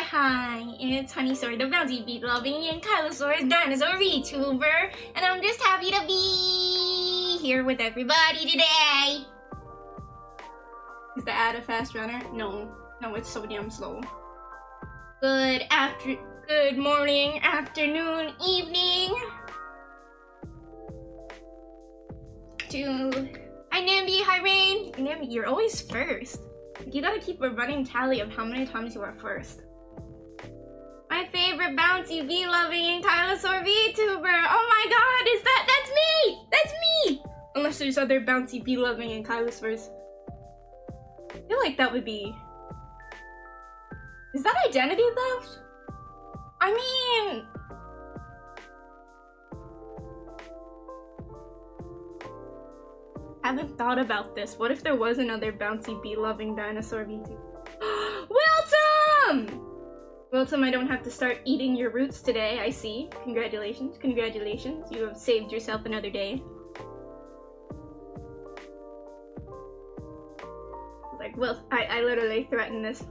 Hi, it's Honeysaur, the bounty beat loving and Kylosaur's dinosaur Vtuber, and I'm just happy to be here with everybody today. Is the ad a fast runner? No, it's so damn slow. Good morning, afternoon, evening. Hi Nambi, hi Rain. Nambi, you're always first. You gotta keep a running tally of how many times you are first. My favorite bouncy bee-loving Dinosaur Vtuber. Oh my god, that's me! That's me! Unless there's other bouncy bee-loving and Kylosaurs. I feel like that would be... Is that identity theft? I mean... I haven't thought about this. What if there was another bouncy bee-loving Dinosaur Vtuber? Wilton! Wilton, I don't have to start eating your roots today, I see. Congratulations, congratulations. You have saved yourself another day. Like, well, I literally threatened this.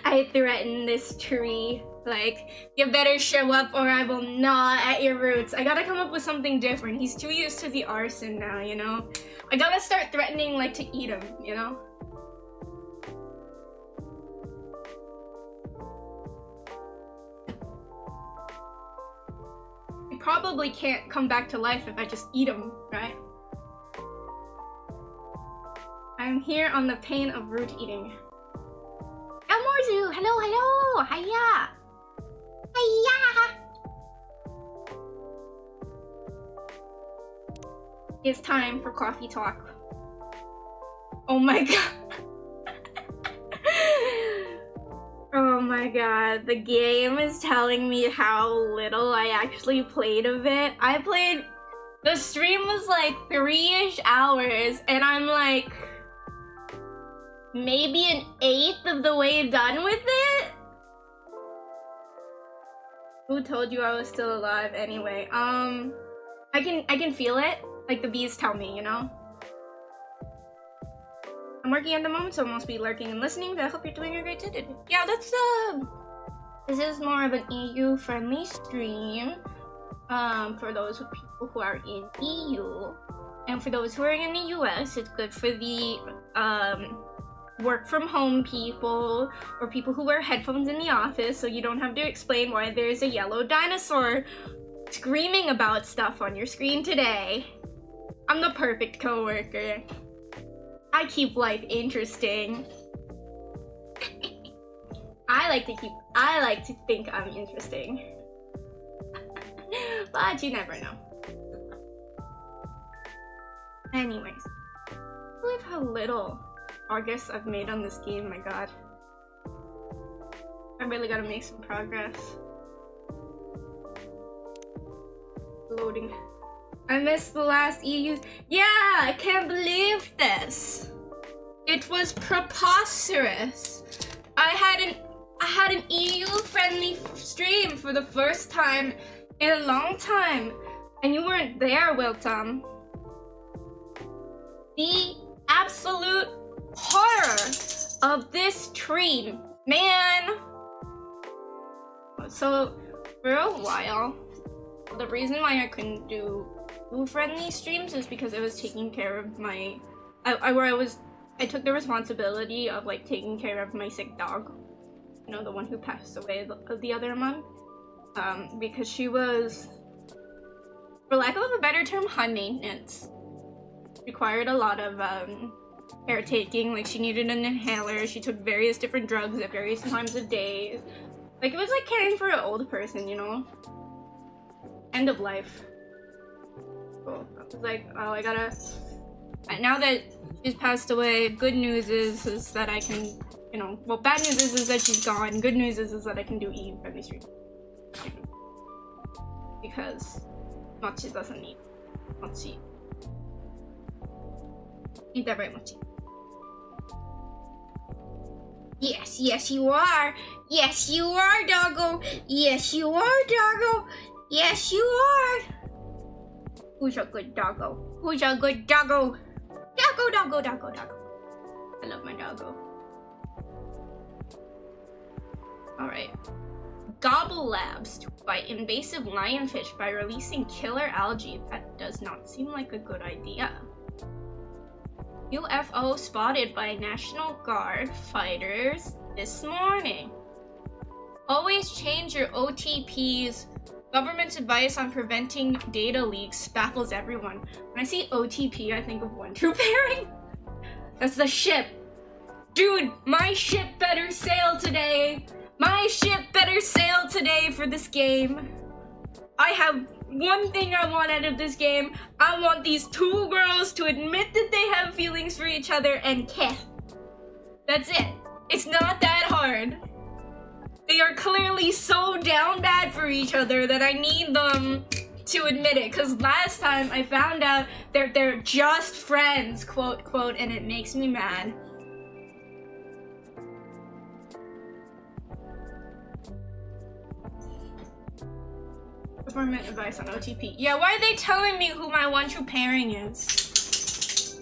I threatened this tree. Like, you better show up or I will gnaw at your roots. I gotta come up with something different. He's too used to the arson now, you know? I gotta start threatening, like, to eat him, you know? He probably can't come back to life if I just eat him, right? I'm here on the pain of root eating. Morzu, hello, hiya! Hiya! It's time for coffee talk. Oh my god. Oh my god, the game is telling me how little I actually played of it. The stream was like 3-ish hours and I'm like maybe an 1/8 of the way done with it? Who told you I was still alive anyway? I can feel it. Like the bees tell me, you know? I'm working at the moment, so I must be lurking and listening, but I hope you're doing a great day. Yeah, This is more of an EU-friendly stream for those people who are in EU. And for those who are in the US, it's good for the work from home people or people who wear headphones in the office, so you don't have to explain why there's a yellow dinosaur screaming about stuff on your screen today. I'm the perfect coworker. I keep life interesting. I like to think I'm interesting. But you never know. Anyways, I believe how little progress I've made on this game, my god. I really gotta make some progress. Loading. I missed the last EU. Yeah, I can't believe this. It was preposterous. I had an EU-friendly stream for the first time in a long time, and you weren't there, Wilton. The absolute horror of this stream, man. So for a while, the reason why I couldn't do friendly streams is because I was taking care of my I took the responsibility of like taking care of my sick dog, you know, the one who passed away the other month, because she was, for lack of a better term, high maintenance. Required a lot of caretaking. Like, she needed an inhaler, she took various different drugs at various times of day. Like, it was like caring for an old person, you know? End of life. So I was like, oh, I gotta... Now that she's passed away, good news is that I can, you know... Well, bad news is that she's gone. Good news is that I can do EU-friendly streams. Because matcha doesn't need matcha. Ain't that right, Mochi? Yes, yes you are! Yes you are, doggo! Yes you are, doggo! Yes you are! Who's a good doggo? Who's a good doggo? Doggo, doggo, doggo, doggo. I love my doggo. Alright. Gobble Labs to fight invasive lionfish by releasing killer algae. That does not seem like a good idea. UFO spotted by National Guard fighters this morning. Always change your OTPs. Government's advice on preventing data leaks baffles everyone. When I see OTP, I think of One True Pairing. That's the ship. Dude, my ship better sail today. My ship better sail today for this game. I have one thing I want out of this game. I want these two girls to admit that they have feelings for each other and kiss. That's it. It's not that hard. They are clearly so down bad for each other that I need them to admit it. Because last time I found out they're just friends, quote, quote, and it makes me mad. Government advice on OTP. Yeah, why are they telling me who my one true pairing is?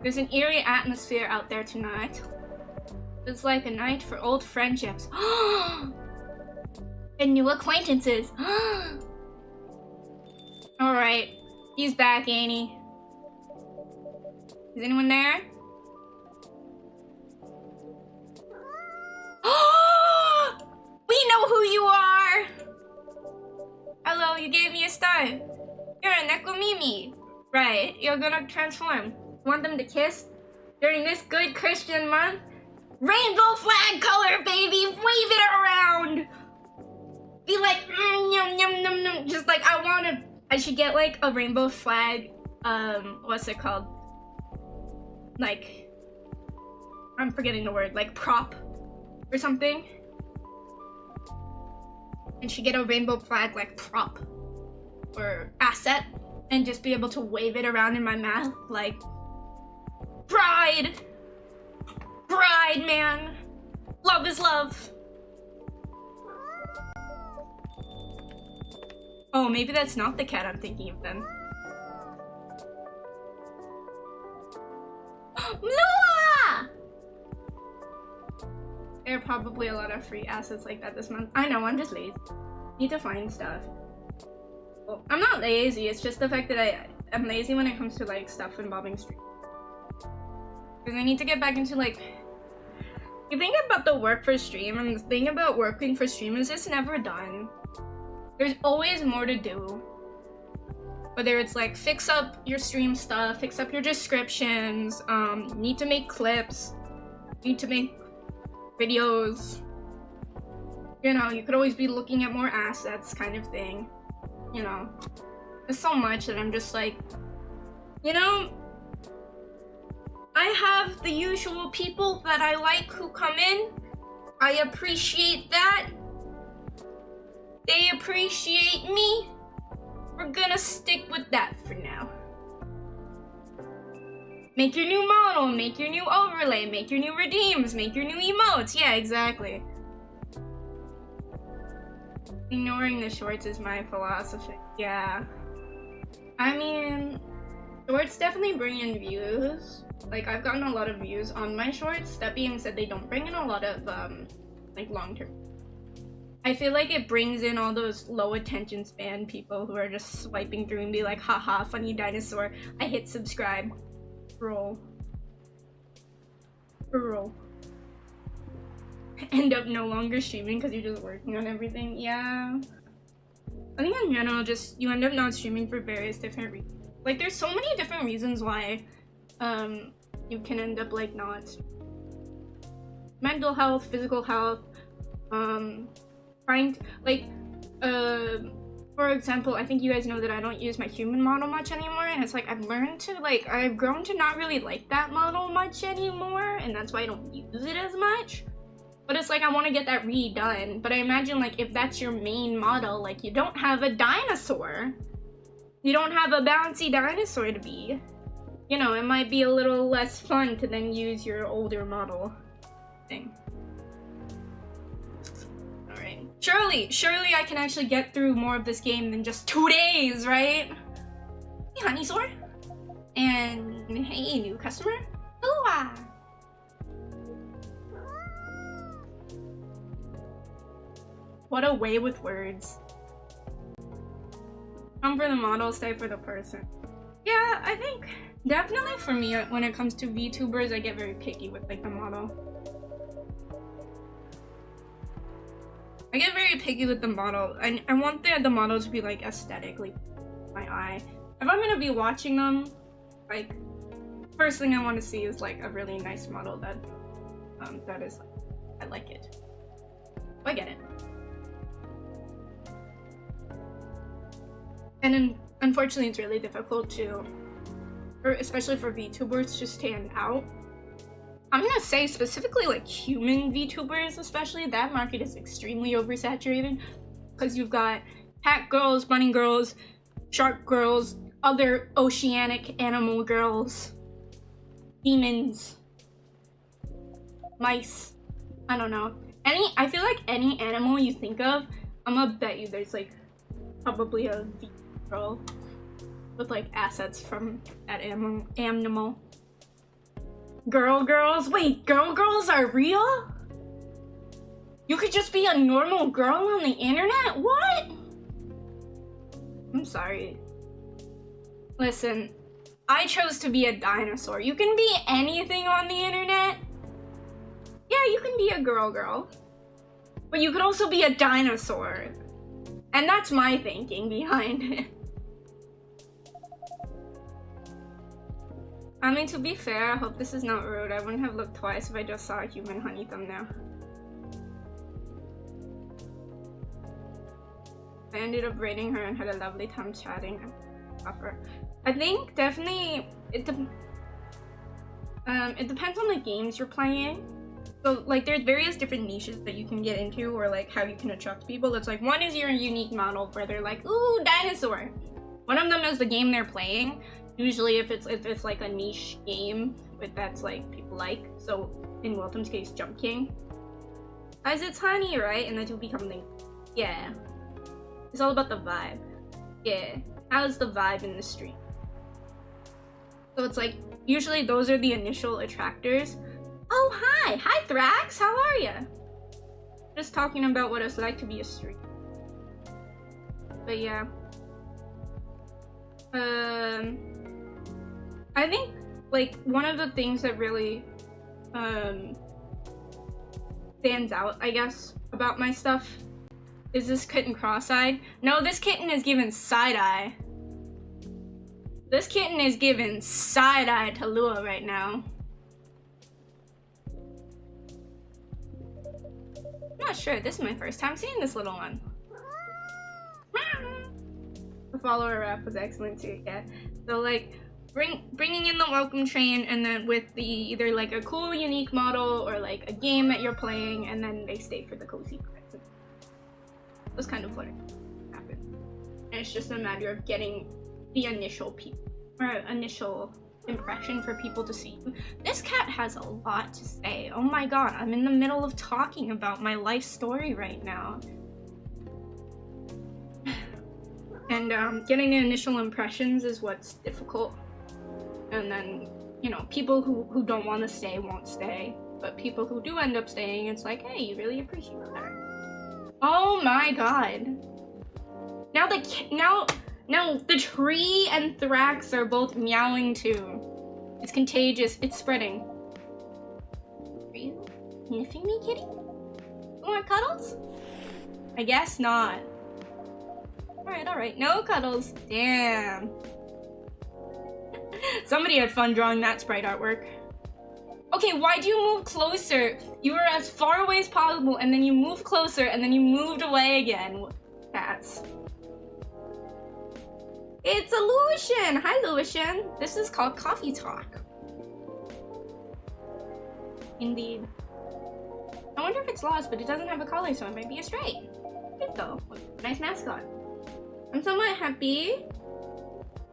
There's an eerie atmosphere out there tonight. It's like a night for old friendships. And new acquaintances. Alright. He's back, ain't he? Is anyone there? We know who you are! Hello, you gave me a star. You're a Nekomimi. Right, you're gonna transform. Want them to kiss? During this good Christian month? Rainbow flag color, baby! Wave it around! Be like, yum, yum, yum, yum. Just like, I should get like a rainbow flag, what's it called? Like, I'm forgetting the word, like prop or something. And should get a rainbow flag like prop or asset and just be able to wave it around in my mouth like pride! Pride, man! Love is love! Oh, maybe that's not the cat I'm thinking of then. Lua! They're probably probably a lot of free assets like that this month. I know, I'm just lazy. Need to find stuff. Well, I'm not lazy, it's just the fact that I'm lazy when it comes to like stuff involving stream. Because I need to get back into like, you think about the work for stream, and the thing about working for stream is it's never done. There's always more to do. Whether it's like fix up your stream stuff, fix up your descriptions, need to make clips, need to make videos. You know, you could always be looking at more assets kind of thing. You know, there's so much that I'm just like, you know, I have the usual people that I like who come in. I appreciate that. They appreciate me. We're gonna stick with that for now. Make your new model, make your new overlay, make your new redeems, make your new emotes. Yeah, exactly. Ignoring the shorts is my philosophy. Yeah. I mean, shorts definitely bring in views. Like, I've gotten a lot of views on my shorts. That being said, they don't bring in a lot of, like, long-term. I feel like it brings in all those low attention span people who are just swiping through and be like, haha, funny dinosaur. I hit subscribe. Roll. Roll. End up no longer streaming because you're just working on everything. Yeah. I think in general, just you end up not streaming for various different reasons. Like, there's so many different reasons why you can end up like not. Mental health, physical health, trying to, like, for example, I think you guys know that I don't use my human model much anymore, and it's like I've learned to, like, I've grown to not really like that model much anymore, and that's why I don't use it as much. But it's like I want to get that redone. But I imagine, like, if that's your main model, like, you don't have a dinosaur, you don't have a bouncy dinosaur to be, you know, it might be a little less fun to then use your older model thing. Alright. Surely I can actually get through more of this game than just 2 days, right? Hey, Honeysaur. And hey, new customer. Ooh-ah. What a way with words. Come for the model, stay for the person. Yeah, I think definitely for me, when it comes to VTubers, I get very picky with, like, the model. I get very picky with the model. I want the model to be, like, aesthetically my eye. If I'm gonna be watching them, like, first thing I want to see is, like, a really nice model that that is, I like it. I get it. And then, unfortunately, it's really difficult to, especially for VTubers, to stand out. I'm gonna say specifically, like, human VTubers especially, that market is extremely oversaturated because you've got cat girls, bunny girls, shark girls, other oceanic animal girls, demons, mice, I don't know. I feel like any animal you think of, I'm gonna bet you there's, like, probably a V girl with, like, assets from that animal. Girls? Wait, girls are real? You could just be a normal girl on the internet? What? I'm sorry. Listen, I chose to be a dinosaur. You can be anything on the internet. Yeah, you can be a girl. But you could also be a dinosaur. And that's my thinking behind it. I mean, to be fair, I hope this is not rude. I wouldn't have looked twice if I just saw a human honey thumbnail. I ended up rating her and had a lovely time chatting. I think definitely it depends on the games you're playing. So, like, there's various different niches that you can get into, or, like, how you can attract people. It's like, one is your unique model where they're like, ooh, dinosaur. One of them is the game they're playing. Usually if it's like a niche game that's like people like. So in Wilton's case, Jump King. Guys, it's honey, right? And then you'll become the, yeah. It's all about the vibe. Yeah. How's the vibe in the stream? So it's like, usually those are the initial attractors. Oh, hi! Hi, Thrax! How are ya? Just talking about what it's like to be a streamer. But yeah. I think like one of the things that really stands out, I guess, about my stuff is this kitten cross-eyed. No, this kitten is giving side-eye. This kitten is giving side-eye to Lua right now. I'm not sure. This is my first time seeing this little one. The follower rap was excellent too, yeah. So like, bringing in the welcome train, and then with the either like a cool unique model or like a game that you're playing, and then they stay for the cozy parts. That's kind of what happened. And it's just a matter of getting the initial initial impression for people to see you. This cat has a lot to say. Oh my god, I'm in the middle of talking about my life story right now. And getting the initial impressions is what's difficult. And then, you know, people who don't want to stay won't stay. But people who do end up staying, it's like, hey, you really appreciate that. Oh my god. Now the tree and Thrax are both meowing too. It's contagious. It's spreading. Are you sniffing me, kitty? More cuddles? I guess not. Alright. No cuddles. Damn. Somebody had fun drawing that sprite artwork. Okay, why do you move closer? You were as far away as possible, and then you moved closer, and then you moved away again. Cats. It's a Lucian! Hi, Lucian! This is called Coffee Talk. Indeed. I wonder if it's lost, but it doesn't have a collar, so it might be a stray. Good though. Nice mascot. I'm somewhat happy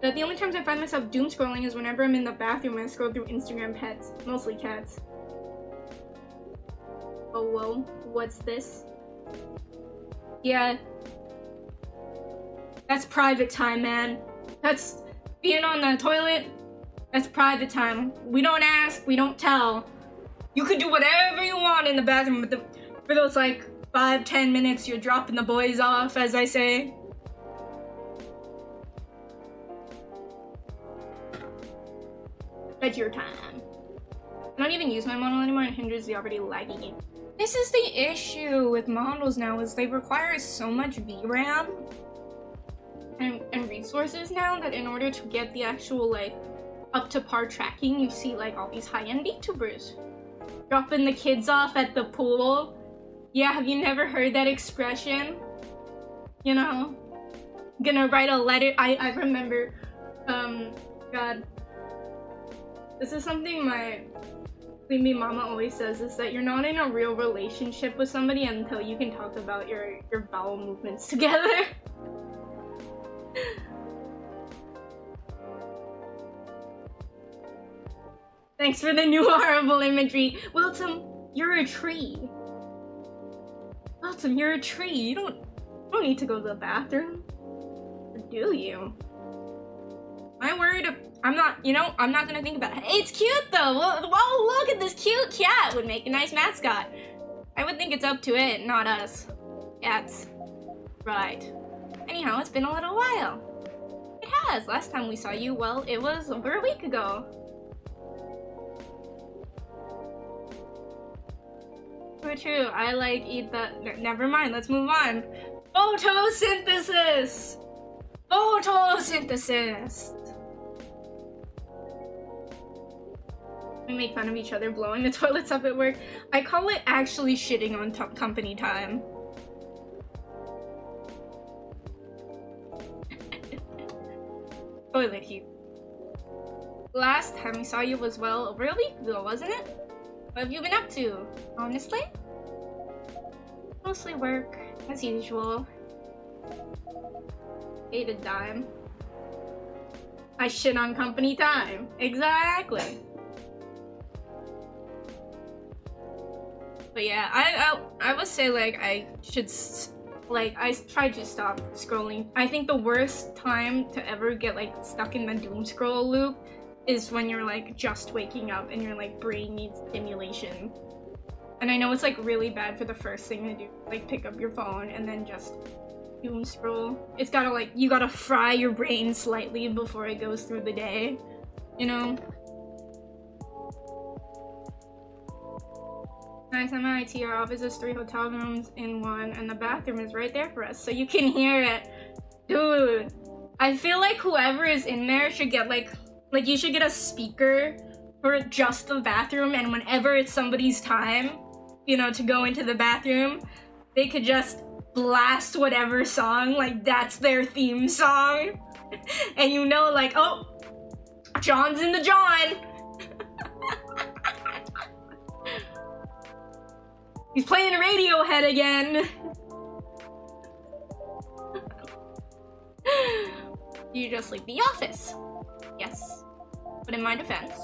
that the only times I find myself doom scrolling is whenever I'm in the bathroom and I scroll through Instagram pets. Mostly cats. Oh, whoa. What's this? Yeah. That's private time, man. That's being on the toilet. That's private time. We don't ask, we don't tell. You could do whatever you want in the bathroom, but for those like 5-10 minutes, you're dropping the boys off, as I say. That's your time. I don't even use my model anymore, and it hinders the already laggy game. This is the issue with models now, is they require so much VRAM and resources now that in order to get the actual like up to par tracking, you see like all these high-end VTubers dropping the kids off at the pool. Yeah, have you never heard that expression? You know, gonna write a letter. I remember, God, this is something my Sleepy Mama always says, is that you're not in a real relationship with somebody until you can talk about your bowel movements together. Thanks for the new horrible imagery. Wilton, you're a tree. Wilton, you're a tree. You don't need to go to the bathroom. Or do you? I'm worried I'm not gonna think about it. Hey, it's cute though. Whoa, look at this cute cat. Would make a nice mascot. I would think it's up to it, not us. Cats. Right. Anyhow, it's been a little while. It has. Last time we saw you, well, it was over a week ago. True. I like eat that. Never mind. Let's move on. Photosynthesis. Photosynthesis. We make fun of each other blowing the toilets up at work. I call it actually shitting on company time. Toilet heat. Last time we saw you was well over a week ago, wasn't it? What have you been up to? Honestly? Mostly work, as usual. Ate a dime. I shit on company time. Exactly. But yeah, I would say like I tried to stop scrolling. I think the worst time to ever get like stuck in the doom scroll loop is when you're like just waking up and your like brain needs stimulation. And I know it's like really bad for the first thing to do, like pick up your phone and then just doom scroll. It's gotta like, you gotta fry your brain slightly before it goes through the day, you know? Nice, I'm at IT. Our office has 3 hotel rooms in one, and the bathroom is right there for us, so you can hear it. Dude, I feel like whoever is in there should get like you should get a speaker for just the bathroom, and whenever it's somebody's time, you know, to go into the bathroom, they could just blast whatever song, like that's their theme song. And you know, like, oh, John's in the John. He's playing Radiohead again. You just like The Office. Yes. But in my defense,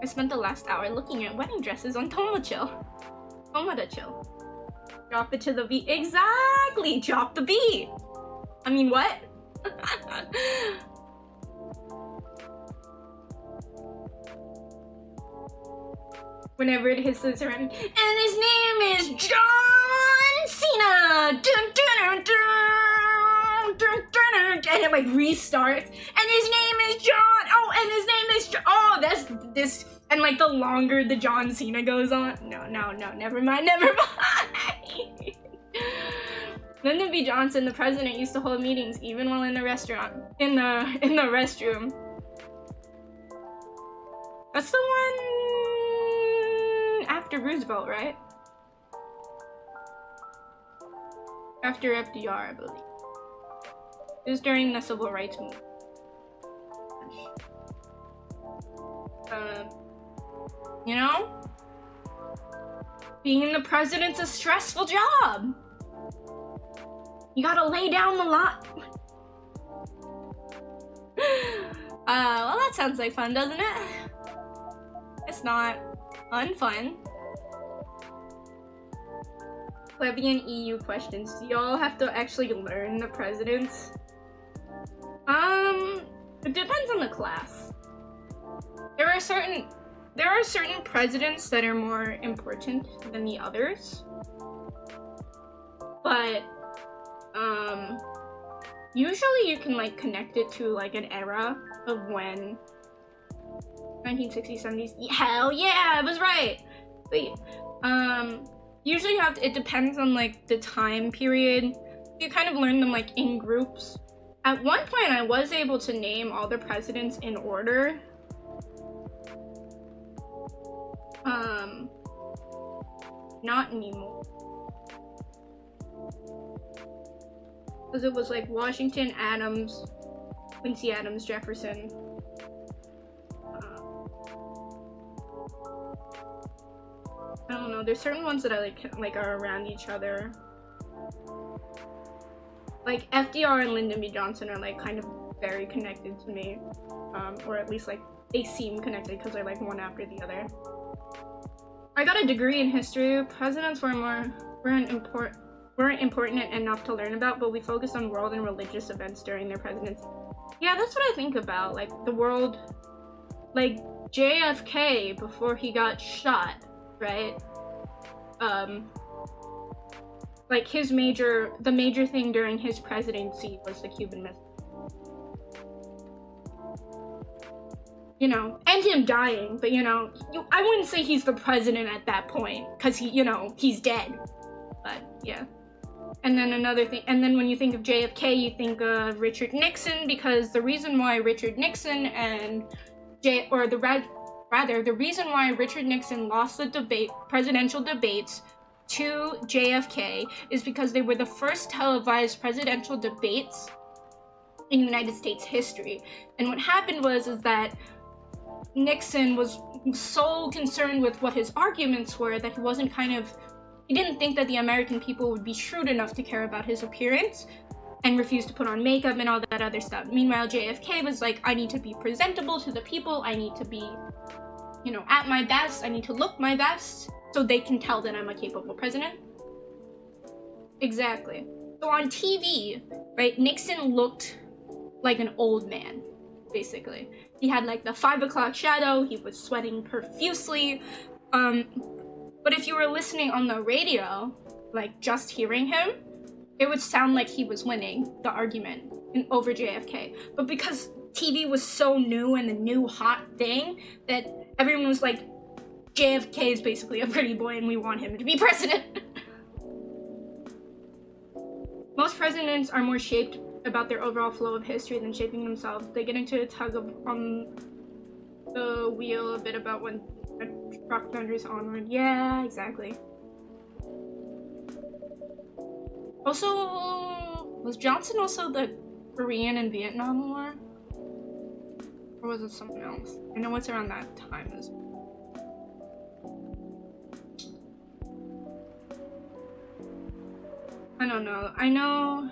I spent the last hour looking at wedding dresses on Tomochill. Tomodachill. Drop it to the beat. Exactly! Drop the beat! I mean, what? Whenever it hits this around, and his name is John Cena! Dun, dun, dun, dun, dun, dun, dun, and it like restarts, and his name is John! Oh, and his name is John! Oh, that's this, and like the longer the John Cena goes on, no, never mind. Lyndon B. Johnson, the president, used to hold meetings even while in the restaurant, in the restroom. That's the one after Roosevelt, right? After FDR, I believe. It was during the Civil Rights Movement. You know? Being the president's a stressful job. You gotta lay down the law. Well, that sounds like fun, doesn't it? It's not unfun. Plebeian EU questions. Do y'all have to actually learn the presidents? It depends on the class. There are certain presidents that are more important than the others. But usually you can like connect it to like an era of when 1960s, 70s. Hell yeah, I was right. Wait, usually you have to, it depends on like the time period. You kind of learn them like in groups. At one point, I was able to name all the presidents in order. Not anymore. Because it was like Washington, Adams, Quincy Adams, Jefferson. I don't know, there's certain ones that I like are around each other. Like FDR and Lyndon B. Johnson are like kind of very connected to me. Or at least like they seem connected because they're like one after the other. I got a degree in history. Presidents weren't important enough to learn about, but we focused on world and religious events during their presidency. Yeah, that's what I think about, like the world, like JFK before he got shot, right? Like the major thing during his presidency was the Cuban Missile. You know, and him dying, but you know, I wouldn't say he's the president at that point, because he, you know, he's dead. But yeah. And then another thing, and then when you think of JFK, you think of Richard Nixon, because the reason why Richard Nixon and the reason why Richard Nixon lost the presidential debates to JFK is because they were the first televised presidential debates in United States history. And what happened was that Nixon was so concerned with what his arguments were that he didn't think that the American people would be shrewd enough to care about his appearance and refused to put on makeup and all that other stuff. Meanwhile, JFK was like, I need to be presentable to the people, I need to be, you know, at my best, I need to look my best, so they can tell that I'm a capable president. Exactly. So on TV, right, Nixon looked like an old man, basically. He had like the 5 o'clock shadow, he was sweating profusely. But if you were listening on the radio, like just hearing him, it would sound like he was winning the argument over JFK. But because TV was so new and the new hot thing that everyone was like, JFK is basically a pretty boy and we want him to be president. Most presidents are more shaped about their overall flow of history than shaping themselves. They get into a tug on the wheel a bit about when a truck thunders onward. Yeah, exactly. Also, was Johnson also the Korean and Vietnam War? Or was it someone else? I know it's around that time as well. I don't know. I know...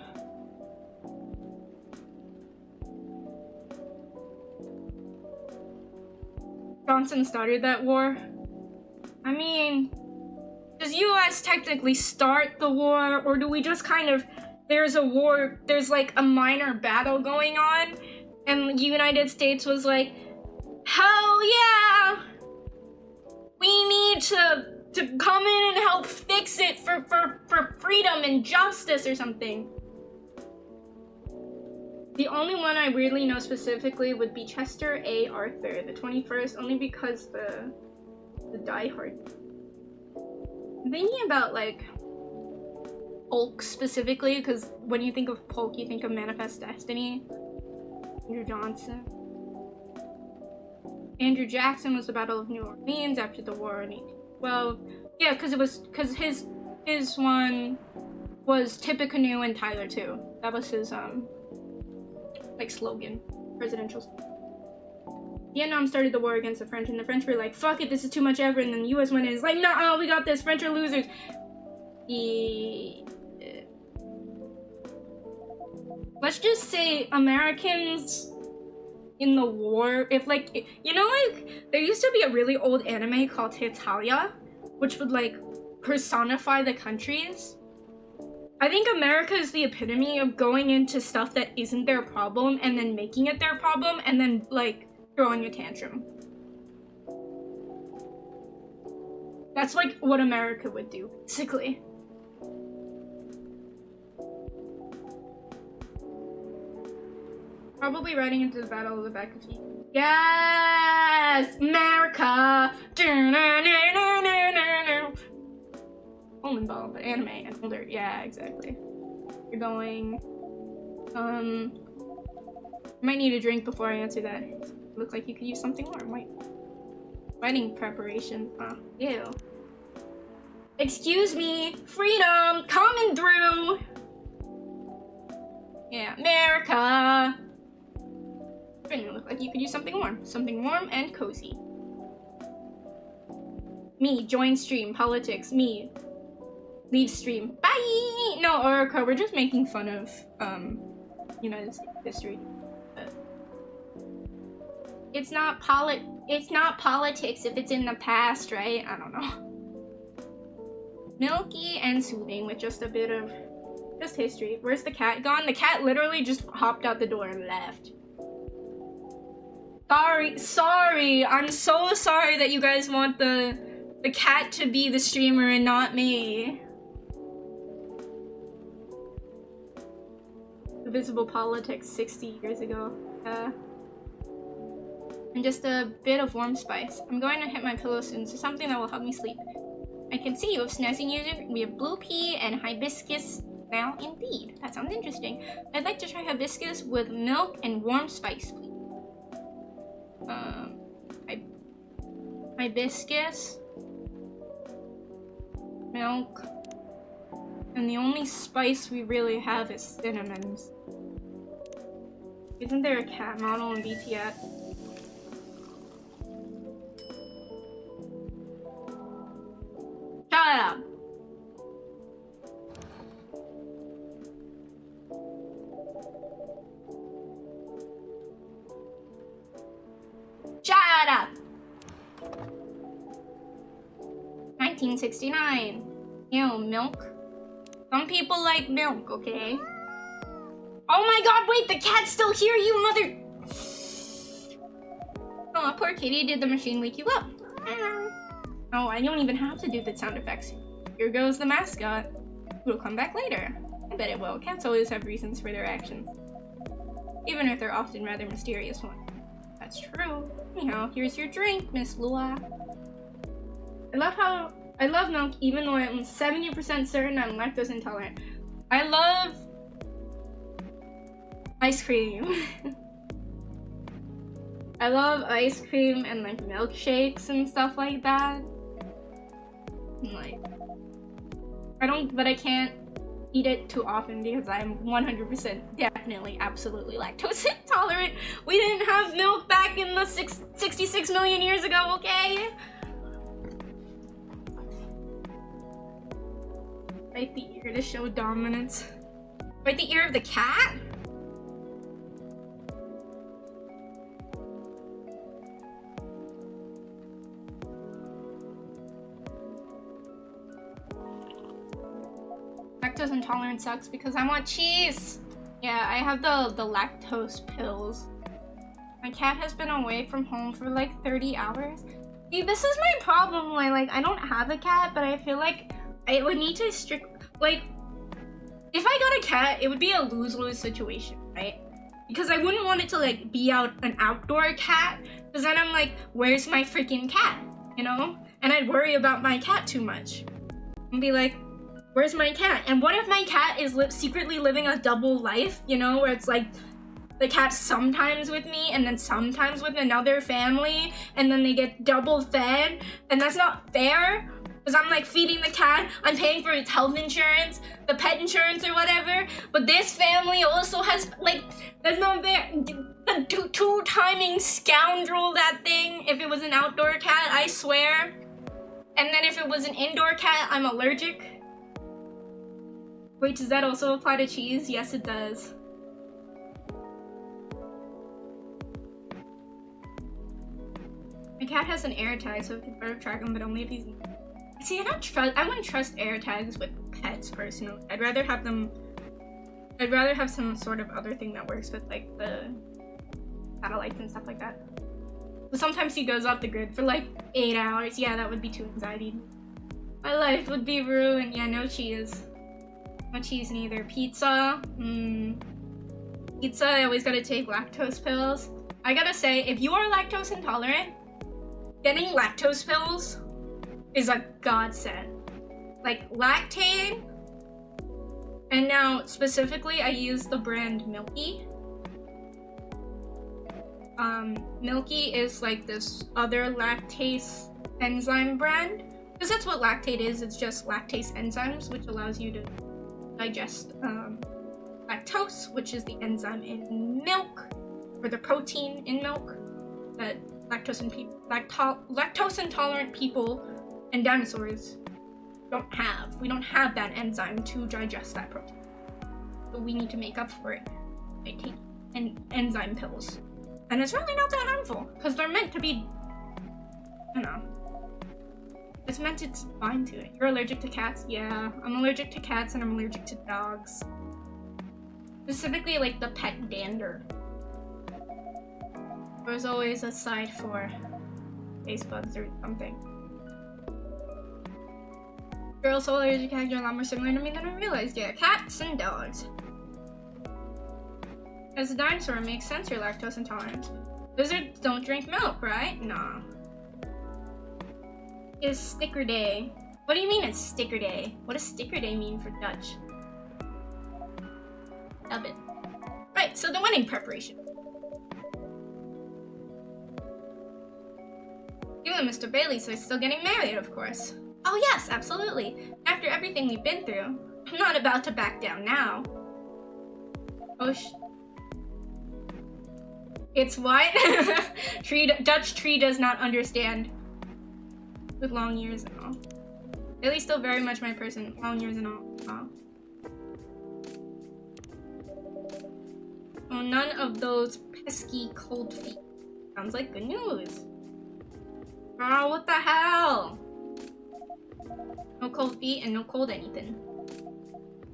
Johnson started that war. I mean, does US technically start the war, or do we just kind of, there's a war, there's like a minor battle going on, and the United States was like, hell yeah! We need to come in and help fix it for freedom and justice or something. The only one I weirdly know specifically would be Chester A. Arthur, the 21st, only because the Die Hard. I'm thinking about like Polk specifically, because when you think of Polk, you think of Manifest Destiny. Andrew Johnson. Andrew Jackson was the Battle of New Orleans after the war in 1812. Yeah, because his one was Tippecanoe and Tyler too. That was his like slogan, presidential slogan. Vietnam started the war against the French, and the French were like, fuck it, this is too much effort, and then the US went in, it's like, no, we got this, French are losers. Let's just say Americans in the war, if like, you know, like, there used to be a really old anime called Hetalia, which would like personify the countries. I think America is the epitome of going into stuff that isn't their problem and then making it their problem and then like throwing a tantrum. That's like what America would do, basically. Probably riding into the Battle of the Back of Feet. Yes! America! Almond Ball, but anime and older. Yeah, exactly. You're going... I might need a drink before I answer that. Looks like you could use something warm. Wait. Wedding preparation. Ew. Excuse me! Freedom! Coming through! Yeah, America! Look like you could use something warm. Something warm and cozy. Me, join stream. Politics. Me. Leave stream. Bye! No, Orica, we're just making fun of, United States history. It's not politics if it's in the past, right? I don't know. Milky and soothing with just a bit of just history. Where's the cat gone? The cat literally just hopped out the door and left. Sorry. I'm so sorry that you guys want the cat to be the streamer and not me. The Visible Politics 60 years ago. And just a bit of warm spice. I'm going to hit my pillow soon, so something that will help me sleep. I can see you have snazzy music. We have blue pea and hibiscus now, indeed. That sounds interesting. I'd like to try hibiscus with milk and warm spice, please. Hibiscus, milk, and the only spice we really have is cinnamons. Isn't there a cat model in BTS? Shut up! Shut up! 1969. Ew, milk. Some people like milk, okay? Oh my god, wait, the cat's still here, you mother... Oh, poor kitty, did the machine wake you up? Oh, I don't even have to do the sound effects. Here goes the mascot. It'll come back later. I bet it will. Cats always have reasons for their actions, even if they're often rather mysterious ones. That's true. Anyhow, here's your drink, Miss Lua. I love milk, even though I'm 70% certain I'm lactose intolerant. I love ice cream. I love ice cream and like milkshakes and stuff like that. And, like, but I can't eat it too often because I'm 100% definitely absolutely lactose intolerant. We didn't have milk back in the 66 million years ago, okay? Bite the ear to show dominance. Bite the ear of the cat? Lactose intolerant sucks because I want cheese. Yeah, I have the lactose pills. My cat has been away from home for like 30 hours. See, this is my problem. Like I don't have a cat, but I feel like I would need to like, if I got a cat, it would be a lose-lose situation, right? Because I wouldn't want it to like be an outdoor cat, because then I'm like, where's my freaking cat, you know? And I'd worry about my cat too much. And be like, where's my cat? And what if my cat is secretly living a double life, you know, where it's like, the cat's sometimes with me and then sometimes with another family, and then they get double fed, and that's not fair. Because I'm like feeding the cat, I'm paying for its health insurance, the pet insurance or whatever, but this family also has, like, that's not fair. The two-timing scoundrel, that thing, if it was an outdoor cat, I swear. And then if it was an indoor cat, I'm allergic. Wait, does that also apply to cheese? Yes, it does. My cat has an air tag, so I can better track him, but only if he's... See, I wouldn't trust air tags with pets personally. I'd rather have some sort of other thing that works with like the satellites and stuff like that. But sometimes he goes off the grid for like 8 hours. Yeah, that would be too anxiety. My life would be ruined. Yeah, no cheese. No cheese neither. Pizza. Pizza, I always gotta take lactose pills. I gotta say, if you are lactose intolerant, getting lactose pills is a godsend. Like Lactaid, and now specifically I use the brand Milky. Milky is like this other lactase enzyme brand, because that's what Lactaid is. It's just lactase enzymes, which allows you to digest lactose, which is the enzyme in milk, or the protein in milk that lactose intolerant people and dinosaurs don't have. We don't have that enzyme to digest that protein. So we need to make up for it by taking enzyme pills. And it's really not that harmful, because they're meant to be, you know, it's meant to bind to it. You're allergic to cats? Yeah, I'm allergic to cats and I'm allergic to dogs. Specifically like the pet dander. There's always a side for taste bugs or something. Girls so allergic to cats are a lot more similar to me than I realized. Yeah, cats and dogs. As a dinosaur, it makes sense you're lactose intolerant. Lizards don't drink milk, right? Nah. It's sticker day. What do you mean it's sticker day? What does sticker day mean for Dutch? Love it. Right, so the wedding preparation. You and Mr. Bailey, so he's still getting married, of course. Oh yes, absolutely. After everything we've been through, I'm not about to back down now. Oh It's what? Dutch tree does not understand. With long ears and all. Bailey's still very much my person. Long ears and all. Oh. Oh, none of those pesky cold feet. Sounds like good news. Oh, what the hell? No cold feet and no cold anything.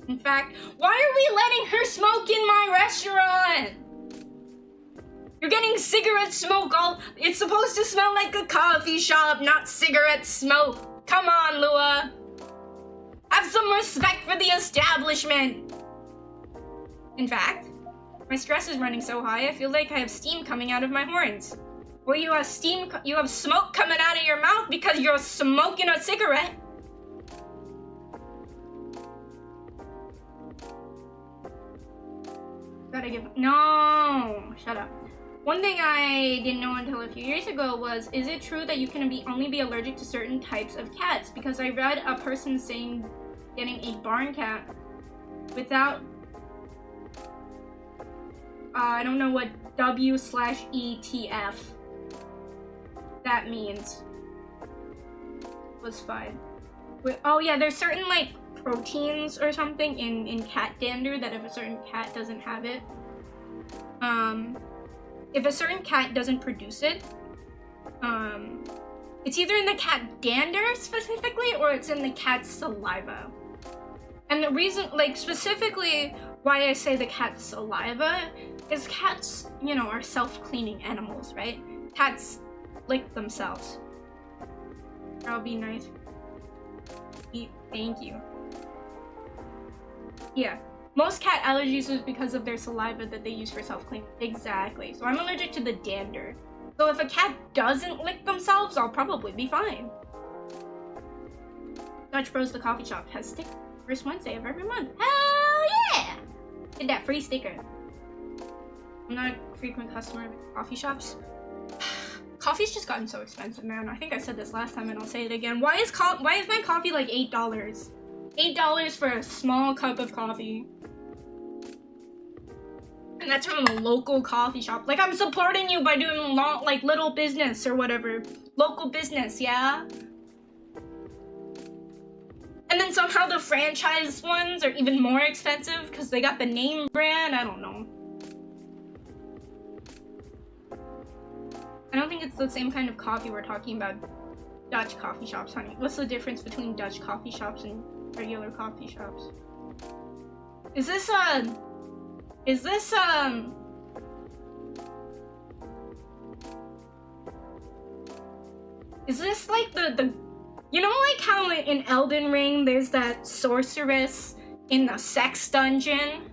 In fact, why are we letting her smoke in my restaurant? You're getting cigarette smoke it's supposed to smell like a coffee shop, not cigarette smoke. Come on, Lua. Have some respect for the establishment. In fact, my stress is running so high, I feel like I have steam coming out of my horns. Well, you have smoke coming out of your mouth because you're smoking a cigarette. No, shut up. One thing I didn't know until a few years ago was, is it true that you can only be allergic to certain types of cats? Because I read a person saying getting a barn cat without, I don't know what W/ETF that means, was fine. Oh yeah, there's certain like proteins or something in cat dander that if a certain cat doesn't have it, if a certain cat doesn't produce it, it's either in the cat dander specifically or it's in the cat's saliva. And the reason, like specifically why I say the cat's saliva is cats, you know, are self-cleaning animals, right? Cats lick themselves. That'll be nice. Thank you. Yeah. Most cat allergies is because of their saliva that they use for self-cleaning. Exactly. So I'm allergic to the dander. So if a cat doesn't lick themselves, I'll probably be fine. Dutch Bros the coffee shop has sticker first Wednesday of every month. Hell yeah! Get that free sticker. I'm not a frequent customer of coffee shops. Coffee's just gotten so expensive, man. I think I said this last time and I'll say it again. Why is my coffee like $8? $8 for a small cup of coffee. And that's from a local coffee shop. Like, I'm supporting you by doing like little business or whatever. Local business, yeah? And then somehow the franchise ones are even more expensive because they got the name brand. I don't know. I don't think it's the same kind of coffee we're talking about. Dutch coffee shops, honey. What's the difference between Dutch coffee shops and regular coffee shops? Is this like the you know, like how in Elden Ring there's that sorceress in the sex dungeon?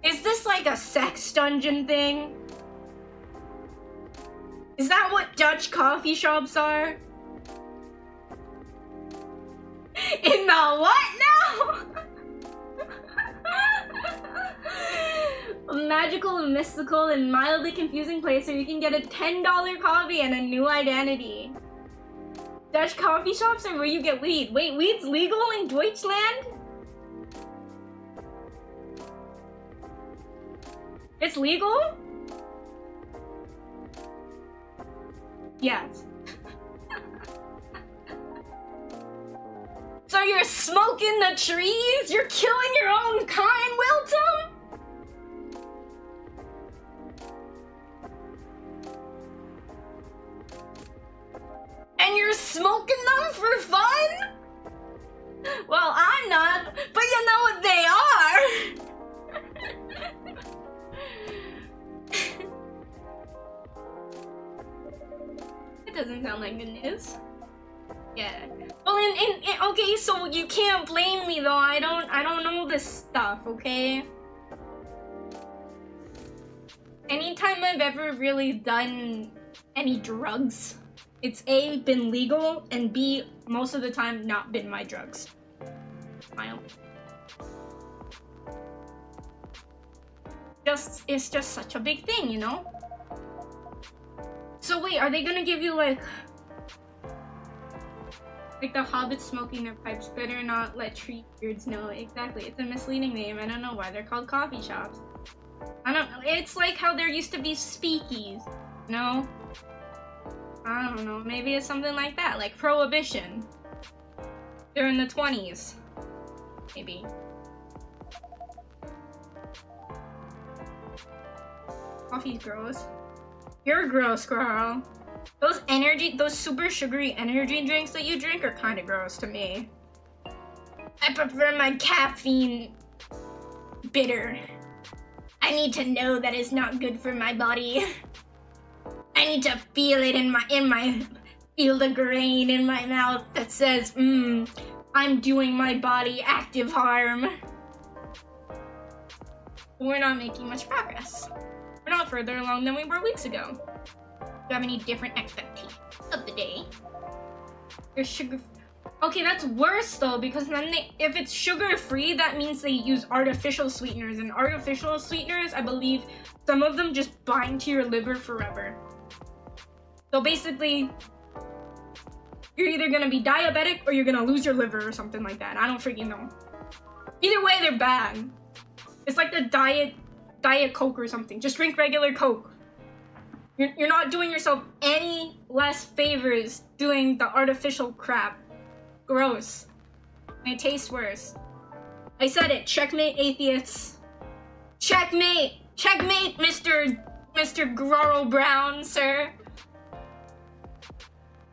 Is this like a sex dungeon thing? Is that what Dutch coffee shops are? In the what now? A magical and mystical and mildly confusing place where you can get a $10 coffee and a new identity. Dutch coffee shops are where you get weed. Wait, weed's legal in Deutschland? It's legal? Yes. So you're smoking the trees? You're killing your own kind, Wilton? And you're smoking them for fun? Well, I'm not, but you know what they are. It doesn't sound like good news. Yeah. Well, okay, so you can't blame me though. I don't know this stuff, okay? Anytime I've ever really done any drugs, it's A, been legal, and B, most of the time not been my drugs. Smile. It's just such a big thing, you know? So wait, are they gonna give you like the hobbits smoking their pipes better not let tree beards know? Exactly, it's a misleading name. I don't know why they're called coffee shops. I don't know, it's like how there used to be speakeasies, no? I don't know, maybe it's something like that, like Prohibition. They're in the 20s, maybe. Coffee's gross. You're gross, girl. Those super sugary energy drinks that you drink are kind of gross to me. I prefer my caffeine bitter. I need to know that it's not good for my body. I need to feel it feel the grain in my mouth that says, I'm doing my body active harm. We're not making much progress. We're not further along than we were weeks ago. Do you have any different expectations of the day? Your sugar... Okay, that's worse though, because then if it's sugar-free, that means they use artificial sweeteners, and artificial sweeteners, I believe, some of them just bind to your liver forever. So basically, you're either gonna be diabetic or you're gonna lose your liver or something like that. I don't freaking know. Either way, they're bad. It's like the Diet Coke or something. Just drink regular Coke. You're not doing yourself any less favors doing the artificial crap. Gross. And it tastes worse. I said it. Checkmate, atheists. Checkmate! Checkmate, Mr. Grorl Brown, sir.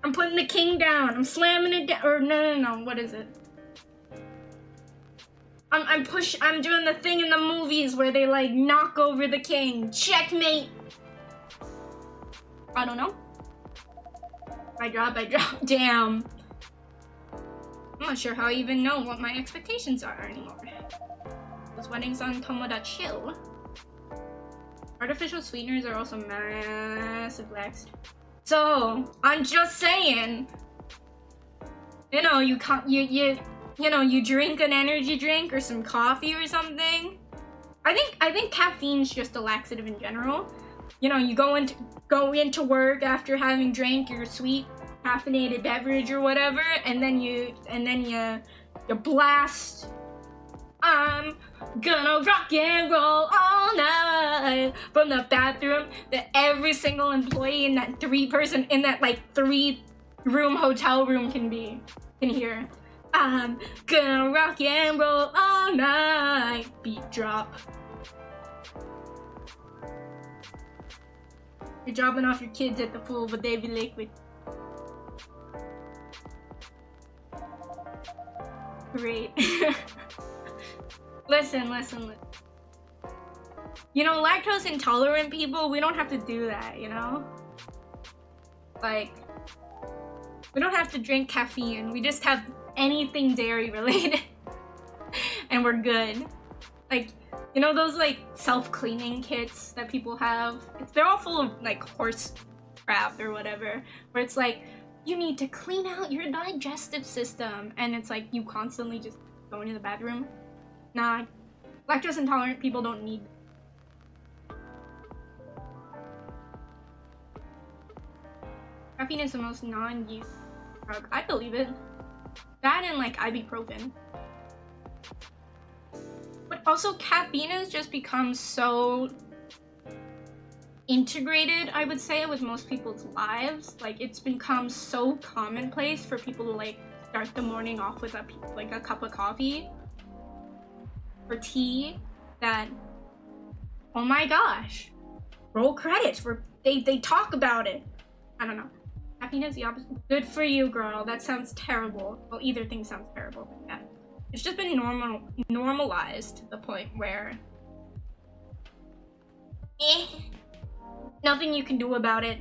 I'm putting the king down. I'm slamming it down. Or no. What is it? I'm doing the thing in the movies where they like knock over the king. Checkmate. I don't know. I drop. Damn. I'm not sure how I even know what my expectations are anymore. Those weddings on Tomodachi. Artificial sweeteners are also massive flex. So I'm just saying, you know, you drink an energy drink or some coffee or something. I think caffeine's just a laxative in general. You know, you go into work after having drank your sweet caffeinated beverage or whatever, and then you blast. I'm gonna rock and roll all night from the bathroom that every single employee in that 3-room hotel room can hear. I'm gonna rock and roll all night. Beat drop. You're dropping off your kids at the pool, but they be liquid. Great. Listen. You know, lactose intolerant people, we don't have to do that, you know? Like, we don't have to drink caffeine. We just have anything dairy related. And we're good. Like, you know those like self-cleaning kits that people have? They're all full of like horse crap or whatever. Where it's like, you need to clean out your digestive system. And it's like, you constantly just go into the bathroom. Nah, lactose intolerant people don't need. Caffeine is the most non-used drug. I believe it. That and like ibuprofen. But also caffeine has just become so integrated, I would say, with most people's lives. Like, it's become so commonplace for people to like start the morning off with a cup of coffee or tea that, oh my gosh, roll credits for they talk about it. I don't know. Caffeine is the opposite. Good for you, girl. That sounds terrible. Well, either thing sounds terrible. Yeah. It's just been normalized to the point where nothing you can do about it.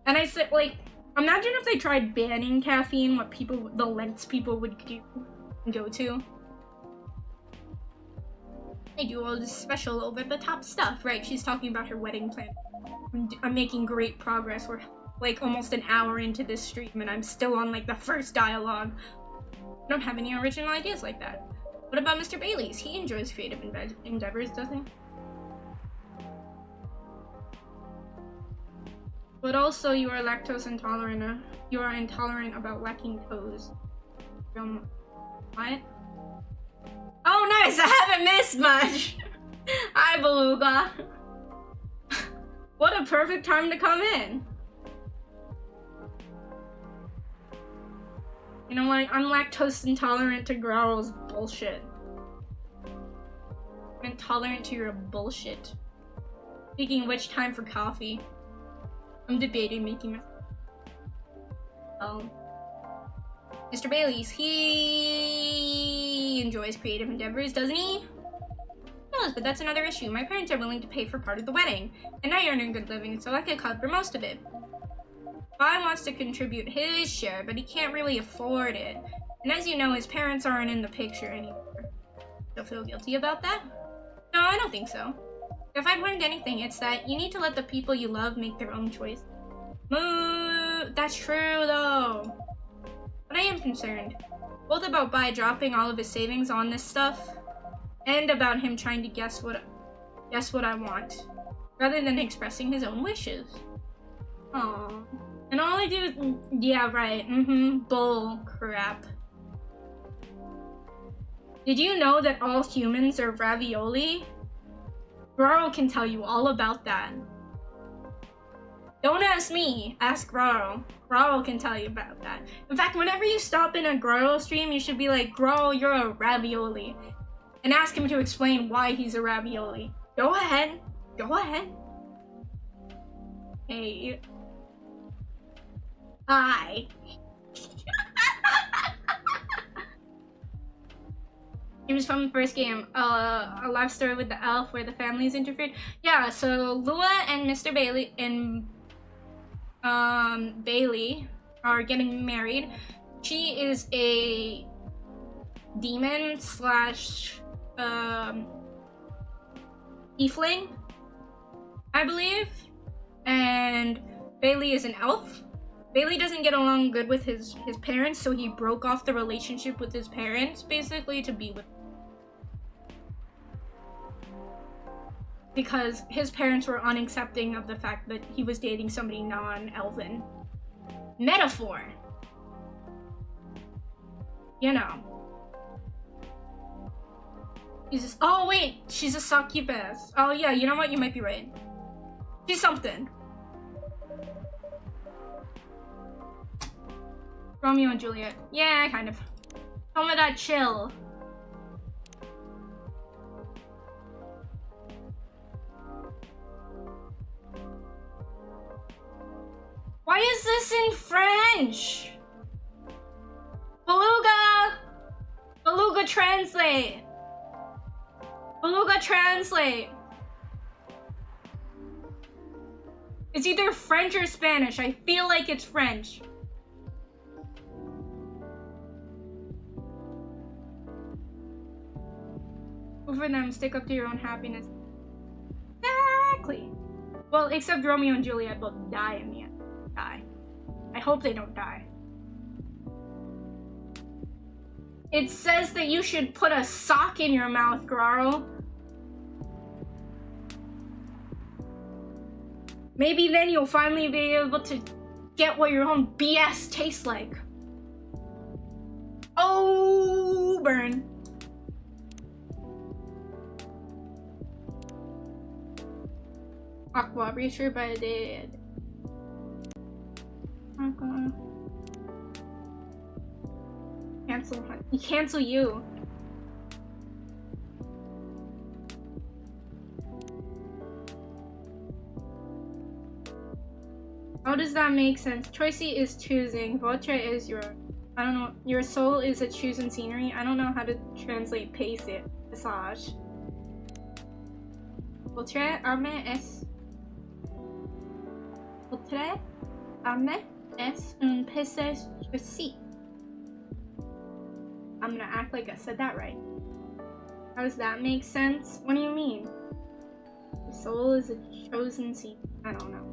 And I said, like, imagine if they tried banning caffeine, the lengths people would go to. They do all this special over-the-top stuff, right? She's talking about her wedding plan. I'm making great progress. We're like almost an hour into this stream and I'm still on like the first dialogue. I don't have any original ideas like that. What about Mr. Bailey's? He enjoys creative endeavors, doesn't he? But also you are lactose intolerant. You are intolerant about lactose. What? Oh, nice! I haven't missed much! Hi, Beluga! What a perfect time to come in! You know what? I'm lactose intolerant to Growl's bullshit. I'm intolerant to your bullshit. Speaking of which, time for coffee. I'm debating making Mr. Bailey's, he enjoys creative endeavors, doesn't he? knows, but that's another issue. My parents are willing to pay for part of the wedding, and I earn a good living, so I could cover most of it. Bai wants to contribute his share, but he can't really afford it. And as you know, his parents aren't in the picture anymore. You'll feel guilty about that? No, I don't think so. If I've learned anything, it's that you need to let the people you love make their own choice. Moo! That's true, though. But I am concerned. Both about Bai dropping all of his savings on this stuff, and about him trying to guess what I want, rather than expressing his own wishes. Aww. And all I do is, yeah, right, bull crap. Did you know that all humans are ravioli? Raro can tell you all about that. Don't ask me, ask Raro. Raro can tell you about that. In fact, whenever you stop in a Raro stream, you should be like, Raro, you're a ravioli. And ask him to explain why he's a ravioli. Go ahead. Go ahead. Hey. Hi. It was from the first game, a life story with the elf where the families interfered. Yeah, so Lua and Mr. Bailey and Bailey are getting married. She is a demon slash tiefling, I believe, and Bailey is an elf. Bailey doesn't get along good with his parents, so he broke off the relationship with his parents, basically, to be with them. Because his parents were unaccepting of the fact that he was dating somebody non-elven. Metaphor. You know. Oh wait, she's a succubus. Oh yeah, you know what? You might be right. She's something. Romeo and Juliet. Yeah, kind of. Some of that chill. Why is this in French? Beluga! Beluga translate! Beluga translate! It's either French or Spanish. I feel like it's French. Over them, stick up to your own happiness. Exactly. Well, except Romeo and Juliet both die in the end. Die. I hope they don't die. It says that you should put a sock in your mouth, Graro. Maybe then you'll finally be able to get what your own BS tastes like. Oh, burn. Aqua, reassured by the dead. Aqua. Cancel you. How does that make sense? Choicey is choosing. Votre is your. I don't know. Your soul is a choosing scenery. I don't know how to translate paysage. Votre arme es. Votre arme es un paysage choisi. I'm gonna act like I said that right. How does that make sense? What do you mean? The soul is a chosen seed. I don't know.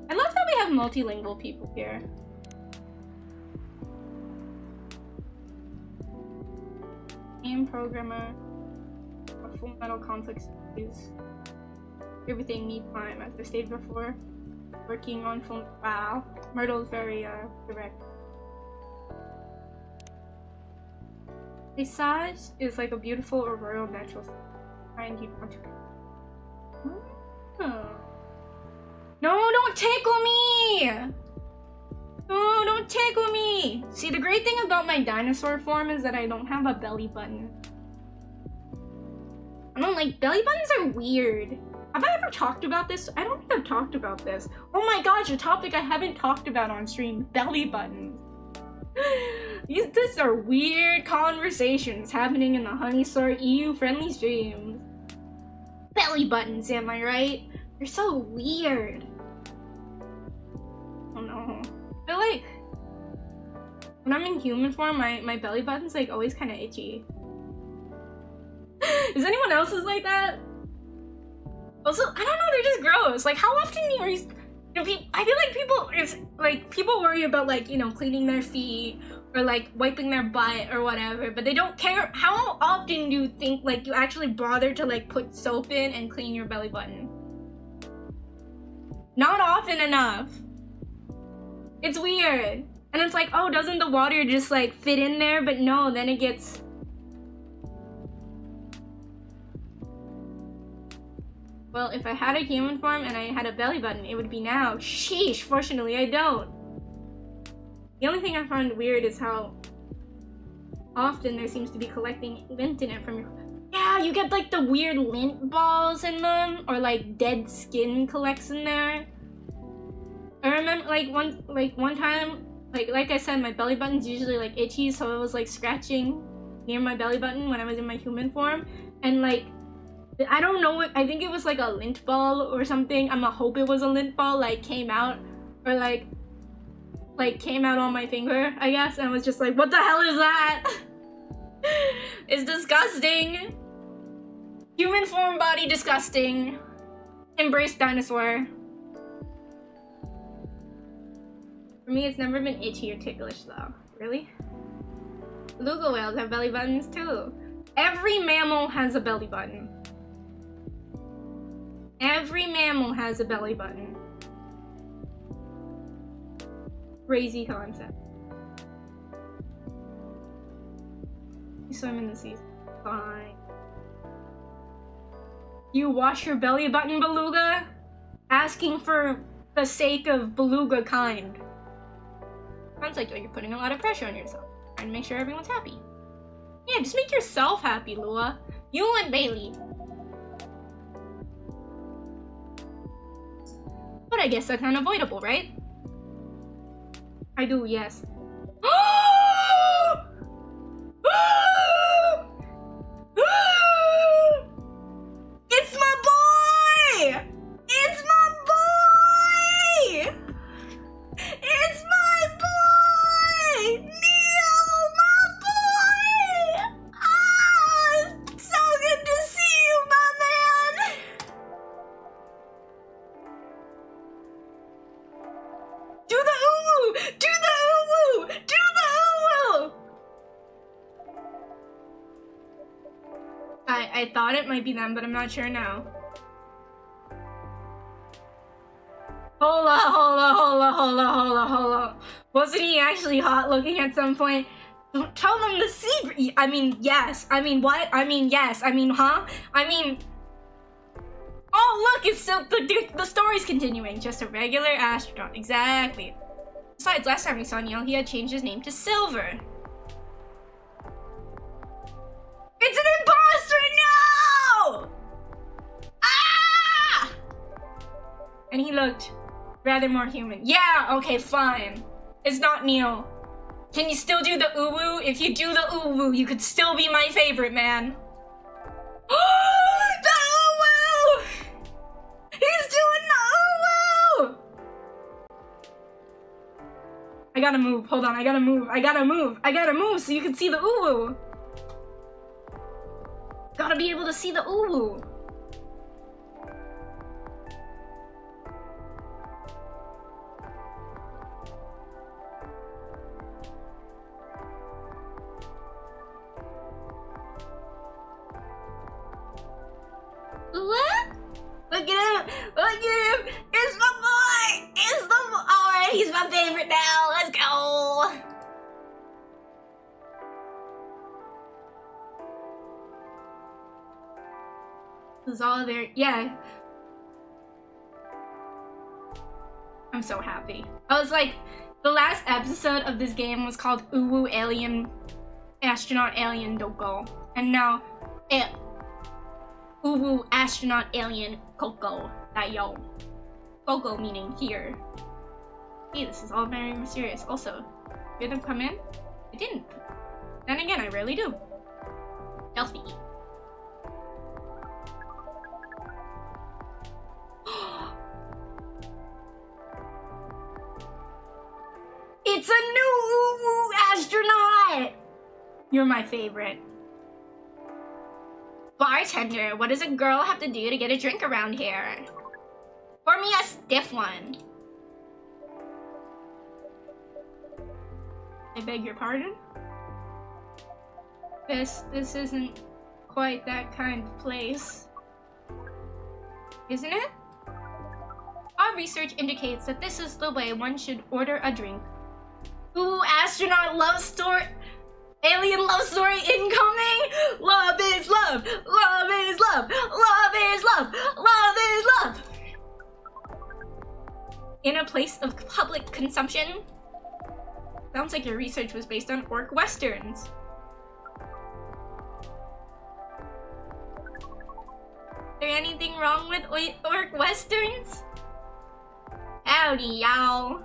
I love that we have multilingual people here. Game programmer. A Full Metal Conflict is everything me time, as I stated before. Working on full. Wow, Myrtle's very direct. Paysage is like a beautiful aurora natural find you want to. No, don't tickle me! No, don't tickle me! See, the great thing about my dinosaur form is that I don't have a belly button. I don't like belly buttons are weird. Have I ever talked about this? I don't think I've talked about this. Oh my gosh, a topic I haven't talked about on stream. Belly buttons. These are weird conversations happening in the Honeysaur EU-friendly streams. Belly buttons, am I right? They're so weird. Oh no. I feel like when I'm in human form, my belly button's like always kind of itchy. Is anyone else's like that? Also, I don't know, they're just gross. Like, how often are you I feel like people worry about, like, you know, cleaning their feet or like wiping their butt or whatever, but they don't care. How often do you think like you actually bother to like put soap in and clean your belly button? Not often enough. It's weird. And it's like, oh, doesn't the water just like fit in there? But no, then it gets... Well, if I had a human form and I had a belly button, it would be now. Sheesh, fortunately I don't. The only thing I find weird is how often there seems to be collecting lint in it from your... Yeah, you get like the weird lint balls in them, or like dead skin collects in there. I remember like one time, like I said, my belly button's usually like itchy, so I was like scratching near my belly button when I was in my human form, and like I don't know what, I think it was like a lint ball or something. I'ma hope it was a lint ball, like came out, or like came out on my finger, I guess, and I was just like, what the hell is that? It's disgusting. Human form body disgusting. Embrace dinosaur. For me, it's never been itchy or ticklish though. Really? Beluga whales have belly buttons too. Every mammal has a belly button. Every mammal has a belly button. Crazy concept. You swim in the sea. Fine. You wash your belly button, beluga? Asking for the sake of beluga kind. Sounds like you're putting a lot of pressure on yourself. Trying to make sure everyone's happy. Yeah, just make yourself happy, Lua. You and Bailey. But I guess that's unavoidable, right? I do, yes. It's my boy! It's my boy! It's my boy! Neo, my boy! Ah! So good to see you, my man! Do the uwu! Do the uwu! Do the uwu! I thought it might be them, but I'm not sure now. Hola. Wasn't he actually hot looking at some point? Don't tell them the secret. I mean, yes. I mean, what? I mean, yes. I mean, huh? I mean... Oh, look, it's still... The story's continuing. Just a regular astronaut. Exactly. Besides, last time we saw Neil, he had changed his name to Silver. It's an imposter! No! Ah! And he looked rather more human. Yeah, okay, fine. It's not Neil. Can you still do the uwu? If you do the uwu, you could still be my favorite, man. The uwu! He's doing the uwu! I gotta move. Hold on, I gotta move so you can see the uwu. Gotta be able to see the uwu. What? Look at him! Look at him! It's my boy! It's the boy! Alright, he's my favorite now. Let's go! This is all there. Yeah. I'm so happy. I was like, the last episode of this game was called Uwu Alien Astronaut Alien Doko. And now Uwu Astronaut Alien Coco Dayo. Coco meaning here. Hey, this is all very mysterious. Also, Did it come in? It didn't. Then again, I rarely do. Healthy. It's a new astronaut! You're my favorite. Bartender, what does a girl have to do to get a drink around here? Pour me a stiff one. I beg your pardon? This isn't quite that kind of place. Isn't it? Our research indicates that this is the way one should order a drink. Ooh, astronaut love story. Alien love story incoming! Love is love! Love is love! Love is love! Love is love! In a place of public consumption? Sounds like your research was based on orc westerns. Is there anything wrong with orc westerns? Howdy, y'all.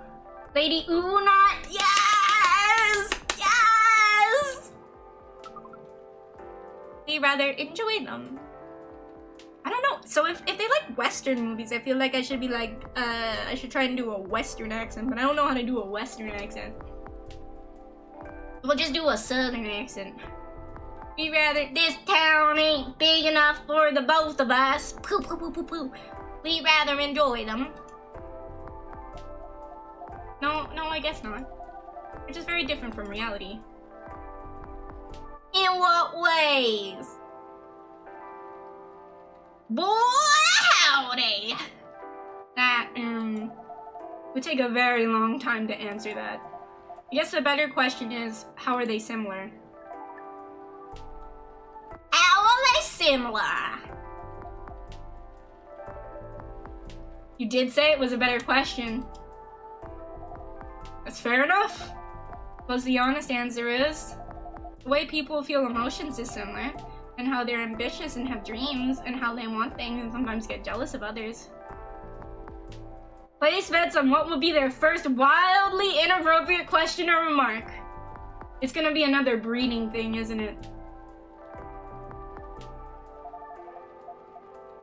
Lady Unot, yes! Yes! We rather enjoy them. I don't know. So if they like Western movies, I feel like I should be like, I should try and do a Western accent, but I don't know how to do a Western accent. We'll just do a Southern accent. We rather, this town ain't big enough for the both of us. Poo poo poo poo poo. We rather enjoy them. No, I guess not. It's just very different from reality. In what ways? Boy, howdy! That, would take a very long time to answer that. I guess the better question is, how are they similar? How are they similar? You did say it was a better question. That's fair enough. Because the honest answer is, the way people feel emotions is similar, and how they're ambitious and have dreams, and how they want things and sometimes get jealous of others. Place bets on what will be their first wildly inappropriate question or remark. It's gonna be another breeding thing, isn't it?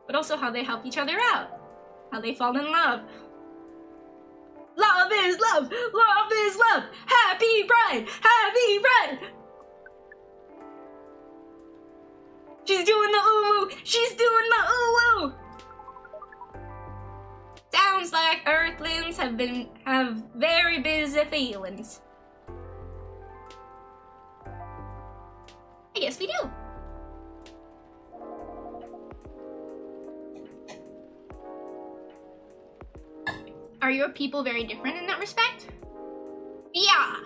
But also how they help each other out. How they fall in love. Love is love! Love is love! Happy bride! Happy bride! She's doing the ooh-woo! She's doing the ooh-woo! Sounds like Earthlings have very busy feelings. I guess we do. Are your people very different in that respect? Yeah.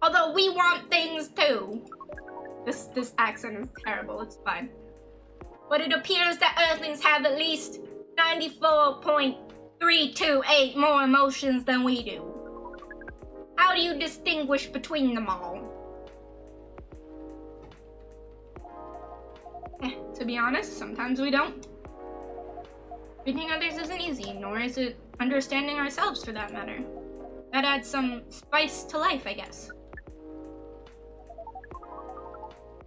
Although we want things too. This accent is terrible, it's fine. But it appears that Earthlings have at least 94.328 more emotions than we do. How do you distinguish between them all? To be honest, sometimes we don't. Reading others isn't easy, nor is it understanding ourselves for that matter. That adds some spice to life, I guess.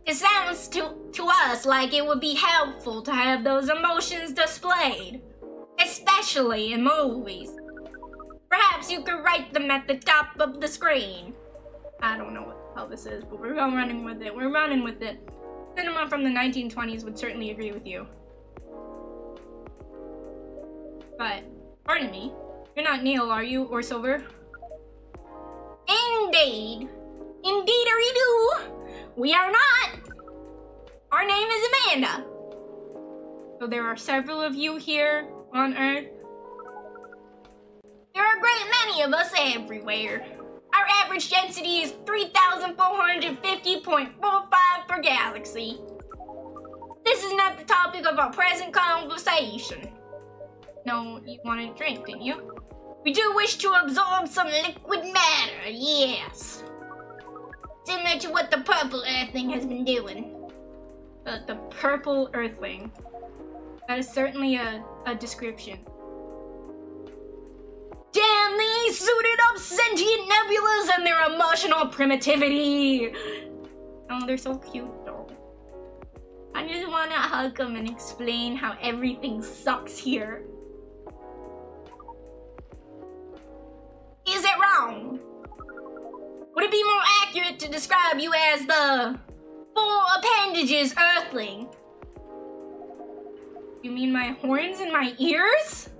It sounds to us like it would be helpful to have those emotions displayed, especially in movies. Perhaps you could write them at the top of the screen. I don't know what the hell this is, but we're running with it. We're running with it. Cinema from the 1920s would certainly agree with you. But, pardon me, you're not Neil, are you? Or Silver? Indeed. Indeed-a-doo. We are not. Our name is Amanda. So there are several of you here on Earth. There are a great many of us everywhere. Our average density is 3,450.45 per galaxy. This is not the topic of our present conversation. No, you wanted a drink, didn't you? We do wish to absorb some liquid matter, yes. Similar to what the purple earthling has been doing. The purple earthling. That is certainly a description. suited up sentient nebulas and their emotional primitivity. Oh, they're so cute though. I just wanna hug them and explain how everything sucks here. Is it wrong? Would it be more accurate to describe you as the full appendages earthling? You mean my horns and my ears?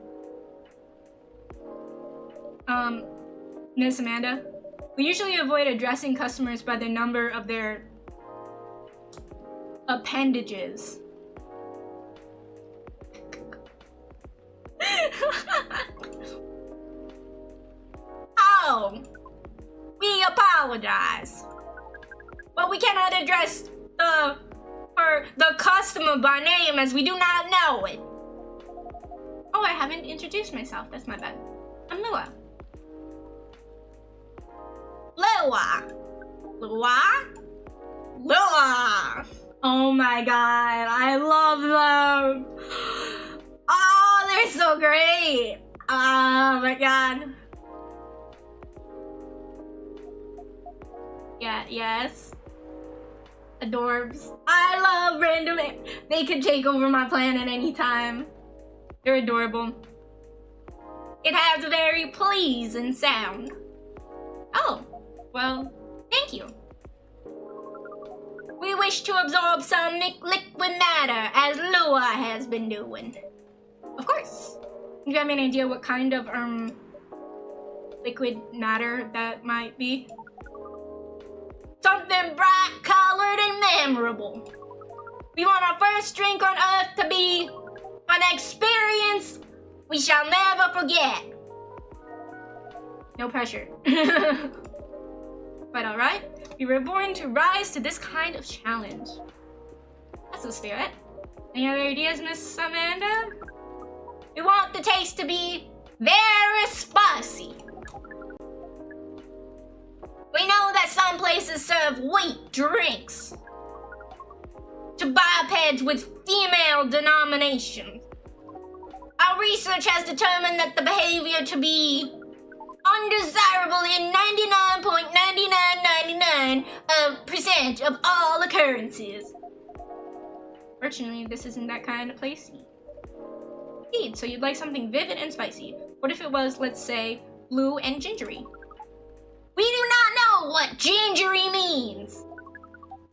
Miss Amanda, we usually avoid addressing customers by the number of their appendages. Oh, we apologize, but we cannot address the customer by name as we do not know it. Oh, I haven't introduced myself. That's my bad. I'm Lua. Lua! Oh my god, I love them! Oh, they're so great! Oh my god. Yeah, yes. Adorbs. I love random. They could take over my planet anytime. They're adorable. It has a very pleasing sound. Oh, well, thank you. We wish to absorb some liquid matter, as Lua has been doing. Of course. Do you have any idea what kind of liquid matter that might be? Something bright, colored, and memorable. We want our first drink on Earth to be an experience we shall never forget. No pressure. But alright, we were born to rise to this kind of challenge. That's the spirit. Any other ideas, Miss Amanda? We want the taste to be very spicy. We know that some places serve weak drinks to bipeds with female denominations. Our research has determined that the behavior to be undesirable in 99.9999% of all occurrences. Fortunately, this isn't that kind of place. Indeed, so you'd like something vivid and spicy. What if it was, let's say, blue and gingery? We do not know what gingery means,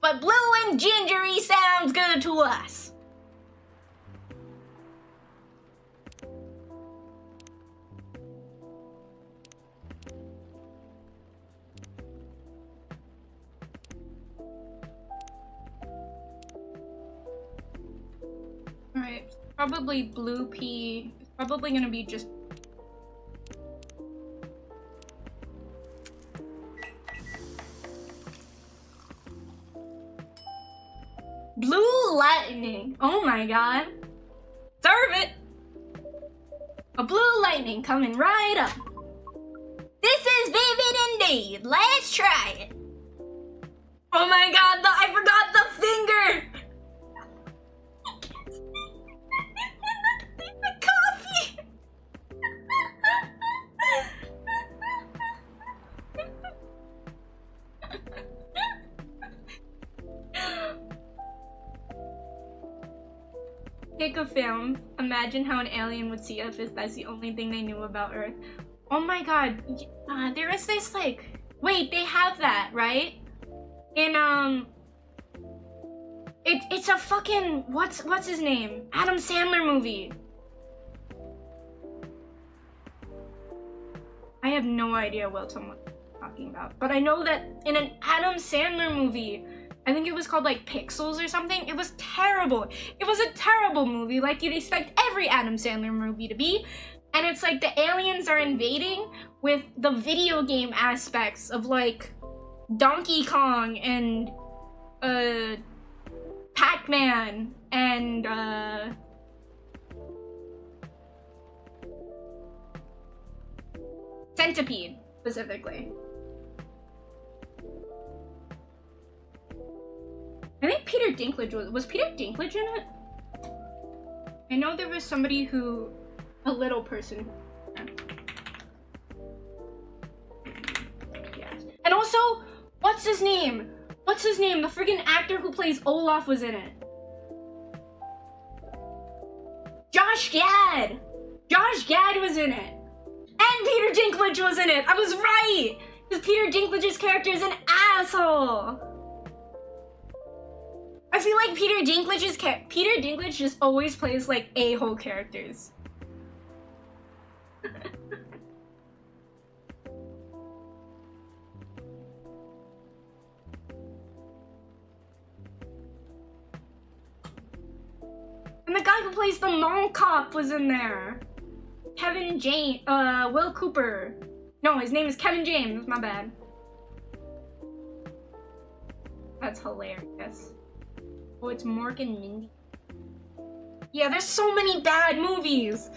but blue and gingery sounds good to us. Alright, probably blue pea. It's probably gonna be just blue lightning. Oh my god. Serve it! A blue lightning coming right up. This is vivid indeed. Let's try it. Oh my god, I forgot the finger! The coffee! Take a film. Imagine how an alien would see us if that's the only thing they knew about Earth. Oh my god. There is this like... Wait, they have that, right? In, It's a fucking... What's his name? Adam Sandler movie. I have no idea what someone's talking about. But I know that in an Adam Sandler movie... I think it was called like Pixels or something. It was terrible. It was a terrible movie, like you'd expect every Adam Sandler movie to be. And it's like the aliens are invading with the video game aspects of like Donkey Kong and Pac-Man and Centipede specifically. I think Peter Dinklage was Peter Dinklage in it? I know there was somebody who, a little person. also, what's his name? What's his name? The freaking actor who plays Olaf was in it. Josh Gad! Josh Gad was in it. And Peter Dinklage was in it. I was right! Because Peter Dinklage's character is an asshole. I feel like Peter Dinklage just always plays like a-hole characters. And the guy who plays the mall cop was in there. Will Cooper. No, his name is Kevin James, my bad. That's hilarious. Oh, it's Morgan Mindy. Yeah, there's so many bad movies.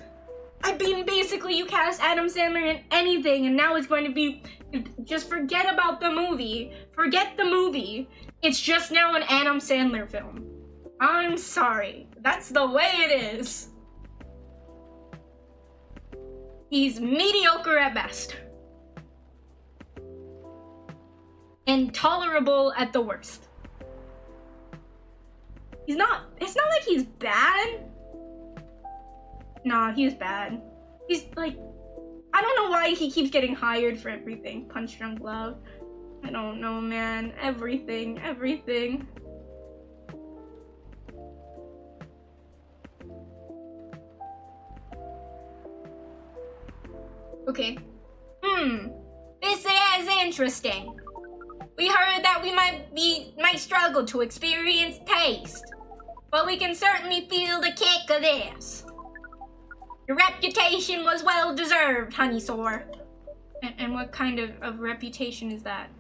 I mean, basically you cast Adam Sandler in anything and now it's going to be, just forget about the movie. Forget the movie. It's just now an Adam Sandler film. I'm sorry. That's the way it is. He's mediocre at best. And tolerable at the worst. It's not like he's bad. Nah, he's bad. He's like, I don't know why he keeps getting hired for everything. Punch Drunk Love. I don't know, man. Everything. Okay. This is interesting. We heard that we might struggle to experience taste, but we can certainly feel the kick of this. Your reputation was well deserved, Honeysaur. And what kind of reputation is that?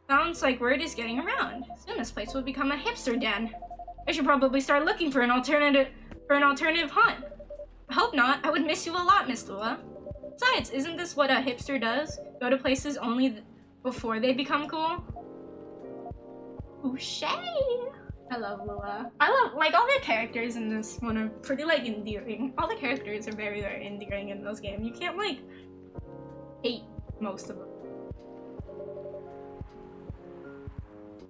Sounds like word is getting around. Soon this place will become a hipster den. I should probably start looking for an alternative hunt. I hope not. I would miss you a lot, Miss Lua. Besides, isn't this what a hipster does? Go to places only before they become cool? Touche! I love Lua. I love, like, all the characters in this one are pretty, like, endearing. All the characters are very, very endearing in this game. You can't, like, hate most of them.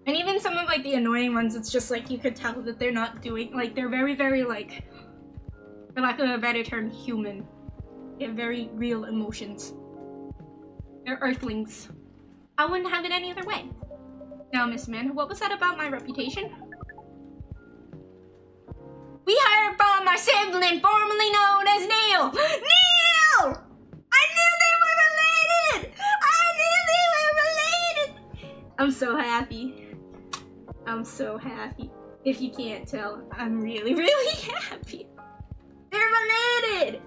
And even some of, like, the annoying ones, it's just, like, you could tell that they're not doing, like, they're very, very, like, for lack of a better term, human. They have very real emotions. They're earthlings. I wouldn't have it any other way. Now, Miss Amanda, what was that about my reputation? We heard from our sibling formerly known as Neil! Neil! I knew they were related! I'm so happy. I'm so happy. If you can't tell, I'm really, really happy. They're related!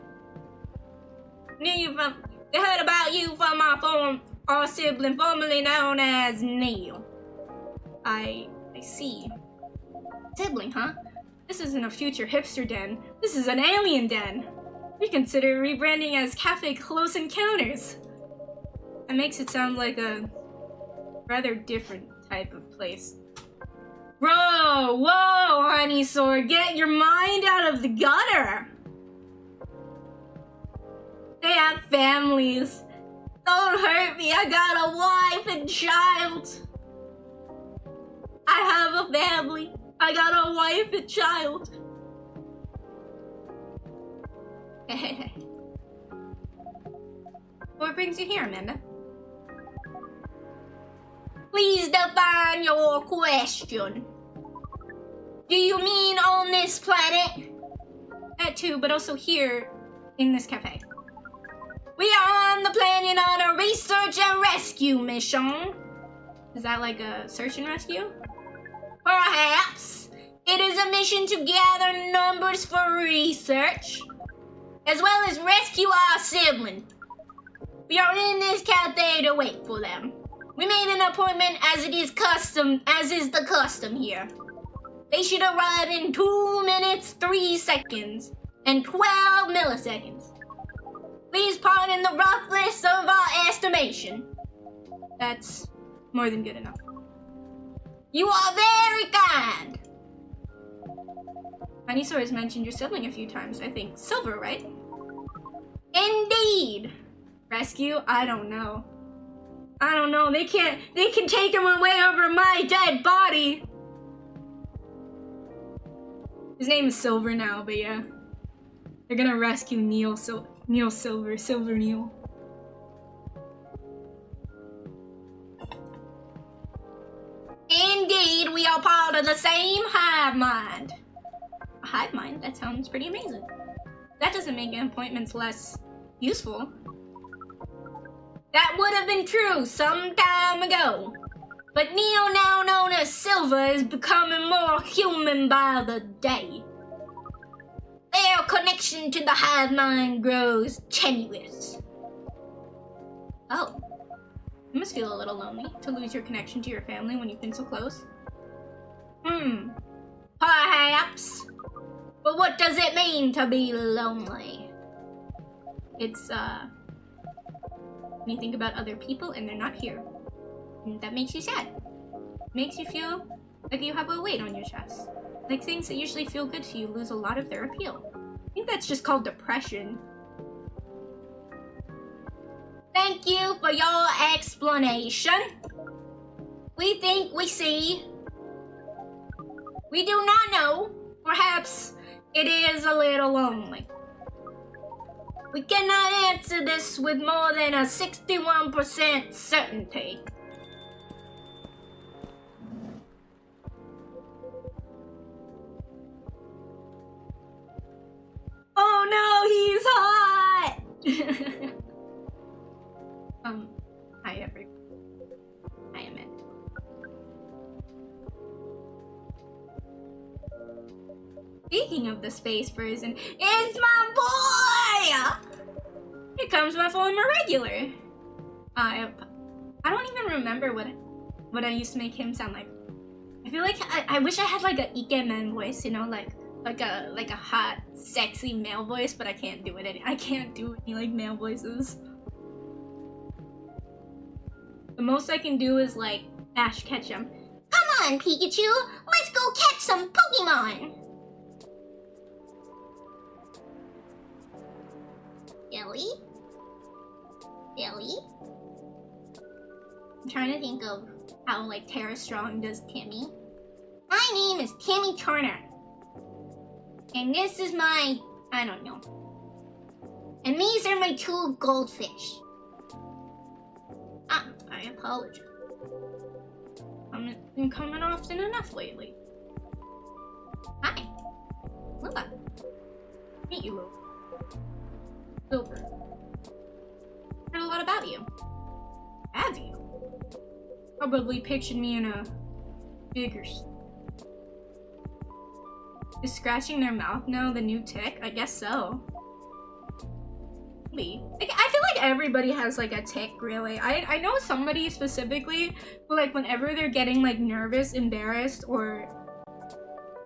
They heard about you from our sibling formerly known as Neil. I see. Sibling, huh? This isn't a future hipster den. This is an alien den. We consider rebranding as Cafe Close Encounters. That makes it sound like a rather different type of place. Bro, whoa, Honeysaur, get your mind out of the gutter. They have families. Don't hurt me, I got a wife and child. I have a family. I got a wife and child. What brings you here, Amanda? Please define your question. Do you mean on this planet? That too, but also here in this cafe. We are on the planet on a research and rescue mission. Is that like a search and rescue? Perhaps. It is a mission to gather numbers for research, as well as rescue our sibling. We are in this cafe to wait for them. We made an appointment as is the custom here. They should arrive in 2 minutes, 3 seconds, and 12 milliseconds. Please pardon the roughness of our estimation. That's more than good enough. You are very kind. Honeysaur has mentioned your sibling a few times, I think. Silver, right? Indeed. Rescue? I don't know. I don't know, they can take him away over my dead body. His name is Silver now, but yeah. They're gonna rescue Neil Silver, Silver Neil. Indeed, we are part of the same hive mind. A hive mind? That sounds pretty amazing. That doesn't make appointments less useful. That would have been true some time ago. But Neo, now known as Silver, is becoming more human by the day. Their connection to the hive mind grows tenuous. Oh. You must feel a little lonely to lose your connection to your family when you've been so close. Perhaps. But what does it mean to be lonely? It's, when you think about other people and they're not here. And that makes you sad. Makes you feel like you have a weight on your chest. Like things that usually feel good to you lose a lot of their appeal. I think that's just called depression. Thank you for your explanation. We think we see. We do not know. Perhaps it is a little lonely. We cannot answer this with more than a 61% certainty. Oh no, he's hot! Hi everyone. I am it. Speaking of the space person, it's my boy! Here comes my former regular. I don't even remember what I used to make him sound like. I feel like I wish I had like a ikemen voice, you know, like a hot, sexy male voice, but I can't do it. I can't do any like male voices. The most I can do is like Ash Ketchum. Come on, Pikachu! Let's go catch some Pokemon! Billy? Billy? I'm trying to think of how like Tara Strong does Timmy. My name is Timmy Turner. And this is my, I don't know. And these are my two goldfish. I apologize. I'm been coming often enough lately. Hi. Lula. Meet you, Lula. Silver. Heard a lot about you. Have you? Probably pictured me in a bigger... Is scratching their mouth now the new tick? I guess so. Like, I feel like everybody has like a tick, really. I know somebody specifically who, like, whenever they're getting like nervous, embarrassed, or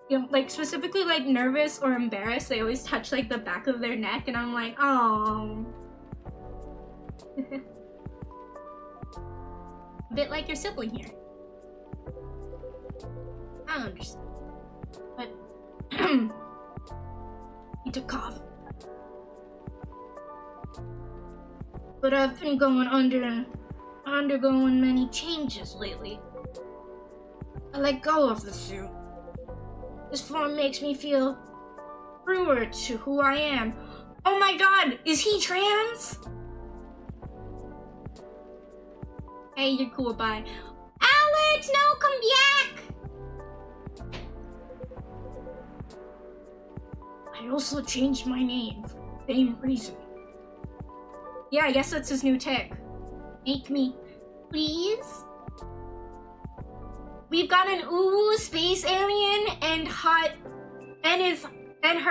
you know, like specifically like nervous or embarrassed, they always touch like the back of their neck, and I'm like, oh. A bit like your sibling here. I don't understand. But he took cough. But I've been undergoing many changes lately. I let go of the suit. This form makes me feel truer to who I am. Oh my god, is he trans? Hey, you're cool, bye. Alex, no, come back! I also changed my name for the same reason. Yeah, I guess that's his new tick. Make me, please? We've got an uwu space alien and her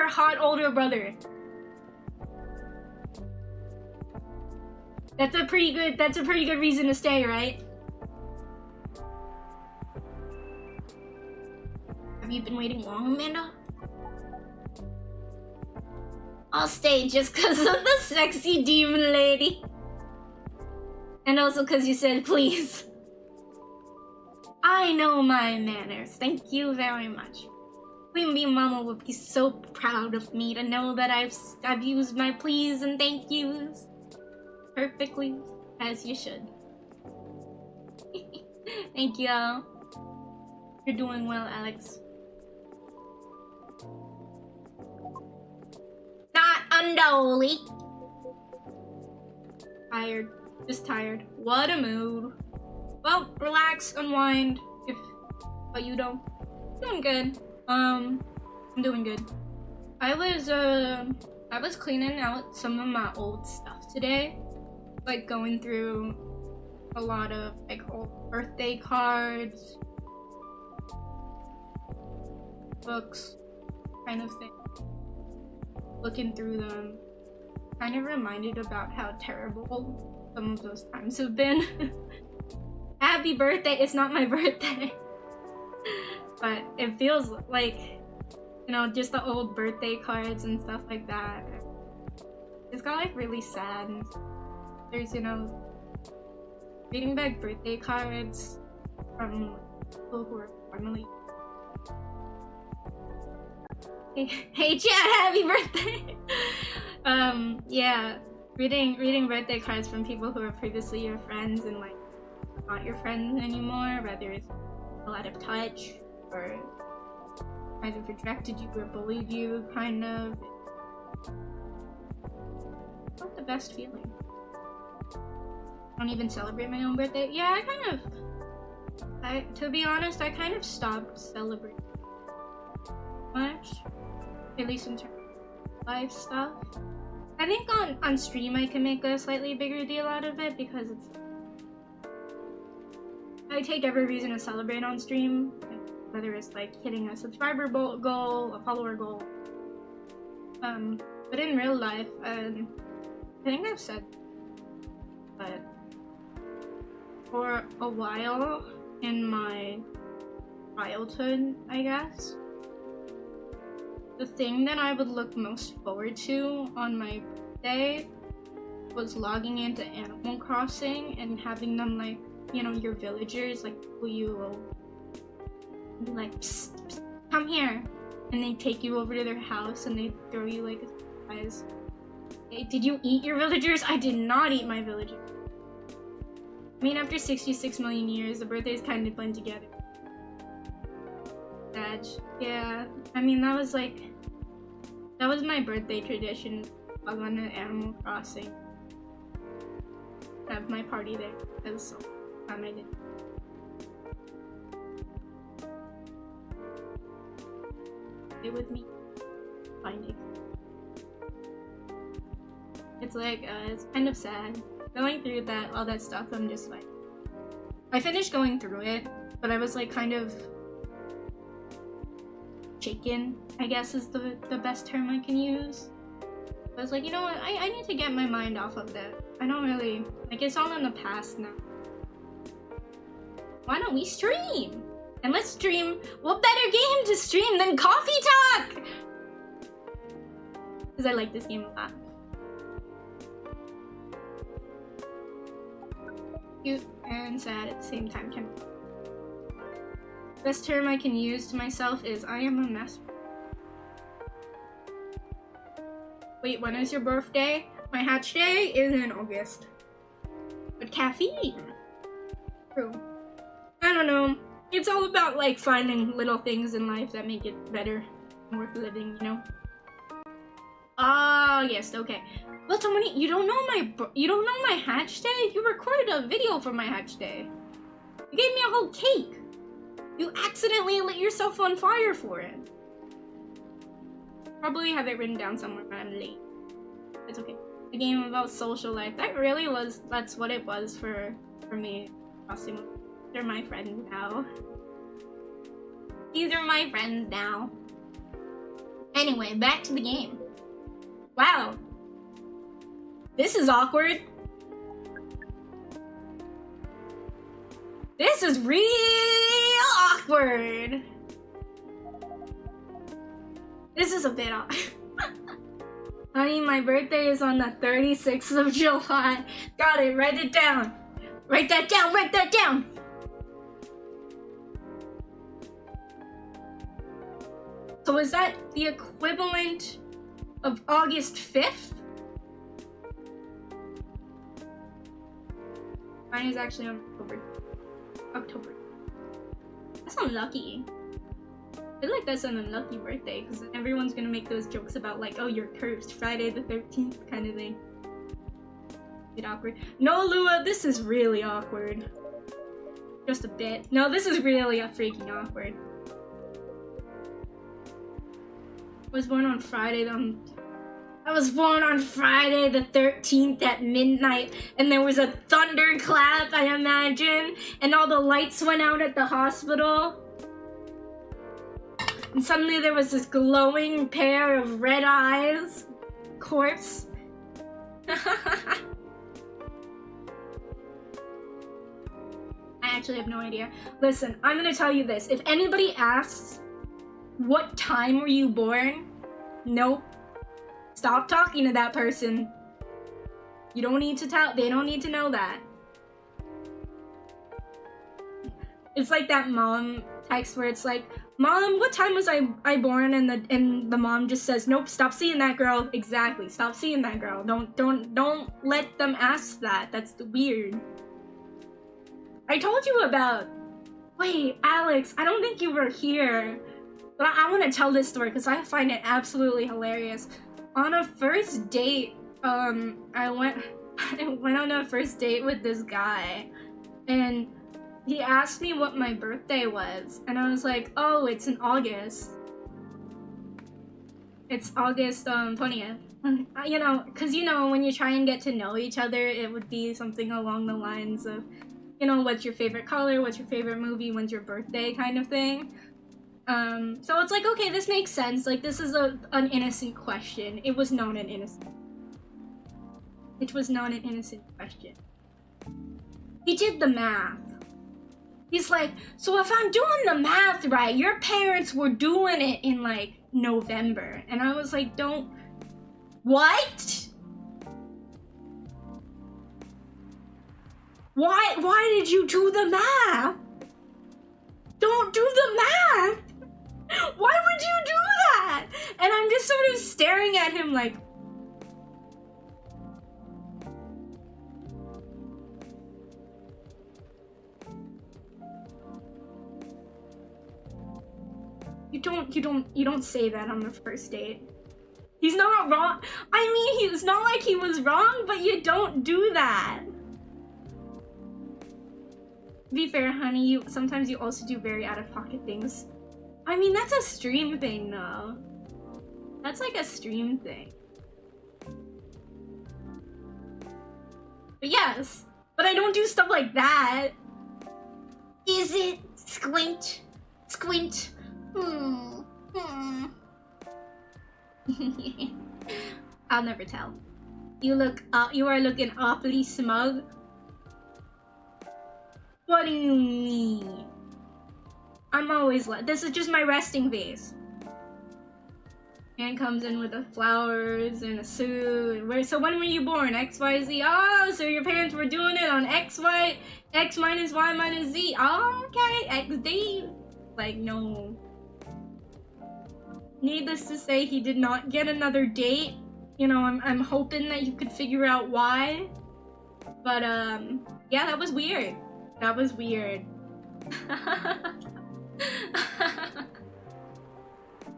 hot older brother. That's a pretty good reason to stay, right? Have you been waiting long, Amanda? I'll stay just because of the sexy demon lady. And also because you said please. I know my manners. Thank you very much. Queen Bee Mama would be so proud of me to know that I've used my please and thank yous perfectly, as you should. Thank you. You're doing well, Alex. Not undolly. Tired. Just tired. What a mood. Well, relax, unwind. But you don't. Doing good. I'm doing good. I was cleaning out some of my old stuff today. Like going through a lot of like old birthday cards, books, kind of thing. Looking through them, kind of reminded about how terrible some of those times have been. Happy birthday! It's not my birthday. But it feels like, you know, just the old birthday cards and stuff like that. It's got like really sad. And there's, you know, reading back birthday cards from people who are formerly. Hey Chad, happy birthday! Yeah, reading birthday cards from people who were previously your friends and like not your friends anymore, whether it's a lot of touch or either rejected you or bullied you, kind of. It's not the best feeling. I don't even celebrate my own birthday. Yeah, to be honest, I kind of stopped celebrating much, at least in terms of life stuff. I think on stream I can make a slightly bigger deal out of it because I take every reason to celebrate on stream. Whether it's like hitting a subscriber goal, a follower goal. But in real life, I think I've said, but for a while in my childhood, I guess, the thing that I would look most forward to on my birthday was logging into Animal Crossing and having them like, you know, your villagers, like who you will be like, psst, psst, come here, and they take you over to their house and they throw you like a surprise. Hey, did you eat your villagers? I did not eat my villagers. I mean, after 66 million years, the birthdays kind of blend together. Sad. Yeah, I mean, that was my birthday tradition. I went to Animal Crossing. Have my party there. That was so fun. I did. Stay with me. Finding. It's like, it's kind of sad. Going through all that stuff, I'm just like, I finished going through it, but I was like kind of shaken, I guess is the best term I can use. I was like, you know what, I need to get my mind off of that. I don't really, like, it's all in the past now. Why don't we stream? And let's stream, what better game to stream than Coffee Talk? Because I like this game a lot. Cute and sad at the same time. Best term I can use to myself is I am a mess. Wait, when is your birthday? My hatch day is in August. But caffeine. True. I don't know. It's all about like finding little things in life that make it better and worth living, you know? Ah, yes, okay. Well, Tomoni, you don't know my hatch day? You recorded a video for my hatch day. You gave me a whole cake. You accidentally lit yourself on fire for it. Probably have it written down somewhere, but I'm late. It's okay. A game about social life. That's what it was for me. They're my friends now. These are my friends now. Anyway, back to the game. Wow. This is awkward. This is real awkward. This is a bit odd. Honey, my birthday is on the 36th of July. Got it, write it down. Write that down, write that down. So is that the equivalent of August 5th? Mine is actually on October. October. That's unlucky. I feel like that's an unlucky birthday because everyone's gonna make those jokes about like, oh, you're cursed, Friday the 13th kind of thing. Bit awkward. No, Lua, this is really awkward. Just a bit. No, this is really freaking awkward. I was born on Friday. I was born on Friday the 13th at midnight, and there was a thunderclap, I imagine, and all the lights went out at the hospital. And suddenly there was this glowing pair of red eyes. Corpse. I actually have no idea. Listen, I'm gonna tell you this. If anybody asks, what time were you born? Nope. Stop talking to that person. You don't need to tell, they don't need to know that. It's like that mom text where it's like, Mom, what time was I born? And the mom just says, nope, stop seeing that girl. Exactly, stop seeing that girl. Don't let them ask that. That's weird. I told you about, wait, Alex, I don't think you were here. But I want to tell this story because I find it absolutely hilarious. On a first date, I went on a first date with this guy, and he asked me what my birthday was, and I was like, oh, it's in August. It's August 20th. You know, because you know, when you try and get to know each other, it would be something along the lines of, you know, what's your favorite color, what's your favorite movie, when's your birthday kind of thing. So it's like, okay, this makes sense. Like, this is an innocent question. It was not an innocent. It was not an innocent question. He did the math. He's like, so if I'm doing the math right, your parents were doing it in like November. And I was like, what? Why did you do the math? Don't do the math! Why would you do that? And I'm just sort of staring at him like, you don't say that on the first date. He's not wrong. I mean, it's not like he was wrong, but you don't do that. To be fair, honey, sometimes you also do very out-of-pocket things. I mean, that's a stream thing, though. That's like a stream thing. But yes, but I don't do stuff like that. Is it? Squint. Squint. I'll never tell. You are looking awfully smug. What do you mean? I'm always like, this is just my resting face. And comes in with the flowers and a suit. So when were you born? X, Y, Z. Oh, so your parents were doing it on X, Y, X minus Y minus Z. Oh, okay, XD. Like, no. Needless to say, he did not get another date. You know, I'm hoping that you could figure out why. But, yeah, that was weird. That was weird.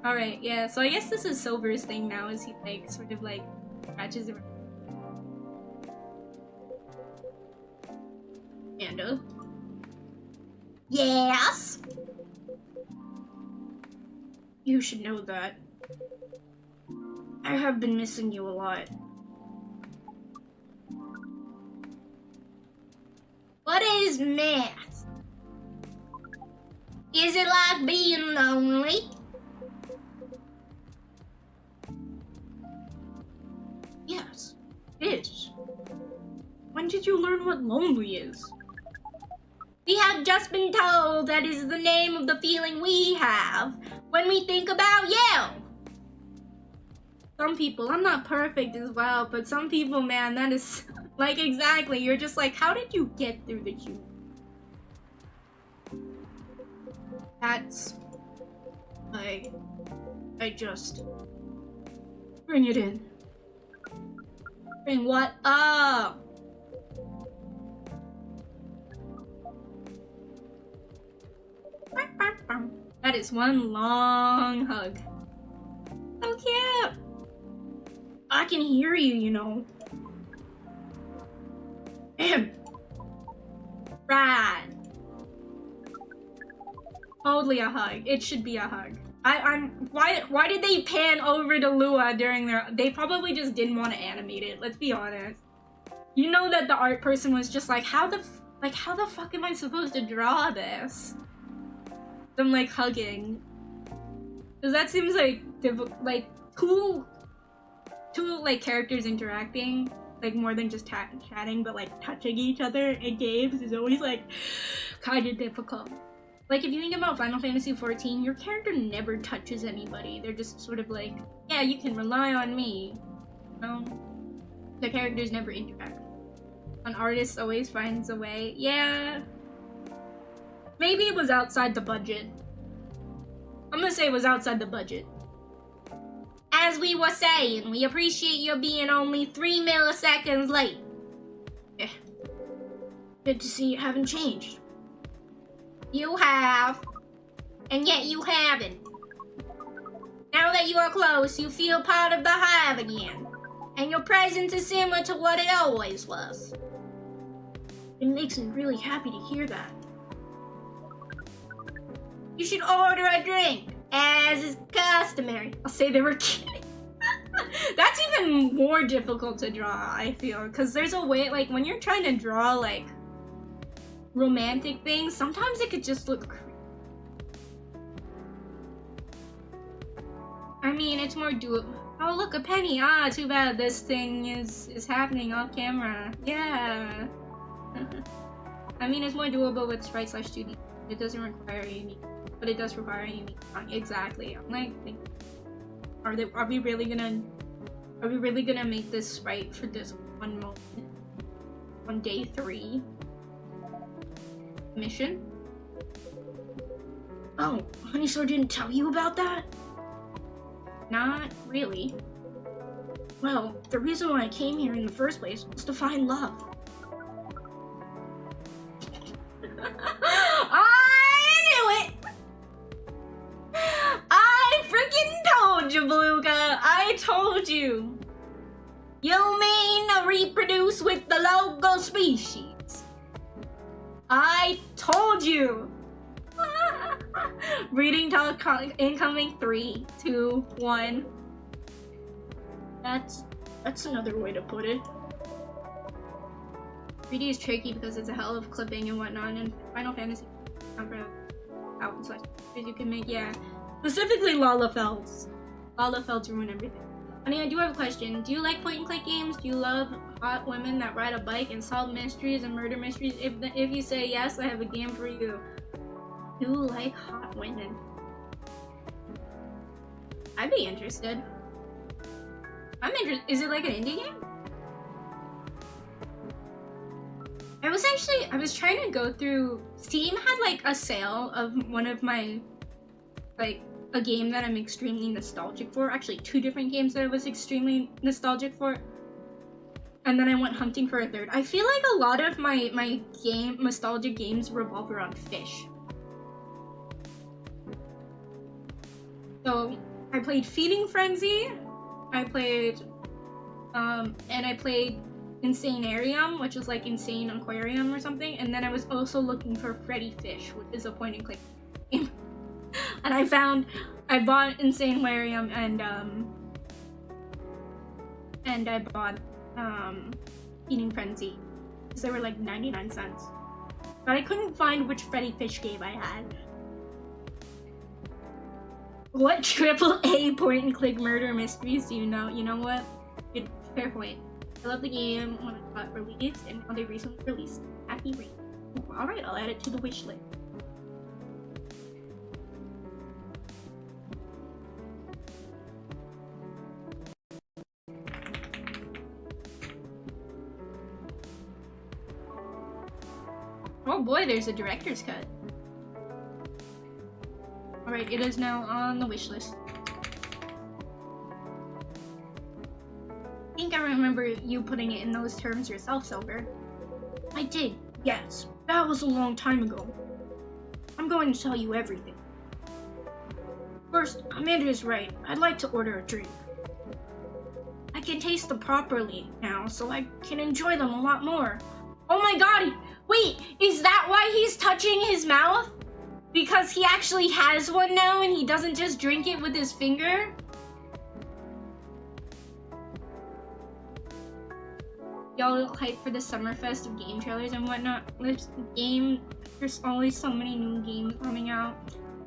Alright, yeah, so I guess this is Silver's thing now, is he, like, sort of, like, scratches around. Ando? Yes? You should know that. I have been missing you a lot. What is math? Is it like being lonely? Yes, it is. When did you learn what lonely is? We have just been told that is the name of the feeling we have when we think about you. Some people, I'm not perfect as well, but some people, man, that is, like, exactly, you're just like, how did you get through the queue? That's, like, I just, bring it in. Bring what up? god, it's one long hug. So cute. I can hear you, you know. Damn. Right. Totally a hug. It should be a hug. Why did they pan over to Lua during their... They probably just didn't want to animate it, let's be honest. You know that the art person was just like, how the fuck am I supposed to draw this? Them like hugging. Cause that seems like two like characters interacting, like more than just chatting, but like touching each other in games is always like kind of difficult. Like, if you think about Final Fantasy XIV, your character never touches anybody. They're just sort of like, yeah, you can rely on me. You know? The characters never interact. An artist always finds a way. Yeah. Maybe it was outside the budget. I'm gonna say it was outside the budget. As we were saying, we appreciate you being only 3 milliseconds late. Yeah. Good to see you haven't changed. You have, and yet you haven't. Now that you are close, you feel part of the hive again, and your presence is similar to what it always was. It makes me really happy to hear that. You should order a drink, as is customary. I'll say they were kidding. That's even more difficult to draw, I feel, because there's a way, like, when you're trying to draw, like, romantic things, sometimes it could just look creepy. I mean, it's more doable. Oh, look, a penny. Ah, too bad this thing is happening off camera. Yeah. I mean, it's more doable with sprite/2D. It doesn't require a unique, but it does require a unique song. Exactly. I'm like, are we really gonna make this sprite for this one moment? On day 3? Mission? Oh, Honeysaur didn't tell you about that? Not really. Well, the reason why I came here in the first place was to find love. I knew it! I freaking told you, Beluga! I told you! You mean to reproduce with the local species? I told you! Reading talk incoming 3, 2, 1. That's another way to put it. 3D is tricky because it's a hell of clipping and whatnot, and Final Fantasy out and such you can make, yeah. Specifically Lalafelds. Lalafelds ruin everything. Honey, I do have a question. Do you like point-and-click games? Do you love hot women that ride a bike and solve mysteries and murder mysteries? If you say yes, I have a game for you. Do you like hot women? I'd be interested. I'm interested. Is it like an indie game? I was trying to go through, Steam had like a sale of one of my, like, a game that I'm extremely nostalgic for. Actually, 2 different games that I was extremely nostalgic for. And then I went hunting for a third. I feel like a lot of my nostalgic games revolve around fish. So, I played Feeding Frenzy, I played, and I played Insanarium, which is like Insane Aquarium or something, and then I was also looking for Freddy Fish, which is a point-and-click game. And I bought Insane Aquarium and I bought Feeding Frenzy, because they were like 99 cents. But I couldn't find which Freddy Fish game I had. What AAA point-and-click murder mysteries do you know? You know what? Good, fair point. I love the game when it got released, and now they recently released Happy Rain. Alright, I'll add it to the wish list. Oh boy, there's a director's cut. Alright, it is now on the wish list. I think I remember you putting it in those terms yourself, Silver. I did, yes. That was a long time ago. I'm going to tell you everything. First, Amanda is right. I'd like to order a drink. I can taste them properly now, so I can enjoy them a lot more. Oh my god! Wait, is that why he's touching his mouth? Because he actually has one now and he doesn't just drink it with his finger? Y'all hype for the Summerfest of game trailers and whatnot. There's always so many new games coming out.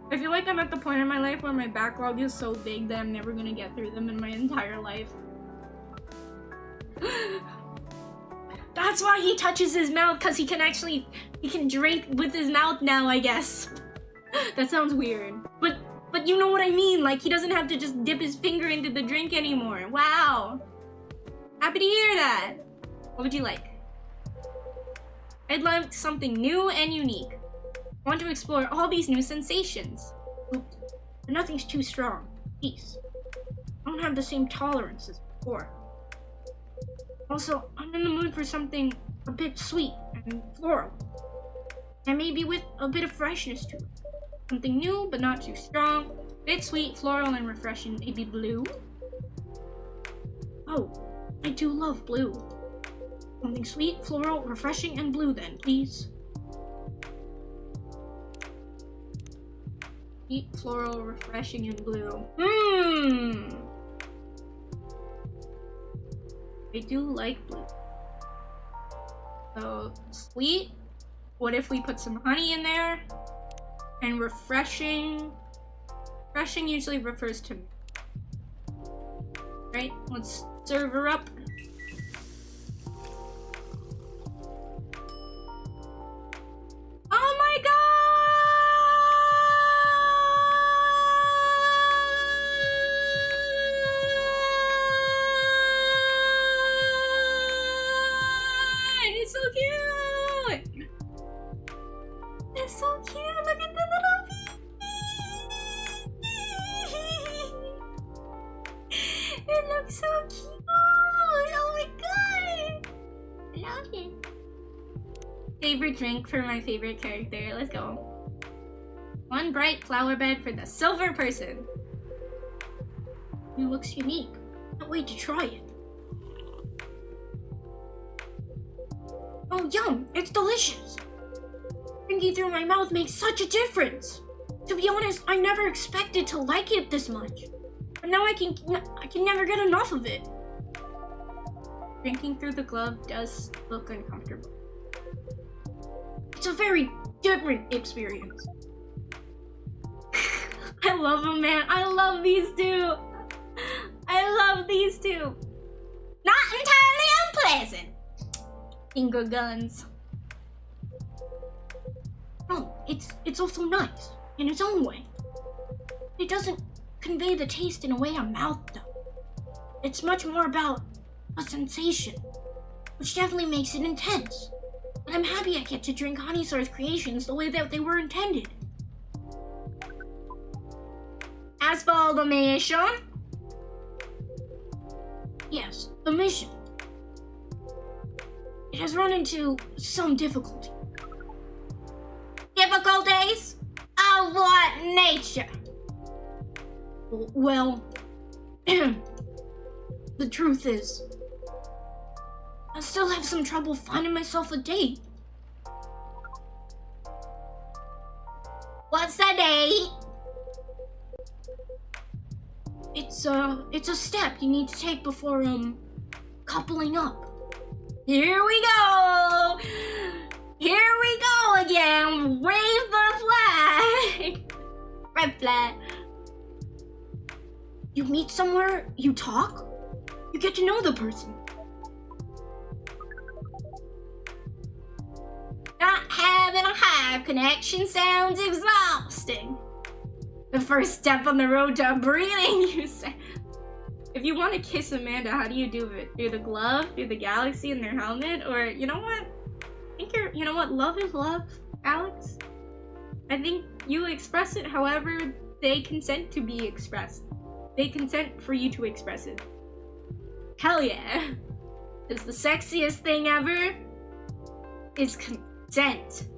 I feel like I'm at the point in my life where my backlog is so big that I'm never gonna get through them in my entire life. That's why he touches his mouth, because he can drink with his mouth now, I guess. That sounds weird. But you know what I mean, like he doesn't have to just dip his finger into the drink anymore. Wow. Happy to hear that. What would you like? I'd like something new and unique. I want to explore all these new sensations. But nothing's too strong. Peace. I don't have the same tolerance as before. Also, I'm in the mood for something a bit sweet and floral. And maybe with a bit of freshness to it. Something new, but not too strong. Bit sweet, floral, and refreshing. Maybe blue? Oh, I do love blue. Something sweet, floral, refreshing, and blue then, please. Sweet, floral, refreshing, and blue. I do like blue. So, sweet. What if we put some honey in there? And refreshing. Refreshing usually refers to milk. Right? Let's serve her up. Oh my god! It's so cute! It's so cute! Look at the little it looks so cute! Oh my god! I love it. Favorite drink for my favorite character. Let's go. One bright flower bed for the silver person. It looks unique. Can't wait to try it. Oh, yum! It's delicious! Drinking through my mouth makes such a difference! To be honest, I never expected to like it this much. But now I can never get enough of it. Drinking through the glove does look uncomfortable. It's a very different experience. I love them, man. I love these two. I love these two. Not entirely unpleasant. Finger guns. Oh, it's also nice in its own way. It doesn't convey the taste in a way a mouth does. It's much more about a sensation, which definitely makes it intense. But I'm happy I get to drink Honeysaur's creations the way that they were intended. As for the mission... Yes, the mission. It has run into some difficulty. Difficulties? Of what nature? Well, the truth is, I still have some trouble finding myself a date. What's the date? It's a step you need to take before, coupling up. Here we go! Here we go again! Wave the flag! Red flag. You meet somewhere, you talk, you get to know the person. Not having a hive connection sounds exhausting. The first step on the road to breathing, you say. If you want to kiss Amanda, how do you do it? Through the glove, through the galaxy in their helmet? Or, you know what? I think you know what? Love is love, Alex. I think you express it however they consent to be expressed. They consent for you to express it. Hell yeah. Because the sexiest thing ever is consent.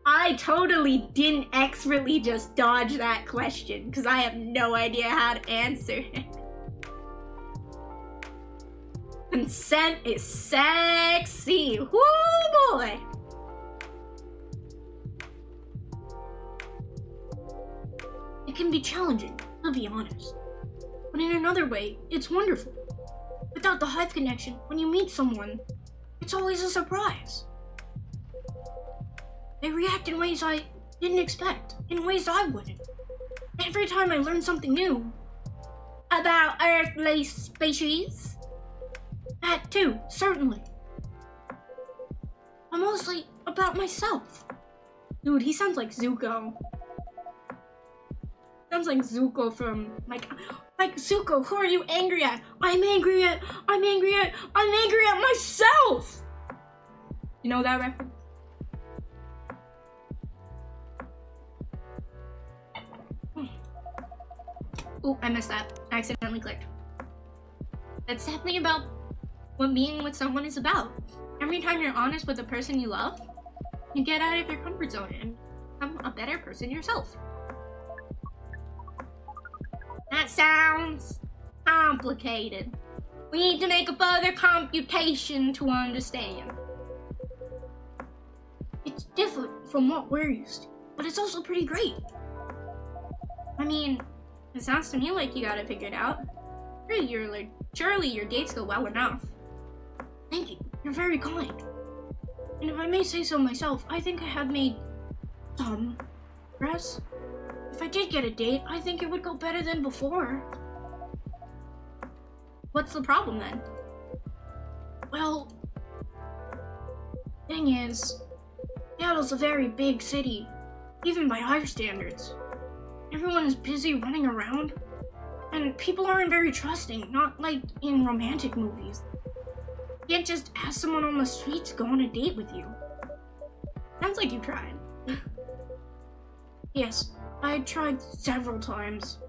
I totally didn't expertly just dodge that question because I have no idea how to answer it. Consent is sexy. Woo boy. It can be challenging, I'll be honest. But in another way, it's wonderful. Without the hive connection, when you meet someone, it's always a surprise. They react in ways I didn't expect, in ways I wouldn't. Every time I learn something new about earthly species, that too, certainly. But mostly about myself. Dude, he sounds like Zuko. Sounds like Zuko from, like Zuko, who are you angry at? I'm angry at myself! You know that reference? Oh, I missed that. I accidentally clicked. That's definitely about what being with someone is about. Every time you're honest with the person you love, you get out of your comfort zone and become a better person yourself. That sounds complicated. We need to make a further computation to understand. It's different from what we're used to, but it's also pretty great. I mean, it sounds to me like you got it figured out. Surely your dates go well enough. Thank you, you're very kind. And if I may say so myself, I think I have made some progress. If I did get a date, I think it would go better than before. What's the problem then? Well, thing is, Seattle's a very big city, even by our standards. Everyone is busy running around, and people aren't very trusting, not like in romantic movies. You can't just ask someone on the street to go on a date with you. Sounds like you tried. Yes, I tried several times.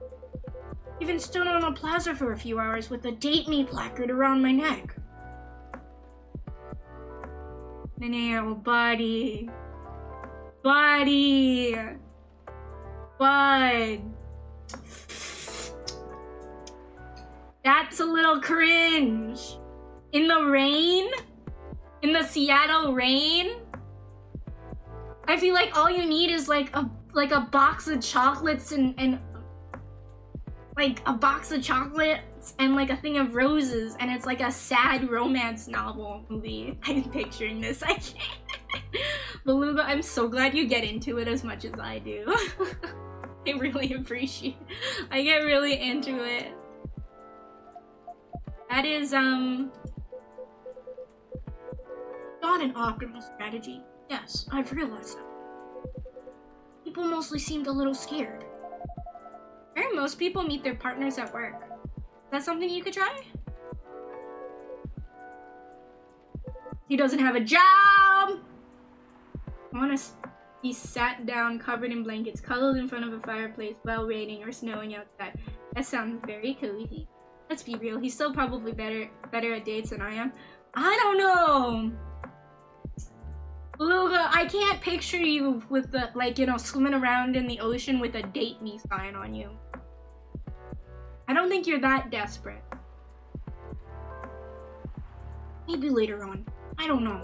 Even stood on a plaza for a few hours with a date me placard around my neck. No, buddy. Bud. That's a little cringe. In the rain? In the Seattle rain? I feel like all you need is like a box of chocolates and like a box of chocolates and like a thing of roses, and it's like a sad romance novel movie. I'm picturing this. I can't. Beluga, I'm so glad you get into it as much as I do. I really appreciate it. I get really into it. That is not an optimal strategy. Yes, I've realized that. People mostly seemed a little scared. Where do most people meet their partners at work? Is that something you could try? He doesn't have a job! He sat down, covered in blankets, cuddled in front of a fireplace while raining or snowing outside. That sounds very cozy. Let's be real, he's still probably better at dates than I am. I don't know! Beluga, I can't picture you with the, like, you know, swimming around in the ocean with a date me sign on you. I don't think you're that desperate. Maybe later on. I don't know.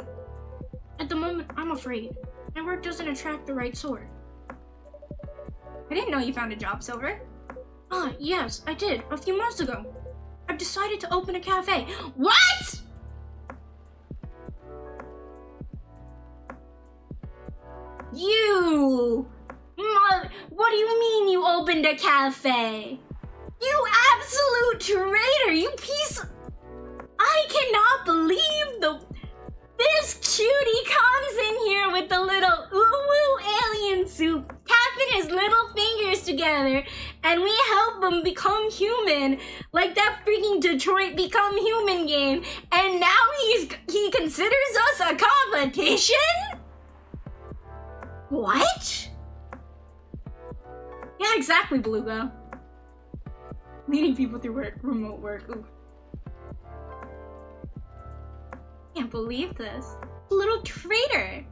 At the moment, I'm afraid. My work doesn't attract the right sort. I didn't know you found a job, Silver. Ah, yes, I did, a few months ago. I've decided to open a cafe. What?! What do you mean you opened a cafe? You absolute traitor! You piece of... I cannot believe this cutie comes in here with the little ooh-woo alien suit, tapping his little fingers together, and we help him become human, like that freaking Detroit Become Human game, and now he considers us a competition? What? Yeah, exactly, Beluga. Leading people through remote work. Ooh. Can't believe this. Little traitor.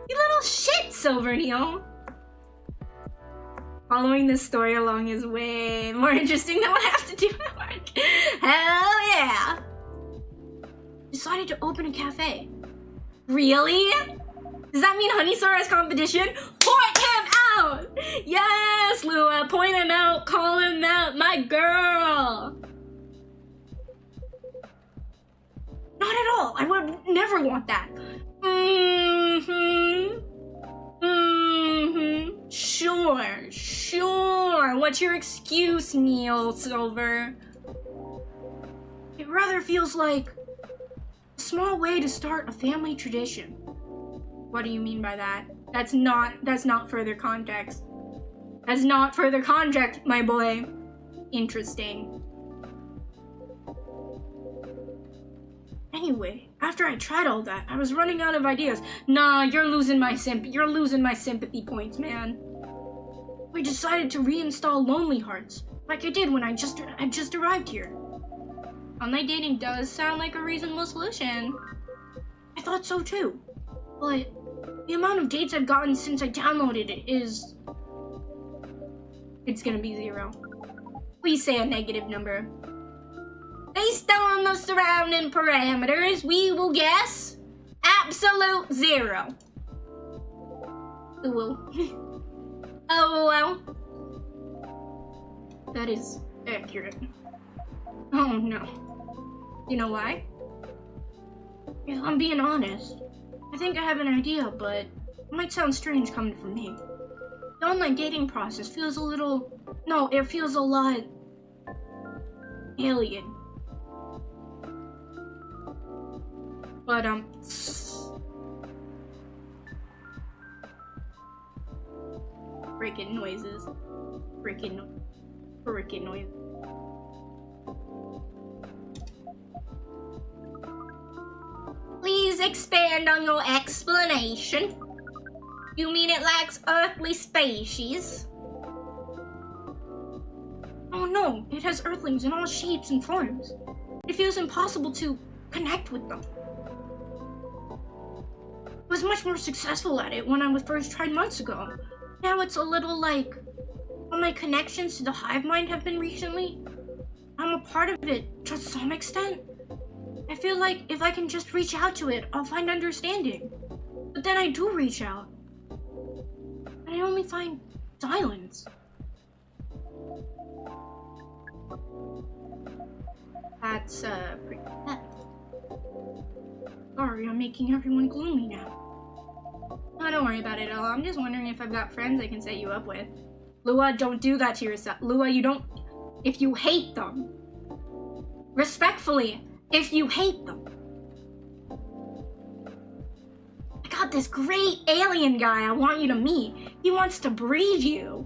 You little shit Silver Neil. Following this story along is way more interesting than what I have to do at work. Hell yeah! Decided to open a cafe. Really? Does that mean Honeysaur has competition? Point him out! Yes, Lua, point him out, call him out, my girl! Not at all, I would never want that. Sure. What's your excuse, Neil Silver? It rather feels like a small way to start a family tradition. What do you mean by that? That's not further context. That's not further context, my boy. Interesting. Anyway, after I tried all that, I was running out of ideas. Nah, you're losing my sympathy points, man. We decided to reinstall Lonely Hearts, like I did when I just arrived here. Online dating does sound like a reasonable solution. I thought so too, but the amount of dates I've gotten since I downloaded it is... It's gonna be 0. Please say a negative number. Based on the surrounding parameters, we will guess absolute 0. Ooh. Oh well. That is accurate. Oh no. You know why? If I'm being honest, I think I have an idea, but it might sound strange coming from me. The online dating process feels a little... No, it feels a lot... alien. But, freaking noises. Freaking noises. Please expand on your explanation. You mean it lacks earthly species? Oh no, it has earthlings in all shapes and forms. It feels impossible to connect with them. I was much more successful at it when I was first tried months ago. Now it's a little like all my connections to the hive mind have been recently. I'm a part of it to some extent. I feel like if I can just reach out to it, I'll find understanding. But then I do reach out, and I only find silence. That's pretty bad. Sorry, I'm making everyone gloomy now. Oh, don't worry about it at all. I'm just wondering if I've got friends I can set you up with. Lua, don't do that to yourself. Lua, you don't... If you hate them. Respectfully, if you hate them. I got this great alien guy I want you to meet. He wants to breed you.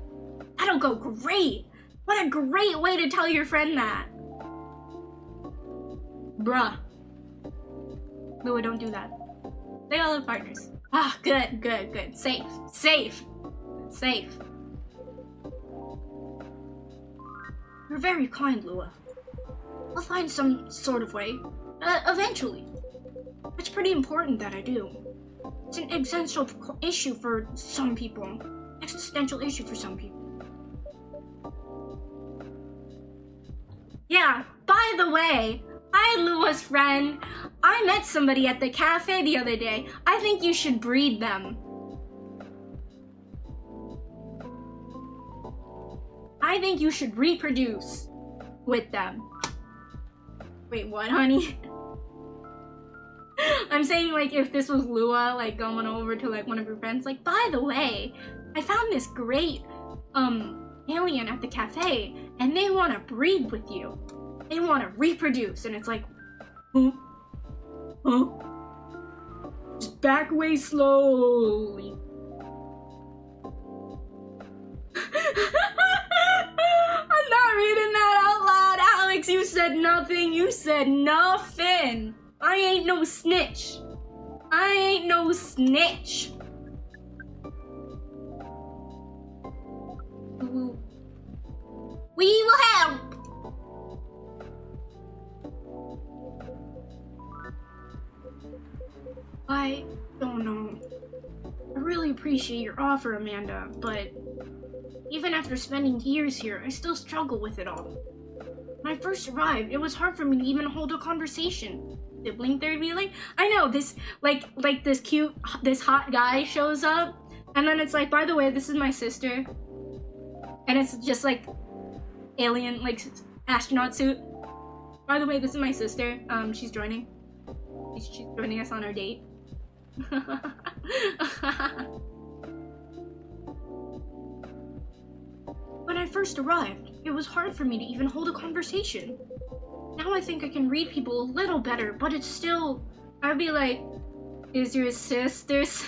That'll go great. What a great way to tell your friend that. Bruh. Lua, don't do that. They all have partners. Ah, good. Safe. You're very kind, Lua. I'll find some sort of way, eventually. It's pretty important that I do. It's an existential issue for some people. Yeah, by the way, hi, Lua's friend. I met somebody at the cafe the other day. I think you should breed them. I think you should reproduce with them. Wait, what, honey? I'm saying, like, if this was Lua, like, going over to, like, one of her friends, like, by the way, I found this great, alien at the cafe, and they want to breed with you. They want to reproduce, and it's like, huh? Just back away slowly. I'm not reading that out loud, Alex. You said nothing. I ain't no snitch. We will help. I don't know. I really appreciate your offer, Amanda, but even after spending years here, I still struggle with it all. When I first arrived, it was hard for me to even hold a conversation. Sibling third wheeling? I know, this, like this hot guy shows up, and then it's like, by the way, this is my sister. And it's just like, alien, like, astronaut suit. By the way, this is my sister. She's joining. She's joining us on our date. When I first arrived, it was hard for me to even hold a conversation. Now I think I can read people a little better, but it's still... I'd be like, is your sister's...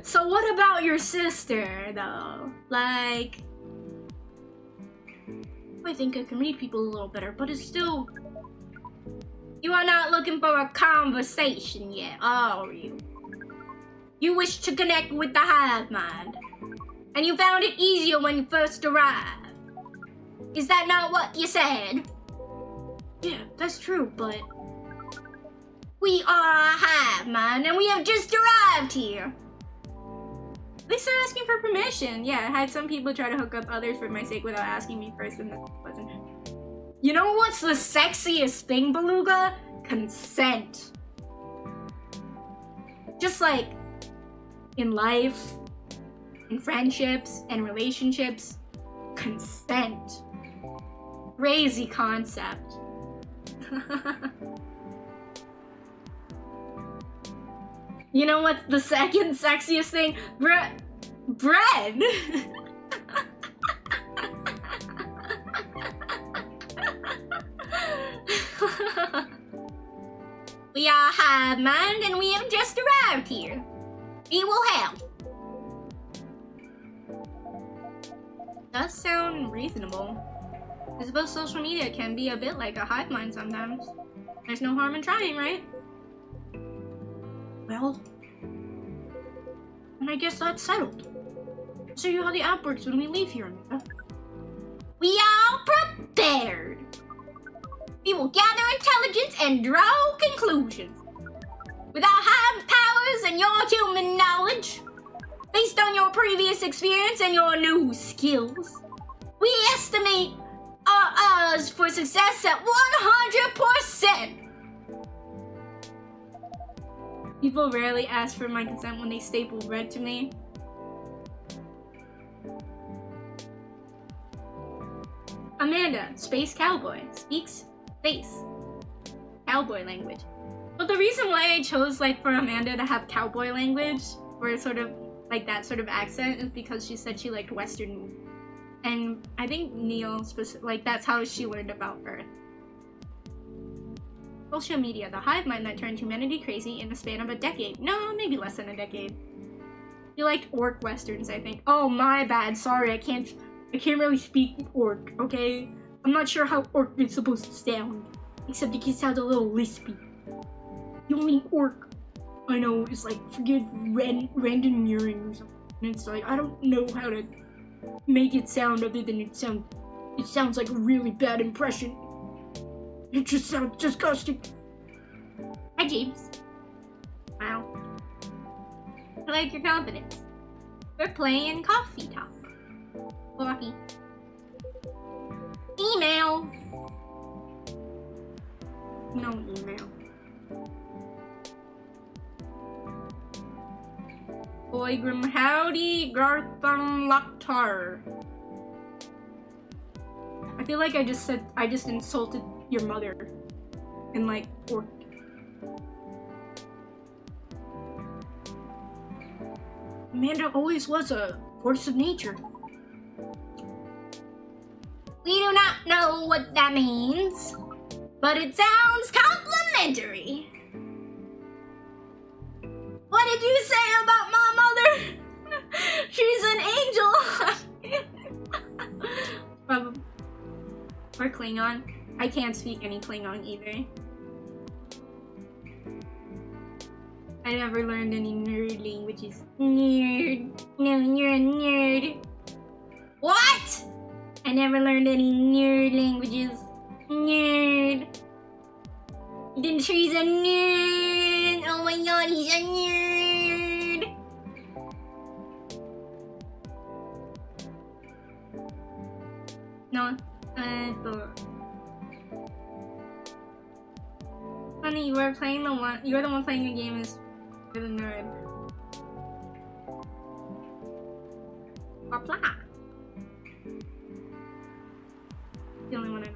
So what about your sister, though? Like... I think I can read people a little better, but it's still... You are not looking for a conversation yet, are you? You wish to connect with the hive mind, and you found it easier when you first arrived. Is that not what you said? Yeah, that's true, but... We are a hive mind, and we have just arrived here. At least they're asking for permission. Yeah, I had some people try to hook up others for my sake without asking me first, and that wasn't... You know what's the sexiest thing, Beluga? Consent. Just like in life, in friendships, and relationships, consent. Crazy concept. You know what's the second sexiest thing? Bread. We are hive mind and we have just arrived here. We will help. Does sound reasonable. I suppose social media can be a bit like a hive mind sometimes. There's no harm in trying, right? Well, and I guess that's settled. I'll show you how the app works when we leave here, Amanda. We are prepared. We will gather intelligence and draw conclusions. With our high powers and your human knowledge, based on your previous experience and your new skills, we estimate our odds for success at 100%. People rarely ask for my consent when they staple bread to me. Amanda, space cowboy, speaks space cowboy language. But the reason why I chose like for Amanda to have cowboy language or sort of like that sort of accent is because she said she liked Western, and I think Neil like that's how she learned about Earth. Social media, the hive mind that turned humanity crazy in the span of a decade. No, maybe less than a decade. You liked orc westerns, I think. Oh, my bad. Sorry, I can't really speak orc, okay? I'm not sure how orc is supposed to sound, except it sounds a little lispy. The only orc I know is like, forget Randoneering or something. And it's like, I don't know how to make it sound other than it sounds like a really bad impression. It just sounds disgusting. Hi, James. Wow. I like your confidence. We're playing Cawfee Talk. Cawfee. Email. No email. Boygrim howdy Gartham Laktar. I feel like I just insulted your mother and like orc. Amanda always was a force of nature. We do not know what that means, but it sounds complimentary. What did you say about my mother? She's an angel. Or Klingon. I can't speak any Klingon either. I never learned any nerd languages. Nerd. No, you're a nerd. What? I never learned any nerd languages. Nerd. Then she's a nerd. Oh my god, he's a nerd. No. Honey, you're the one playing the game is the nerd. Blah. The only one I know.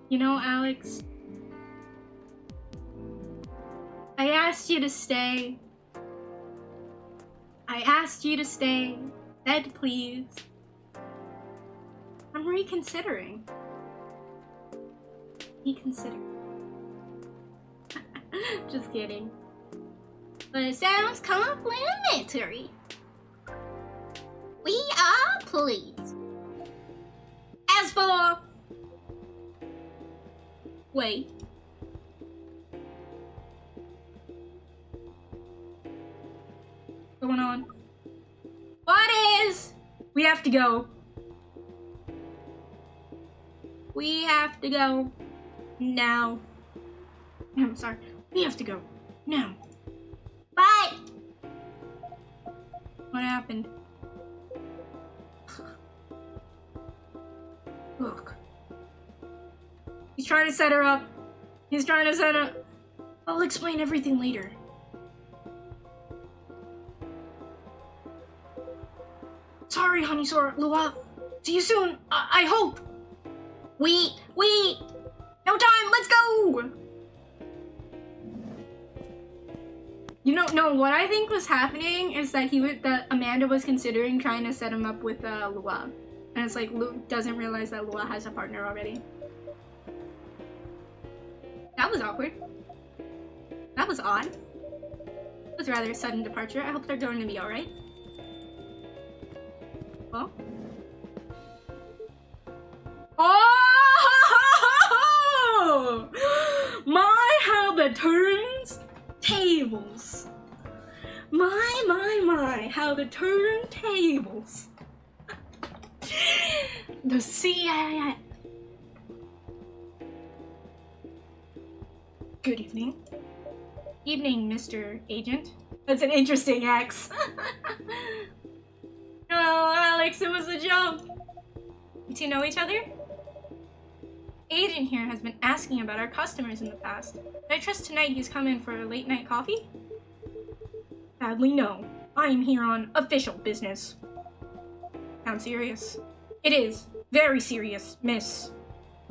You know, Alex, I asked you to stay. Said please. I'm reconsidering. Just kidding. But it sounds complimentary. We are pleased. As for... Wait. What's going on? What is? We have to go. We have to go now. I'm sorry. We have to go now. But... What happened? Look. He's trying to set her up. I'll explain everything later. Sorry, Honeysaur, Lua. See you soon. I hope. We... No time, let's go! You know, no, what I think was happening is that Amanda was considering trying to set him up with Lua. And it's like, Luke doesn't realize that Lua has a partner already. That was awkward. That was odd. It was rather a sudden departure. I hope they're going to be alright. Well. Oh! My, how the turns tables. My, how the turntables. The CIA. Good evening. Evening, Mr. Agent. That's an interesting X. No, Alex, it was a joke. Do you know each other? Agent here has been asking about our customers in the past. I trust tonight he's come in for a late night coffee? Sadly, no. I am here on official business. Sounds serious. It is. Very serious, Miss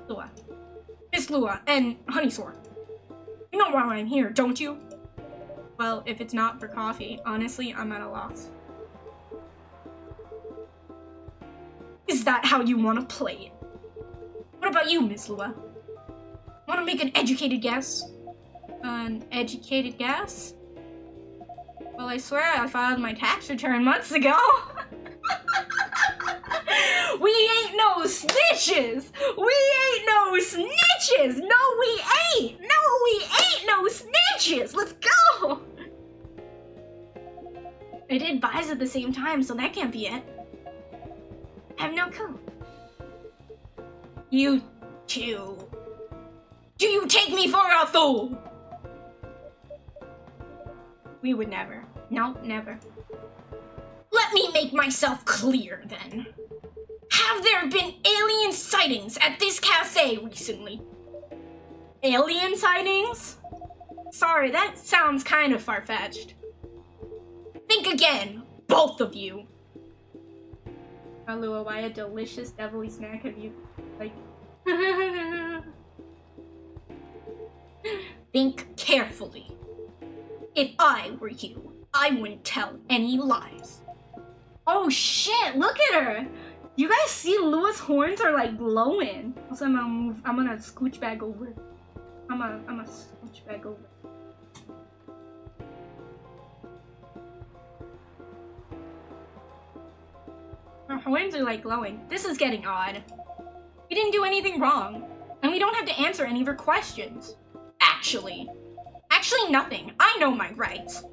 Lua. Miss Lua and Honeysaur. You know why I'm here, don't you? Well, if it's not for coffee, honestly, I'm at a loss. Is that how you want to play it? What about you, Miss Lua? Want to make an educated guess? An educated guess? Well, I swear I filed my tax return months ago. We ain't no snitches! We ain't no snitches! No, we ain't! No, we ain't no snitches! Let's go! I did buys at the same time, so that can't be it. I have no clue. You two. Do you take me for a fool? We would never. No, never. Let me make myself clear, then. Have there been alien sightings at this cafe recently? Alien sightings? Sorry, that sounds kind of far-fetched. Think again, both of you. Lua, why a delicious devilly snack have you, like... Think carefully. If I were you, I wouldn't tell any lies. Oh shit, look at her! You guys see Lua's horns are like glowing. Also, I'm gonna scooch back over. I'm gonna scooch back over. Her horns are like glowing. This is getting odd. We didn't do anything wrong. And we don't have to answer any of her questions. Actually nothing. I know my rights.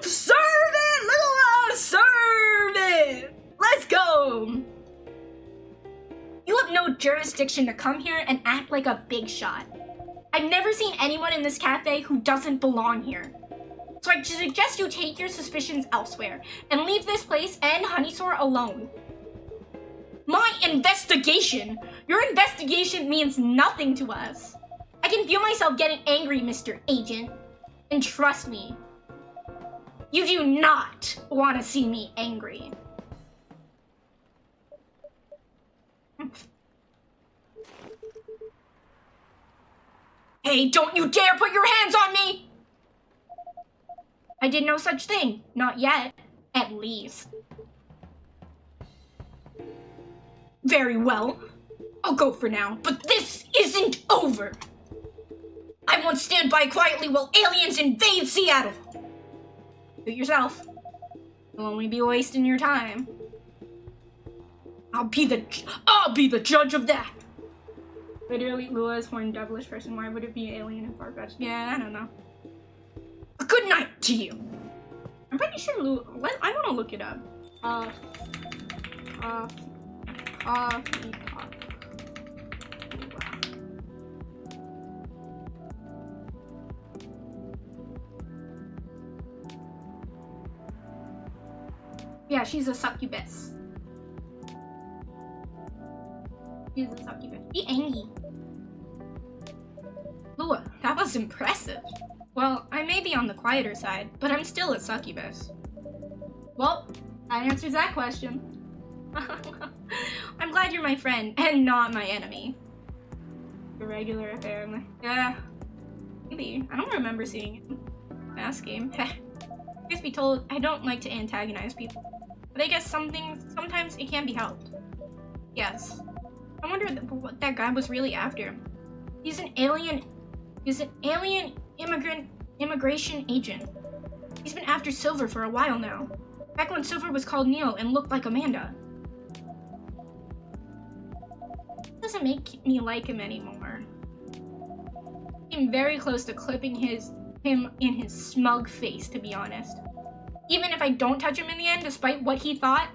Serve it, Lua! Serve it! Let's go! You have no jurisdiction to come here and act like a big shot. I've never seen anyone in this cafe who doesn't belong here. So I suggest you take your suspicions elsewhere and leave this place and Honeysaur alone. My investigation? Your investigation means nothing to us. I can feel myself getting angry, Mr. Agent. And trust me, you do not want to see me angry. Hey, don't you dare put your hands on me! I did no such thing. Not yet, at least. Very well. I'll go for now, but this isn't over. I won't stand by quietly while aliens invade Seattle. Do it yourself. You'll only be wasting your time. I'll be the judge of that. Literally, Lua is horned devilish person. Why would it be alien and far-fetched? Yeah, I don't know. A good night to you. I'm pretty sure Lua. I want to look it up. Coffee pot. Yeah, she's a succubus. She's a succubus. Be angry. Lua, that was impressive. Well, I may be on the quieter side, but I'm still a succubus. Well, that answers that question. I'm glad you're my friend and not my enemy. A regular affair. Yeah, maybe. I don't remember seeing it. Last game. Truth be told, I don't like to antagonize people. But I guess sometimes it can be helped. Yes. I wonder what that guy was really after. He's an alien immigration agent. He's been after Silver for a while now. Back when Silver was called Neo and looked like Amanda. Doesn't make me like him anymore. I'm very close to clipping him in his smug face, to be honest. Even if I don't touch him in the end, despite what he thought.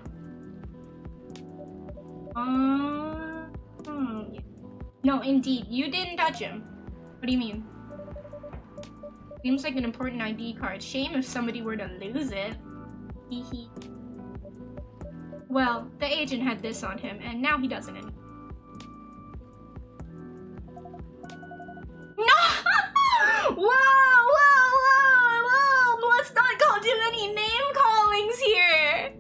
No, indeed, you didn't touch him. What do you mean? Seems like an important ID card. Shame if somebody were to lose it. Hehe. Well, the agent had this on him, and now he doesn't anymore. No! Whoa! Let's not do any name callings here!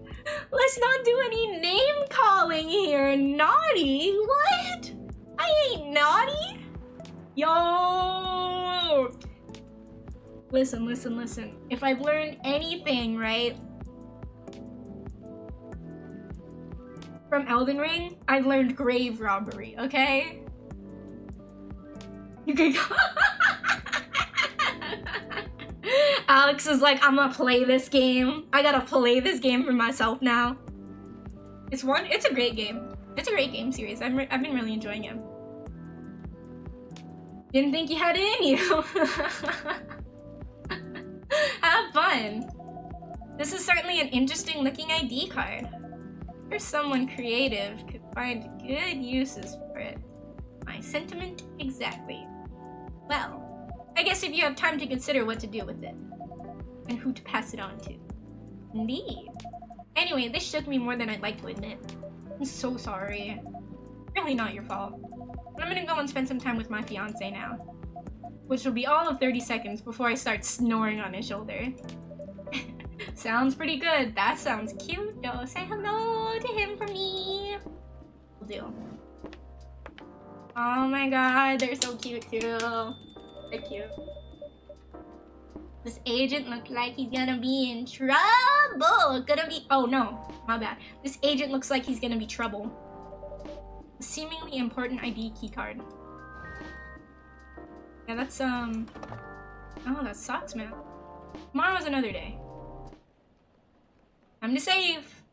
Let's not do any name calling here. Naughty? What? I ain't naughty. Yo! Listen. If I've learned anything, right? From Elden Ring, I've learned grave robbery, okay? You can Alex is like, I'm gonna play this game. I gotta play this game for myself now. It's a great game. It's a great game series. I've been really enjoying it. Didn't think you had it in you. Have fun. This is certainly an interesting looking ID card. Or someone creative could find good uses for it. My sentiment exactly. Well, I guess if you have time to consider what to do with it. And who to pass it on to. Indeed. Anyway, this shook me more than I'd like to admit. I'm so sorry. Really not your fault. But I'm gonna go and spend some time with my fiance now. Which will be all of 30 seconds before I start snoring on his shoulder. Sounds pretty good. That sounds cute though. Say hello to him for me. Will do. Oh my god, they're so cute too. They're cute. This agent looks like he's gonna be in trouble. Oh no, my bad. This agent looks like he's gonna be trouble. A seemingly important ID keycard. Yeah, that's oh, that sucks, man. Tomorrow's another day. Time to save.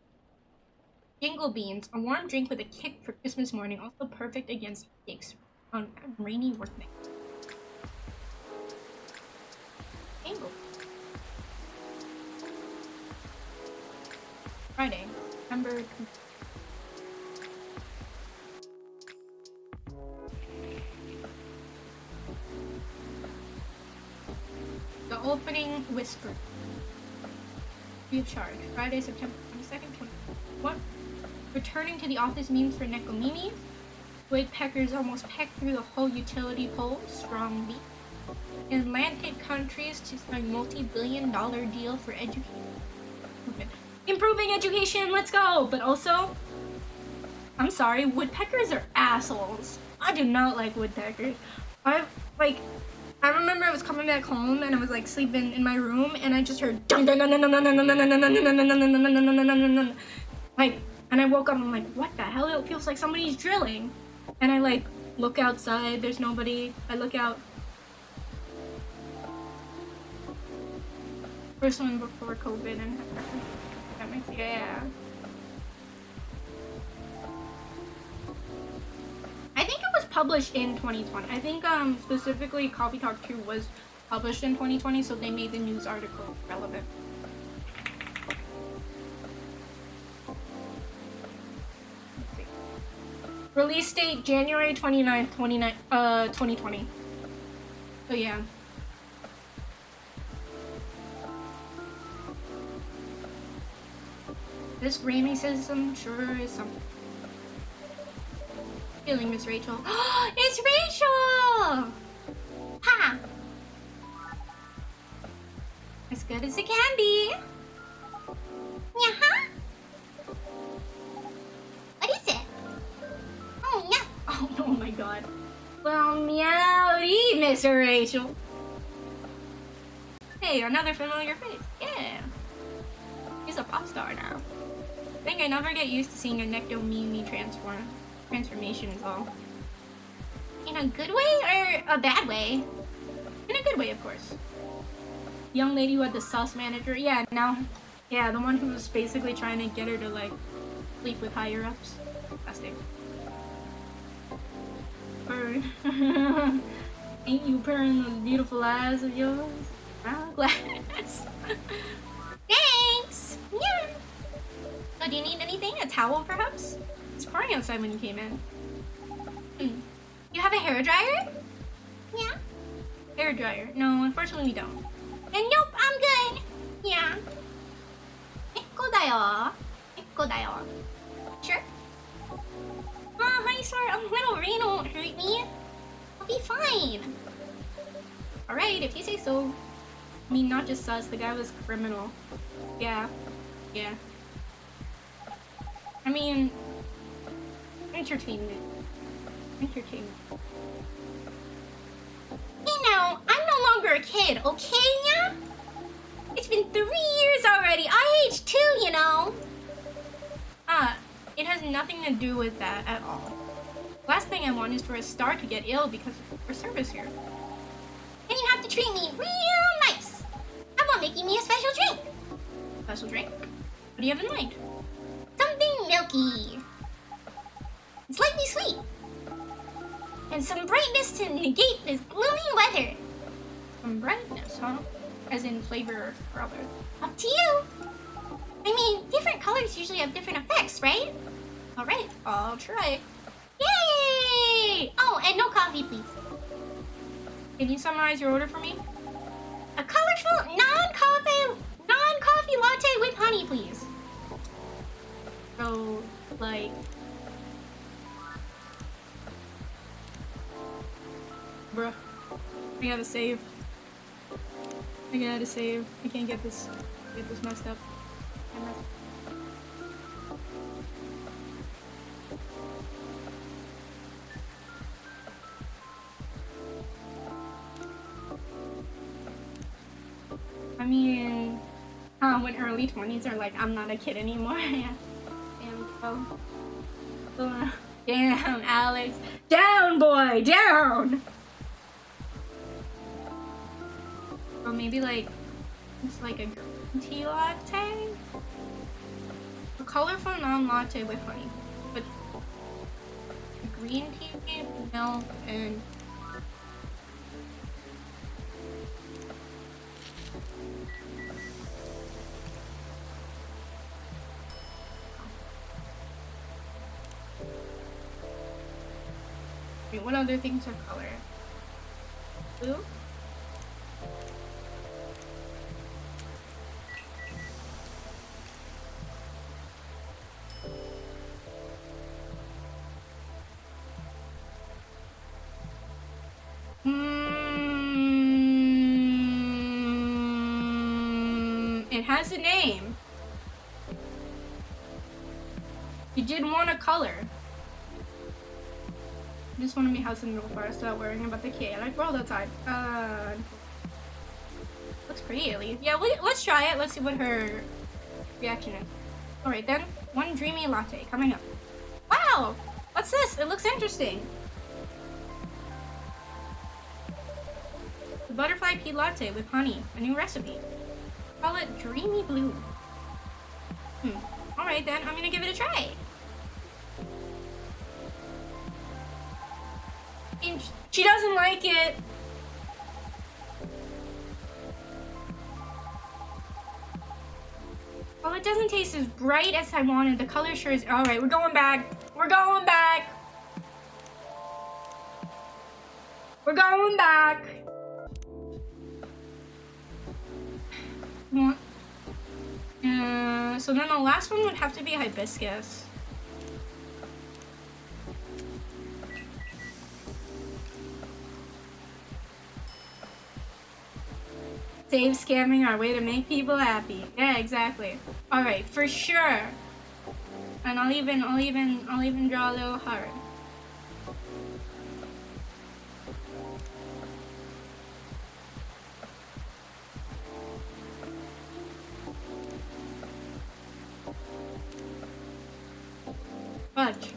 Jingle beans, a warm drink with a kick for Christmas morning, also perfect against cakes on a rainy work night. Jingle. Friday, September. The opening whisper. Free of charge. Friday, September 22nd, 2021. Returning to the office memes for Nekomimi. Woodpeckers almost pecked through the whole utility pole. Strong beat. Atlantic countries to sign multi-billion-dollar deal for education. Improving education, let's go! But also, I'm sorry, woodpeckers are assholes. I do not like woodpeckers. I remember I was coming back home and I was like sleeping in my room and I just heard dun dun dun dun dun dun dun dun dun dun dun dun, like, and I woke up and I'm like, what the hell? It feels like somebody's drilling. And I like look outside, there's nobody. I look out. First one before COVID and that makes, yeah. I think it was published in 2020. I think specifically Coffee Talk 2 was published in 2020, so they made the news article relevant. Let's see. Release date January 29th, 2020. So yeah. This racism sure is something. Feeling Miss Rachel. It's Rachel! Ha! As good as it can be. Yeah. What is it? Oh yeah. Oh my god. Well, meowdy, Miss Rachel. Hey, another familiar face. Yeah. He's a pop star now. I think I never get used to seeing a Nectomimi transformation as well. In a good way or a bad way? In a good way, of course. Young lady who had the sus manager. Yeah, now. Yeah, the one who was basically trying to get her to like sleep with higher ups. Disgusting. Bird. Ain't you purring those beautiful eyes of yours? Round glass. Thanks! Yeah! So do you need anything? A towel, perhaps? It's pouring outside when you came in. You have a hairdryer? Yeah. Hairdryer? No, unfortunately we don't. And nope, I'm good! Yeah. Ekko-dayo. Sure? Honeysaur, a little rain won't hurt me. I'll be fine. Alright, if you say so. I mean, not just us, the guy was criminal. Yeah. I mean, entertainment. You know, I'm no longer a kid, okay, yeah? It's been 3 years already. I aged too, you know. It has nothing to do with that at all. Last thing I want is for a star to get ill because of our service here. And you have to treat me real nice. How about making me a special drink? Special drink? What do you have in mind? Something milky. And slightly sweet. And some brightness to negate this gloomy weather. Some brightness, huh? As in flavor or other. Up to you. I mean, different colors usually have different effects, right? Alright, I'll try. Yay! Oh, and no coffee, please. Can you summarize your order for me? A colorful, non-coffee latte with honey, please. So, like... Bruh. I gotta save. I can't get this messed up. I mean, when early 20s are like, I'm not a kid anymore. Yeah. Damn, Alex. Down, boy, down! Or maybe like, it's like a green tea latte? A colorful non-latte with honey. But green tea, milk, and... Wait, what other things are color? Blue? It has a name. You did want a color. I just want to meet house in the middle forest without worrying about the chaotic world outside. Looks pretty at least. Yeah, let's try it. Let's see what her reaction is. Alright then, one dreamy latte coming up. Wow! What's this? It looks interesting. The butterfly pea latte with honey, a new recipe. Call it Dreamy Blue. Alright then, I'm gonna give it a try. And she doesn't like it. Well, it doesn't taste as bright as I wanted. The color sure is. Alright, we're going back. We're going back. We're going back. So then the last one would have to be hibiscus. Save scamming our way to make people happy. Yeah, exactly. Alright, for sure. And I'll even draw a little heart. Fudge.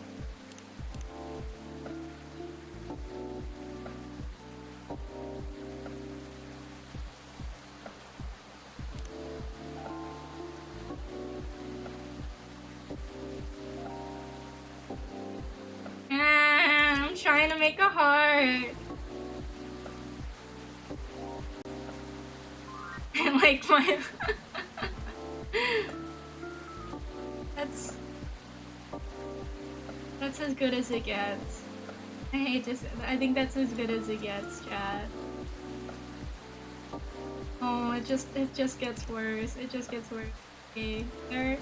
I'm trying to make a heart. And like my That's as good as it gets. I hate to say that. I think that's as good as it gets, chat. Oh, it just gets worse. It just gets worse. Okay, there.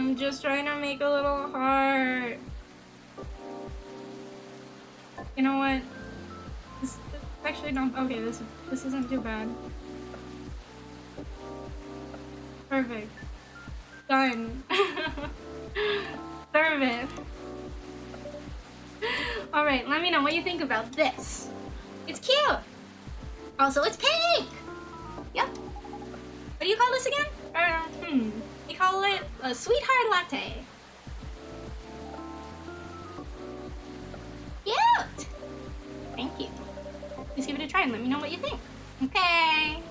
I'm just trying to make a little heart. You know what? This actually not okay. This isn't too bad. Perfect. Done. Serve it. All right. Let me know what you think about this. It's cute. Also, it's pink. Yep. What do you call this again? We call it a sweetheart latte. Cute! Thank you. Please give it a try and let me know what you think. Okay.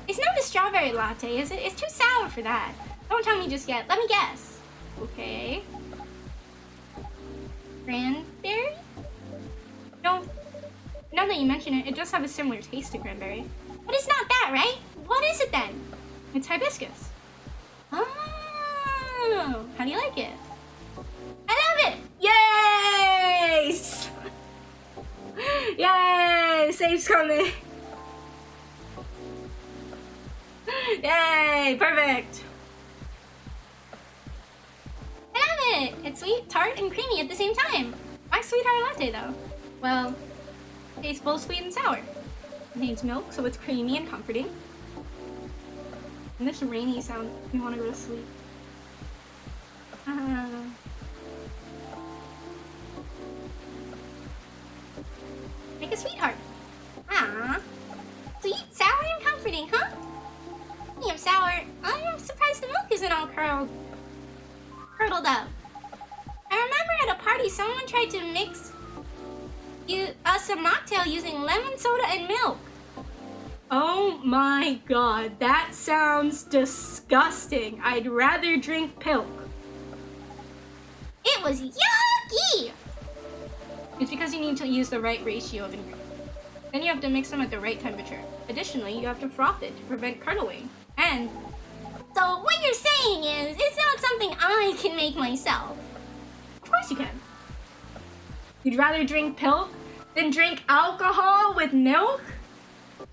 It's not a strawberry latte, is it? It's too sour for that. Don't tell me just yet. Let me guess. Okay. Cranberry? No. Now that you mention it, it does have a similar taste to cranberry. But it's not that, right? What is it then? It's hibiscus. Oh, how do you like it? I love it! Yes! Yay! Save's coming. Yay! Perfect. I love it! It's sweet, tart, and creamy at the same time. Why sweetheart latte though? Well, it tastes both sweet and sour. Contains milk, so it's creamy and comforting. And this rainy sound makes me want to go to sleep. Make a sweetheart. Ah, sweet, sour, and comforting, huh? Speaking of sour, I'm surprised the milk isn't all curdled up. I remember at a party someone tried to mix us a mocktail using lemon soda and milk. Oh my god, that sounds disgusting. I'd rather drink pilk. It was yucky! It's because you need to use the right ratio of ingredients. Then you have to mix them at the right temperature. Additionally, you have to froth it to prevent curdling. And so what you're saying is, it's not something I can make myself. Of course you can. You'd rather drink pilk than drink alcohol with milk?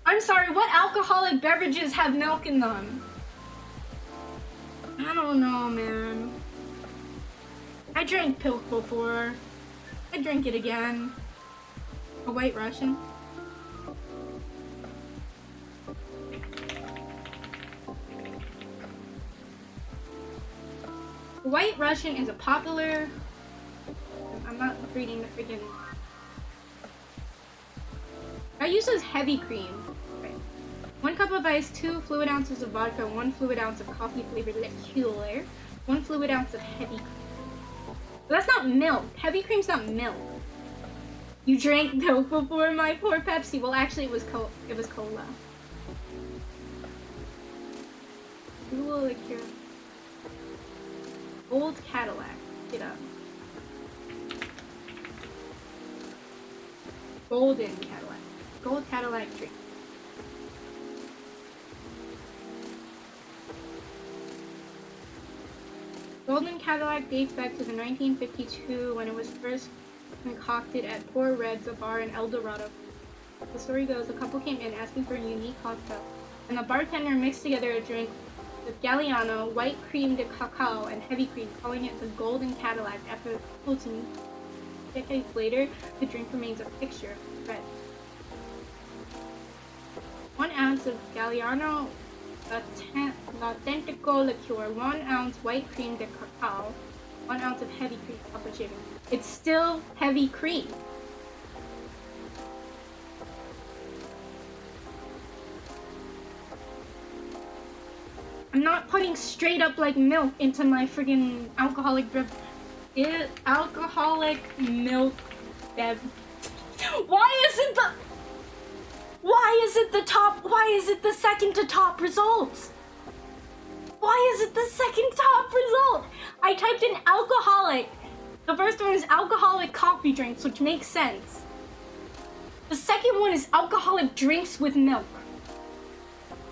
I'm sorry, what alcoholic beverages have milk in them? I don't know, man. I drank Pilk before. I drink it again. A White Russian. White Russian is a popular... I'm not reading the freaking... That uses heavy cream. Right. 1 cup of ice, 2 fluid ounces of vodka, 1 fluid ounce of coffee flavored liqueur, 1 fluid ounce of heavy cream. But that's not milk. Heavy cream's not milk. You drank milk before, my poor Pepsi. Well, actually, it was cola. Google liqueur. Old Cadillac. Get up. Golden Cadillac. Gold Cadillac drink. Golden Cadillac dates back to the 1952 when it was first concocted at Poor Red's, a bar in El Dorado. The story goes, a couple came in asking for a unique cocktail, and the bartender mixed together a drink with Galliano, white cream de cacao, and heavy cream, calling it the Golden Cadillac. After floating decades later, the drink remains a picture of red. 1 ounce of Galliano Authentico liqueur, 1 ounce white cream de cacao, 1 ounce of heavy cream cappuccino. It's still heavy cream. I'm not putting straight up like milk into my friggin' alcoholic alcoholic milk bev. Why is it the second to top results? Why is it the second top result? I typed in alcoholic. The first one is alcoholic coffee drinks, which makes sense. The second one is alcoholic drinks with milk.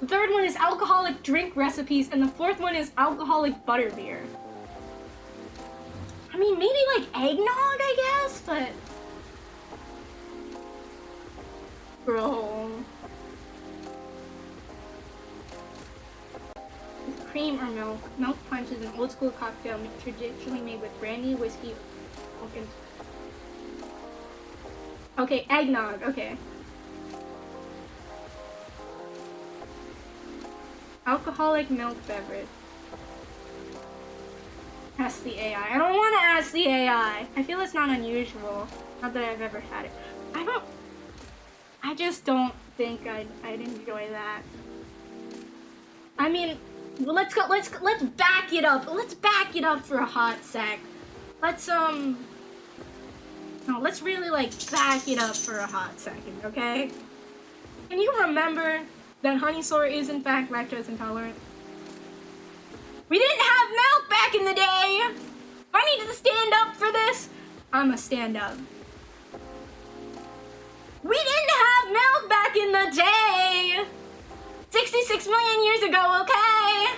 The third one is alcoholic drink recipes, and the fourth one is alcoholic butterbeer. I mean, maybe like eggnog, I guess, but... Bro. Cream or milk. Milk punch is an old school cocktail traditionally made with brandy, whiskey, milk, and... Okay, eggnog, okay. Alcoholic milk beverage. Ask the AI. I don't want to ask the AI. I feel it's not unusual. Not that I've ever had it. I just don't think I'd enjoy that. I mean, let's back it up. Let's back it up for a hot sec. Let's really like back it up for a hot second, okay? Can you remember that Honeysaur is in fact lactose intolerant? We didn't have milk back in the day! If I need to stand up for this, I'ma stand up. We didn't have milk back in the day! 66 million years ago, okay?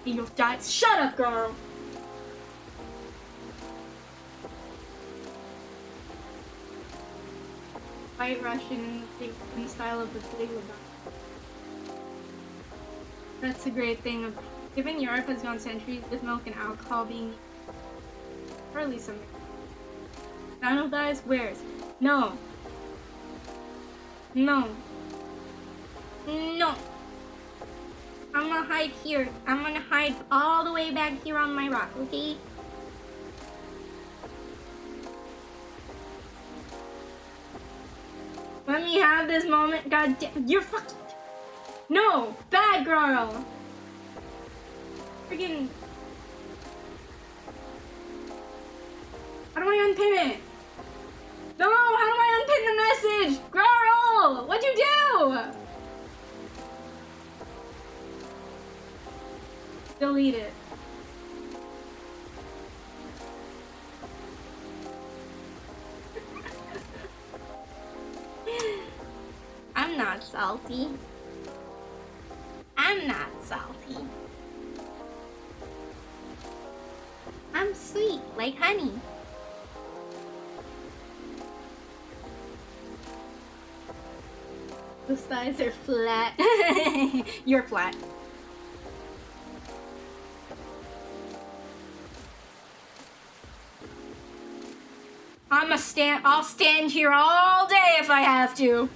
You'll die. Shut up, girl! White Russian in the style of the Big Lebowski. That's the great thing of given Europe has gone centuries with milk and alcohol being early something. Dino dies where's? No. No. No. I'm gonna hide here. I'm gonna hide all the way back here on my rock, okay? Let me have this moment. God damn, you're fucking. No, bad girl. Friggin'. How do I unpin it? No, how do I unpin the message? Girl, what'd you do? Delete it. I'm not salty. I'm not salty. I'm sweet, like honey. The sides are flat. You're flat. I'll stand here all day if I have to.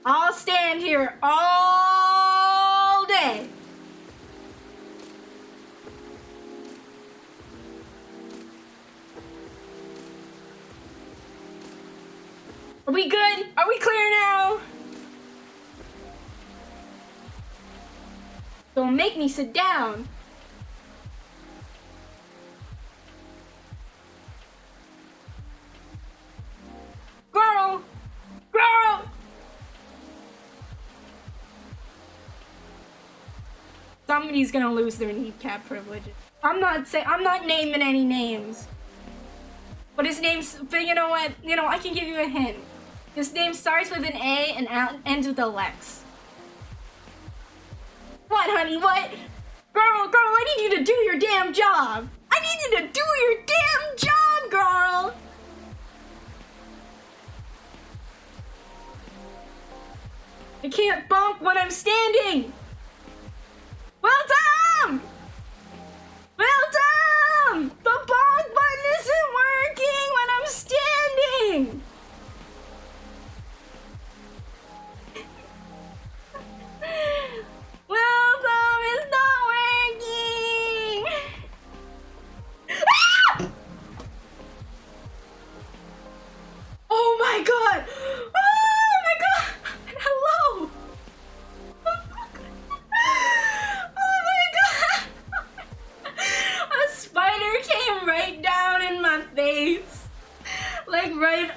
I'll stand here all day. Are we good? Are we clear now? Don't make me sit down. Girl! Girl! Somebody's gonna lose their kneecap privileges. I'm not naming any names. But his name's, but you know what? You know, I can give you a hint. His name starts with an A and ends with a Lex. What, honey? What? Girl, I need you to do your damn job. I need you to do your damn job, girl. I can't bump when I'm standing. Well done! Well done! The bonk button isn't working when I'm standing! Well done, it's not working! Ah! Oh my god! Oh my god! Hello! Oh my god! A spider came right down in my face. Like right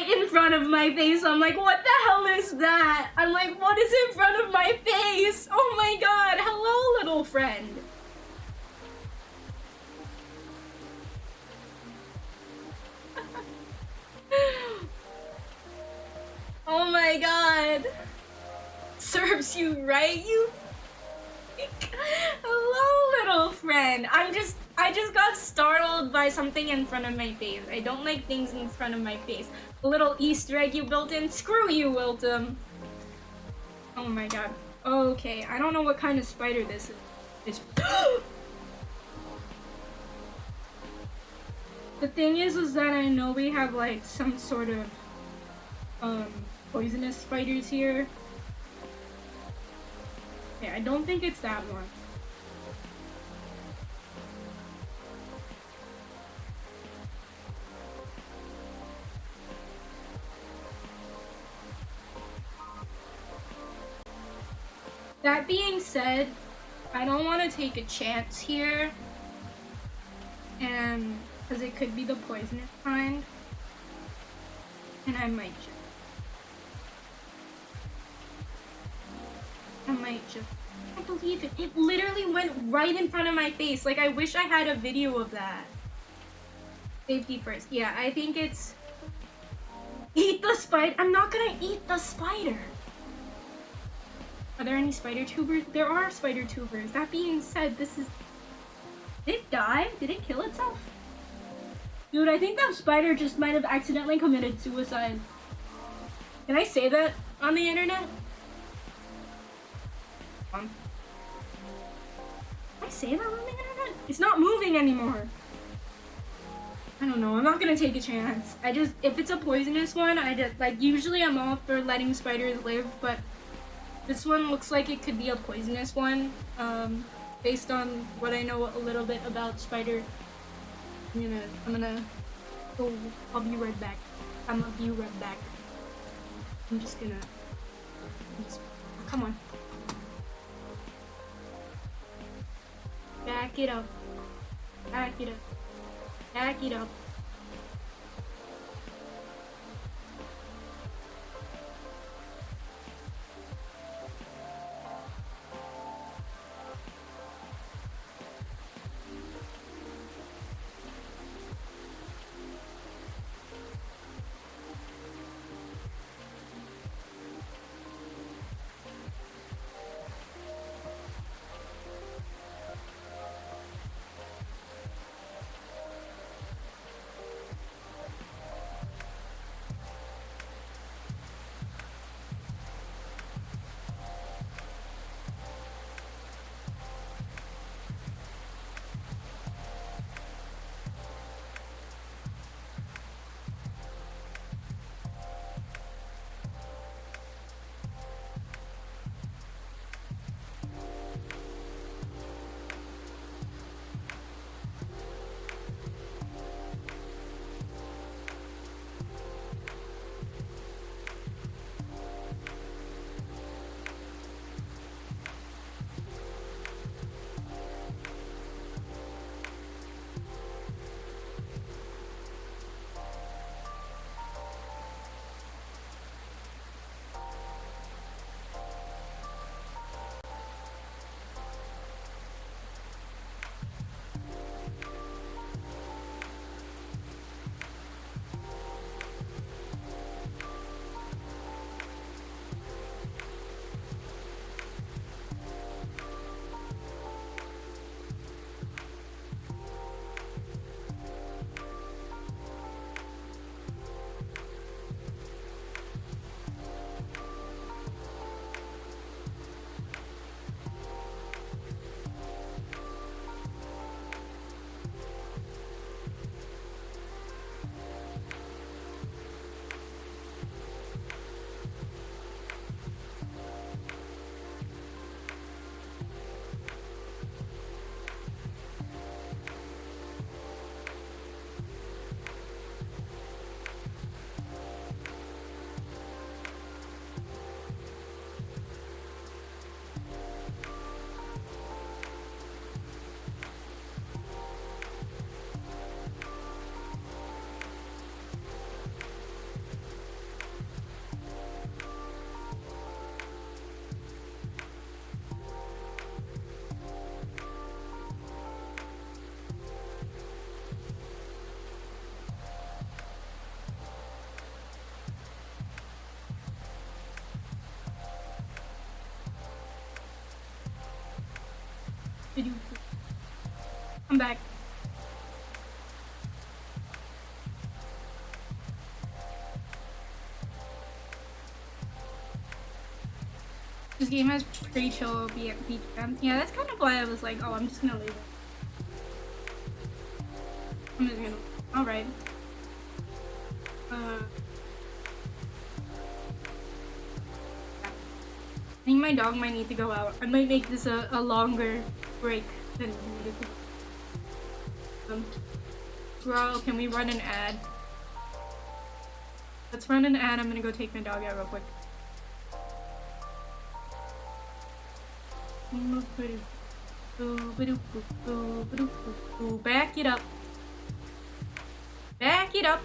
in front of my face. I'm like, what the hell is that? I'm like, what is in front of my face? Oh my god, hello little friend. Oh my god. Serves you right, you. Hello, little friend. I just got startled by something in front of my face. I don't like things in front of my face. A little Easter egg you built in. Screw you, Wiltum. Oh my god. Okay, I don't know what kind of spider this is. The thing is that I know we have like some sort of poisonous spiders here. Okay, I don't think it's that one. That being said, I don't want to take a chance here, and because it could be the poisonous kind, and I might just. I can't believe it. It literally went right in front of my face. Like, I wish I had a video of that. Safety first. Yeah, I think it's... Eat the spider. I'm not gonna eat the spider. Are there any spider tubers? There are spider tubers. That being said, this is... Did it die? Did it kill itself? Dude, I think that spider just might have accidentally committed suicide. Can I say that on the internet? Can I say that on the internet? It's not moving anymore. I don't know. I'm not gonna take a chance. If it's a poisonous one, usually I'm all for letting spiders live, but this one looks like it could be a poisonous one. Based on what I know a little bit about spider. I'll be right back. I'm just gonna, come on. Back it up. Back it up. Back it up. I'm back. This game has pretty chill beach camp. Yeah, that's kind of why I was like, oh, I'm just gonna leave it. I'm just gonna. Alright. I think my dog might need to go out. I might make this a longer break than needed. Bro, can we run an ad? Let's run an ad. I'm gonna go take my dog out real quick. Back it up. Back it up.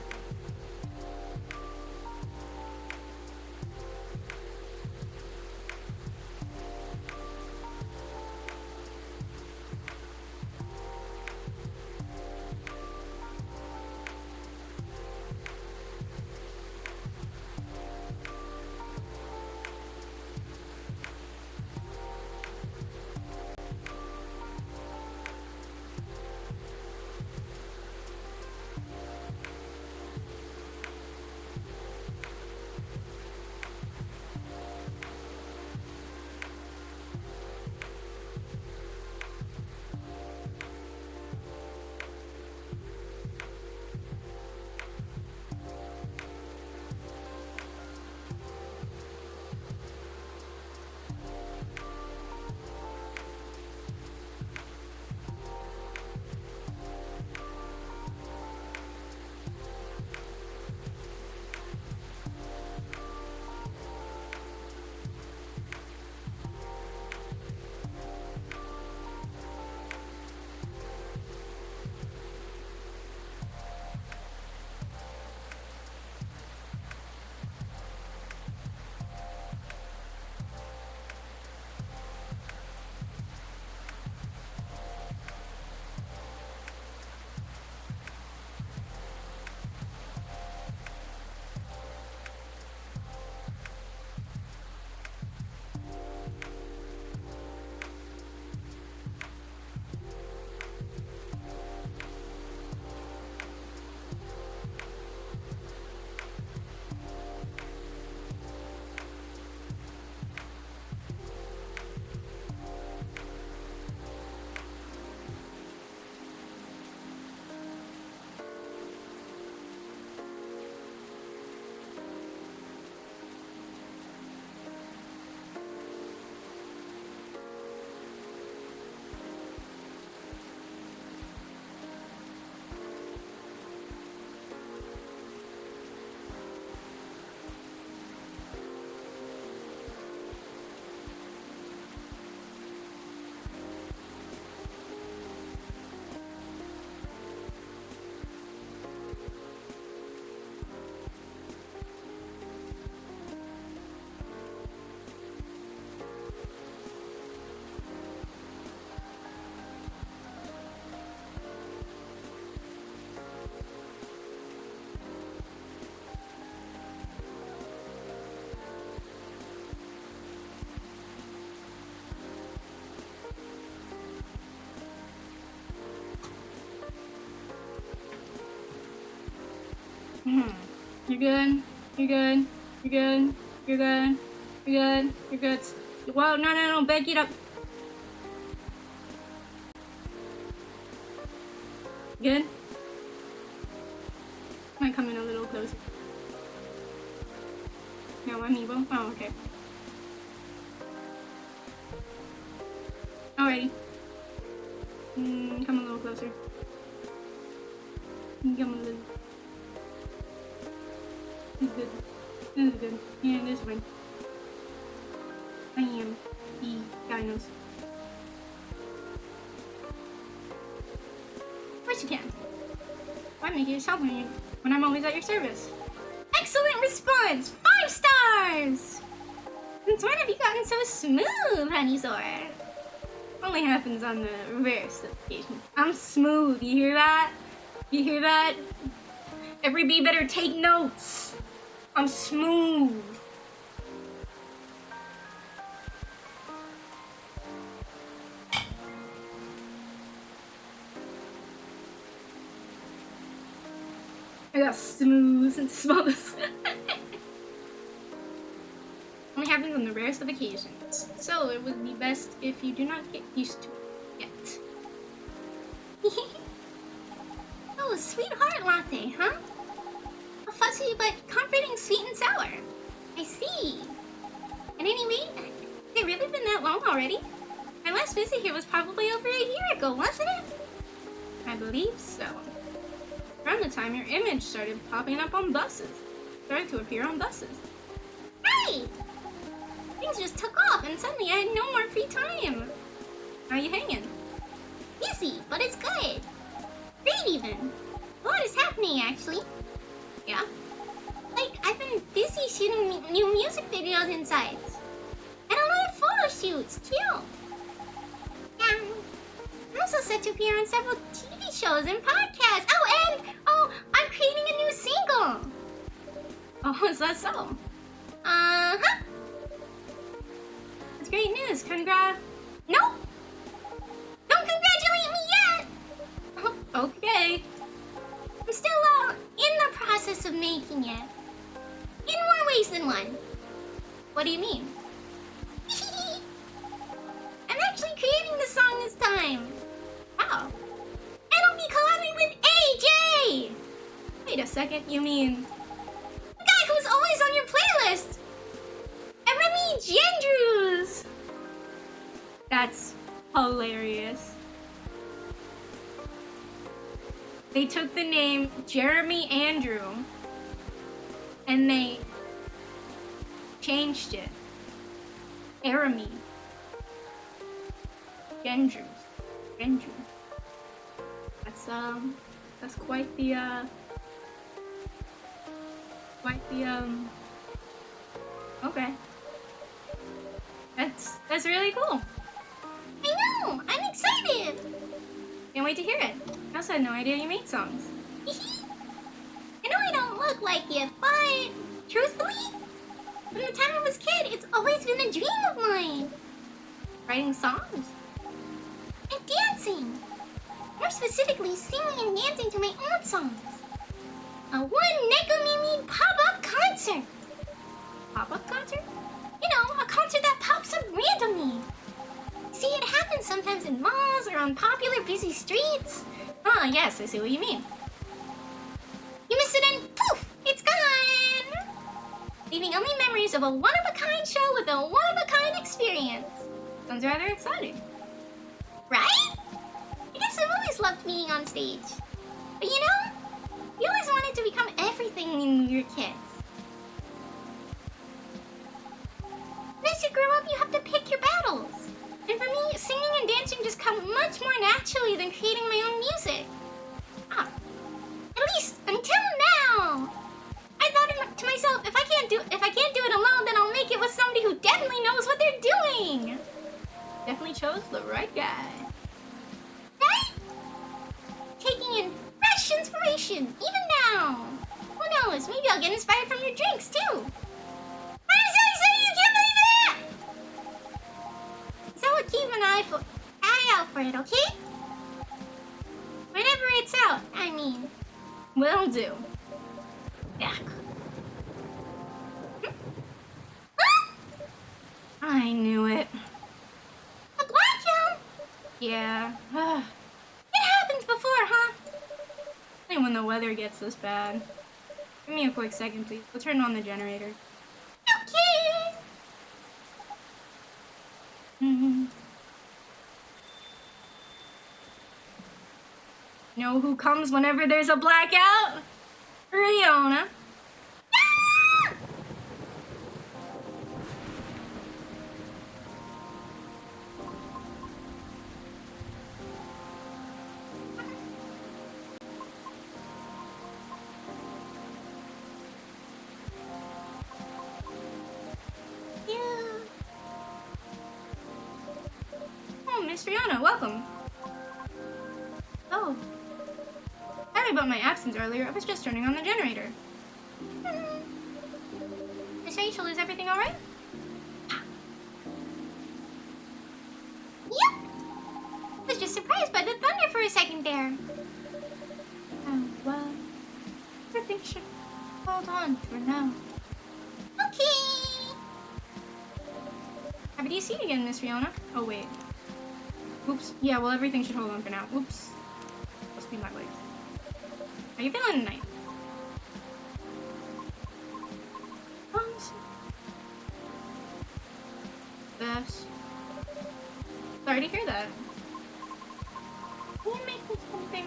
You're good. You're good. You're good. You're good. You're good. You're good. Whoa, no, back it up. Good? Might come in a little closer. No, amiibo? Oh, okay. Alrighty. Come a little closer. Come a little. This is good. This is good. Yeah, this one. I am the dinos. Of course you can. Why make it yourself when I'm always at your service? Excellent response! 5 stars! Since when have you gotten so smooth, Honeysaur? Only happens on the reverse occasion. I'm smooth, you hear that? You hear that? Every bee better take notes. I'm smooth. got smooth and smell this. Only happens on the rarest of occasions, so it would be best if you do not get used to it yet. Oh, sweetheart latte, huh? A fuzzy but comforting sweet and sour. I see. At any rate, has it really been that long already? My last visit here was probably over a year ago, wasn't it? I believe so. Around the time your image started popping up on buses. Started to appear on buses. Right! Things just took off and suddenly I had no more free time. How you hanging? Busy, but it's good. Great even. A lot is happening actually. Yeah? Like, I've been busy shooting new music videos and sites. And a lot of photo shoots, too. Yeah. I'm also set to appear on several TV shows and podcasts. I'm creating a new single. Oh, is that so? Uh-huh. That's great news. Nope. Don't congratulate me yet. Oh, okay. I'm still, in the process of making it. In more ways than one. What do you mean? I'm actually creating the song this time. How? And I'll be collabing with AJ! Wait a second, you mean... The guy who's always on your playlist! Remy Gendrews! That's hilarious. They took the name Jeremy Andrew and they changed it. Jeremy Gendrews. That's quite the okay. That's really cool. I know! I'm excited! Can't wait to hear it. I also had no idea you made songs. I know I don't look like it, but truthfully, from the time I was a kid, it's always been a dream of mine. Writing songs? And dancing. More specifically, singing and dancing to my own songs. A one Nekomimi pop-up concert. Pop-up concert? You know, a concert that pops up randomly. See, it happens sometimes in malls or on popular busy streets. Ah, yes, I see what you mean. You miss it and poof, it's gone! Leaving only memories of a one-of-a-kind show with a one-of-a-kind experience. Sounds rather exciting. Right? I guess I've always loved being on stage. But you know, you always wanted to become everything when you were kids. As you grow up, you have to pick your battles. And for me, singing and dancing just come much more naturally than creating my own music. At least until now. I thought to myself, if I can't do it alone, then I'll make it with somebody who definitely knows what they're doing. Definitely chose the right guy. Right? Taking in fresh inspiration, even now. Who knows? Maybe I'll get inspired from your drinks too. I'm so excited! You can't believe that! So we'll keep an eye out for it, okay? Whenever it's out, I mean. Will do. Yeah. I knew it. A blackout? Yeah. It happens before, huh? Only when the weather gets this bad. Give me a quick second, please. We'll turn on the generator. Okay. Know who comes whenever there's a blackout? Riona. Ah! Oh, Miss Riona, welcome. Oh. Sorry about my absence earlier. I was just turning on the generator. Miss Rachel, is everything alright? Yep. Was just surprised by the thunder for a second there. Oh, well. Everything should hold on for now. Okay. Happy to see you again, Miss Fiona. Oh, wait. Oops. Yeah, well, everything should hold on for now. Oops. Must be my legs. How you feeling tonight? Yes. Sorry to hear that. Can you make me something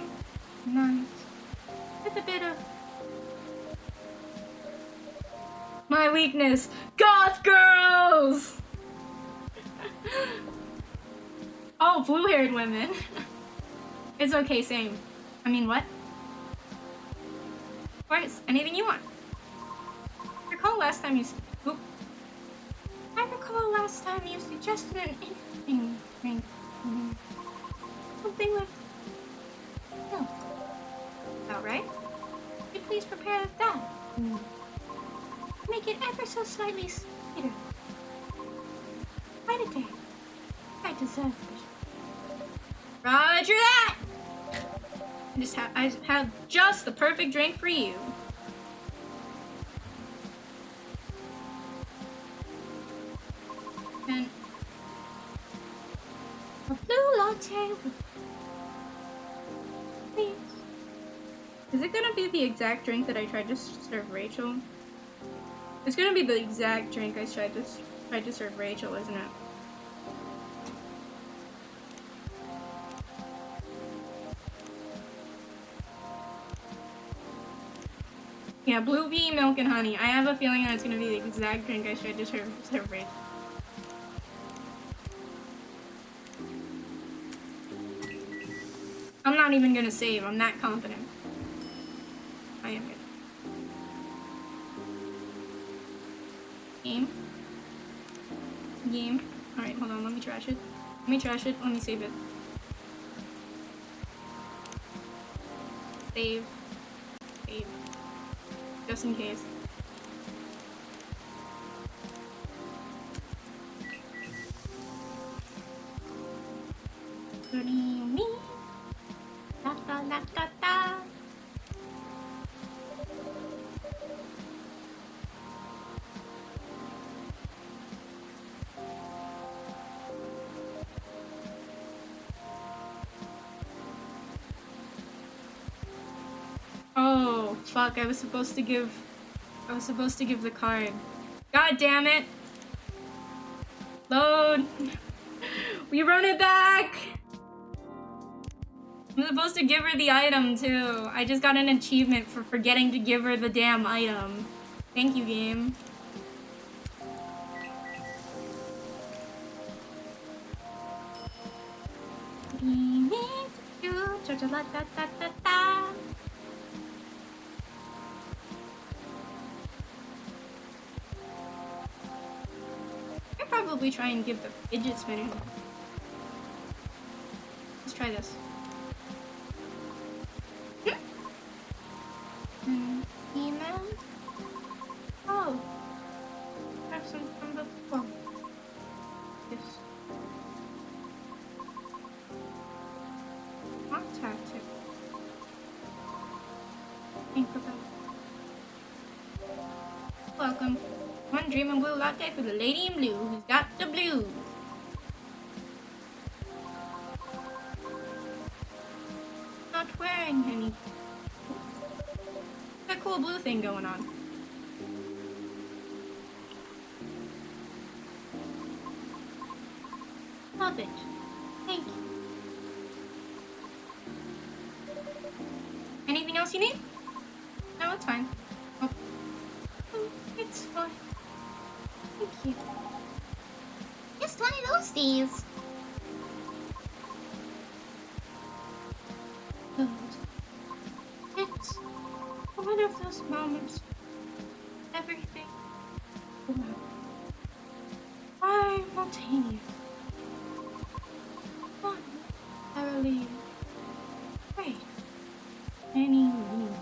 nice? With a bit of... My weakness! Goth girls! Oh, blue-haired women. It's okay, same. I mean, what? Of course, anything you want. Recall last time you... Oop. I recall last time you suggested an interesting drink. Something with milk. About right? Could you please prepare that? Make it ever so slightly sweeter. Quite a day. I deserve it. Roger that! I have just the perfect drink for you. And a blue latte with please. Is it gonna be the exact drink that I tried to serve Rachel? It's gonna be the exact drink I tried to serve Rachel, isn't it? Yeah, blue bee, milk, and honey. I have a feeling that it's gonna be the exact drink I tried to serve Rachel. I'm not even gonna save. I'm that confident. I am good. Game. Game. Alright, hold on. Let me trash it. Let me trash it. Let me save it. Save. Save. Just in case. What do you mean? Da da da da da. Oh, fuck, I was supposed to give the card. God damn it. Load. We run it back. I'm supposed to give her the item too. I just got an achievement for forgetting to give her the damn item. Thank you, game. I'd probably try and give the fidget spinner. Let's try this. Email? Oh. Have some from the phone. Yes. Hot tactic. Think about it. Welcome. One dreaming blue latte for the lady in blue who's got the blues. Not wearing any. Got a cool blue thing going on. Love it. Thank you. Anything else you need? No, it's fine. Oh, it's fine. Thank you. Just one of those days. It's one of those moments. Everything. Simultaneous. One. Thoroughly. Great. Any mood.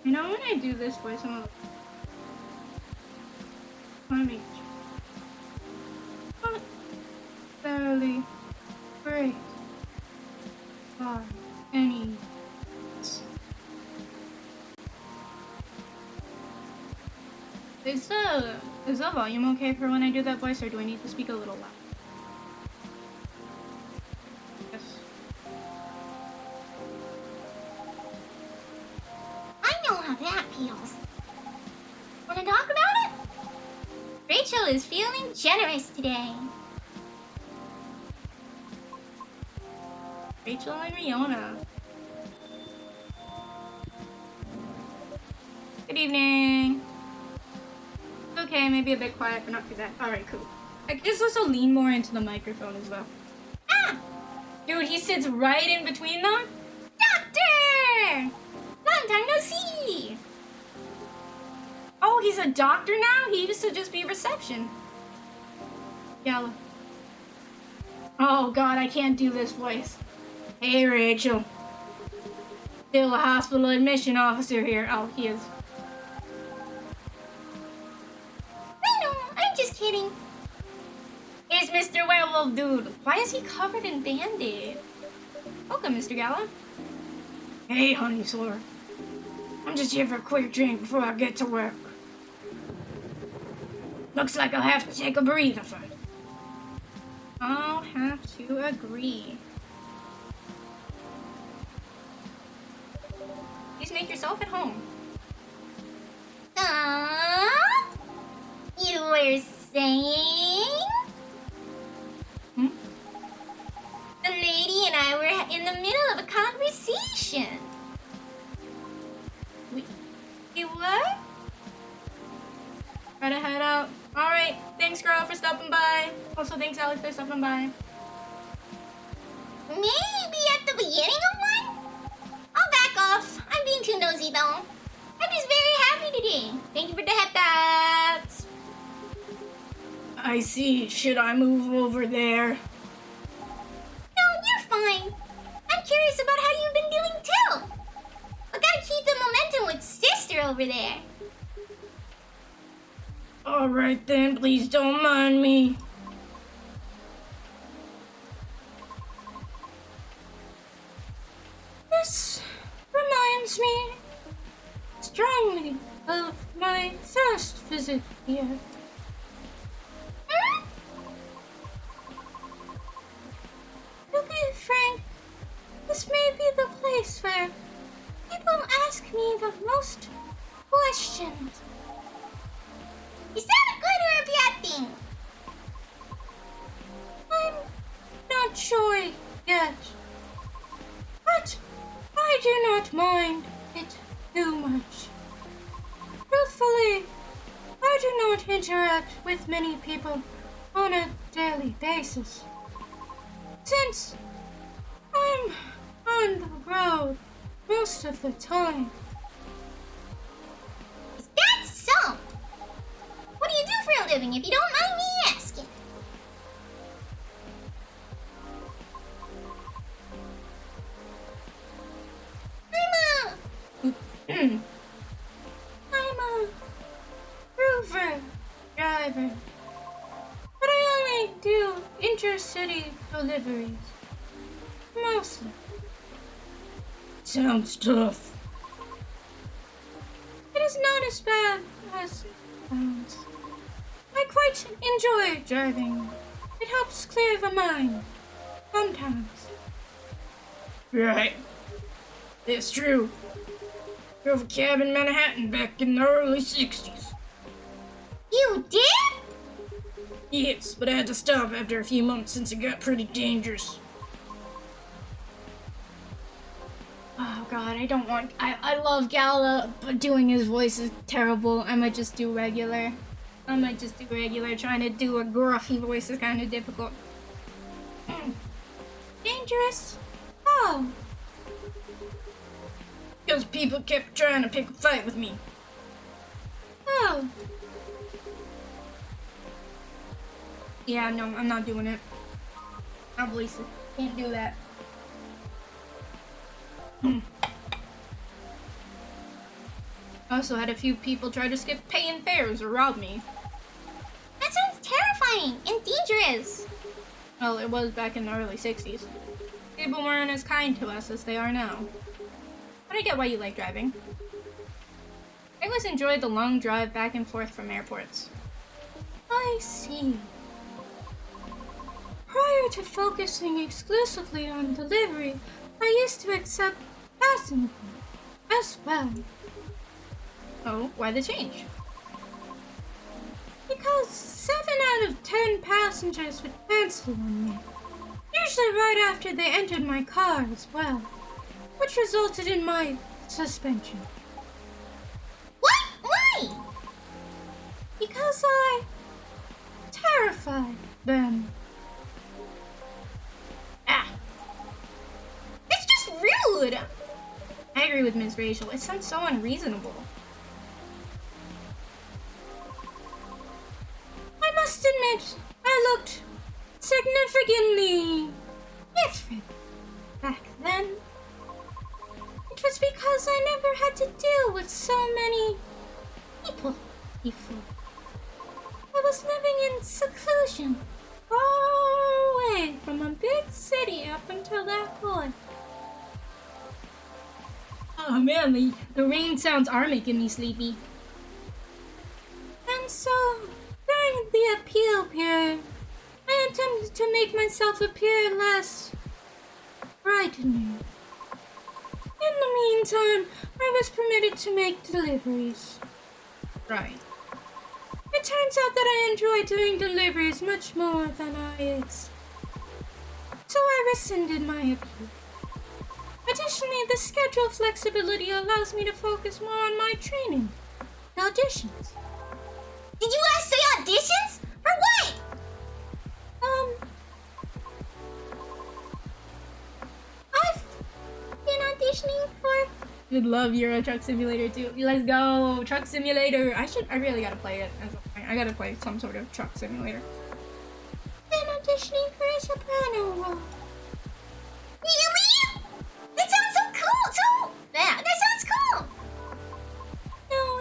You know when I do this voice, I'm like, let me not thoroughly great by any Is the volume okay for when I do that voice, or do I need to speak a little loud? Yes. I know how that feels. Wanna talk about it? Rachel is feeling generous today. Rachel and Riona. Good evening. Okay, maybe a bit quiet, but not too bad. Alright, cool. I can just also lean more into the microphone as well. Ah! Dude, he sits right in between them? Doctor! Long time no see! Oh, he's a doctor now? He used to just be reception. Gala. Oh god, I can't do this voice. Hey, Rachel. Still a hospital admission officer here. Oh, he is. I know, I'm just kidding. It's Mr. Werewolf Dude. Why is he covered in Band-Aid? Welcome, Mr. Gala. Hey, Honeysaur. I'm just here for a quick drink before I get to work. Looks like I'll have to take a breather first. I'll have to agree. Please make yourself at home. You were saying? The lady and I were in the middle of a conversation. You what? Try to head out. Alright, thanks girl for stopping by. Also thanks Alex for stopping by. Maybe at the beginning of one? I'll back off. I'm being too nosy though. I'm just very happy today. Thank you for the head taps. I see. Should I move over there? No, you're fine. I'm curious about how you've been doing too. I gotta keep the momentum with sister over there. Alright then, please don't mind me. This reminds me strongly of my first visit here. To be frank, this may be the place where people ask me the most questions. Is that a good or a bad thing? I'm not sure yet, but I do not mind it too much. Truthfully, I do not interact with many people on a daily basis, since I'm on the road most of the time. Is that so? What do you do for a living if you don't mind me asking? I'm a Rover driver, but I only do intercity deliveries. Mostly. Sounds tough. It is not as bad as it sounds. I quite enjoy driving. It helps clear the mind. Sometimes. Right. It's true. Drove a cab in Manhattan back in the early 60s. You did? Yes, but I had to stop after a few months since it got pretty dangerous. Oh god, I don't want... I love Gala, but doing his voice is terrible. I might just do regular. Trying to do a gruffy voice is kind of difficult. Dangerous? Oh. Because people kept trying to pick a fight with me. Oh. Yeah, no, I'm not doing it. I'll release it. Can't do that. I also had a few people try to skip paying fares or rob me. That sounds terrifying and dangerous. Well, it was back in the early 60s. People weren't as kind to us as they are now. But I get why you like driving. I always enjoyed the long drive back and forth from airports. I see. Prior to focusing exclusively on delivery, I used to accept passengers as well. Oh, why the change? Because 7 out of 10 passengers would cancel on me. Usually right after they entered my car as well, which resulted in my suspension. What? Why? Because I terrified them. It's just rude! I agree with Ms. Rachel. It sounds so unreasonable. I must admit, I looked significantly different back then. It was because I never had to deal with so many people before. I was living in seclusion, far away from a big city up until that point. Oh man, the rain sounds are making me sleepy. And so, during the appeal period, I attempted to make myself appear less frightening. In the meantime, I was permitted to make deliveries. Right. It turns out that I enjoy doing deliveries much more than I expected. So I rescinded my appeal. Additionally, the schedule flexibility allows me to focus more on my training. Auditions. Did you guys say auditions? For what? I've been auditioning for... You'd love Euro Truck Simulator too. Let's go! Truck Simulator! I really gotta play it. I gotta play some sort of truck simulator. Been auditioning for a soprano role. Really? That sounds so cool too! Yeah, that sounds cool! No,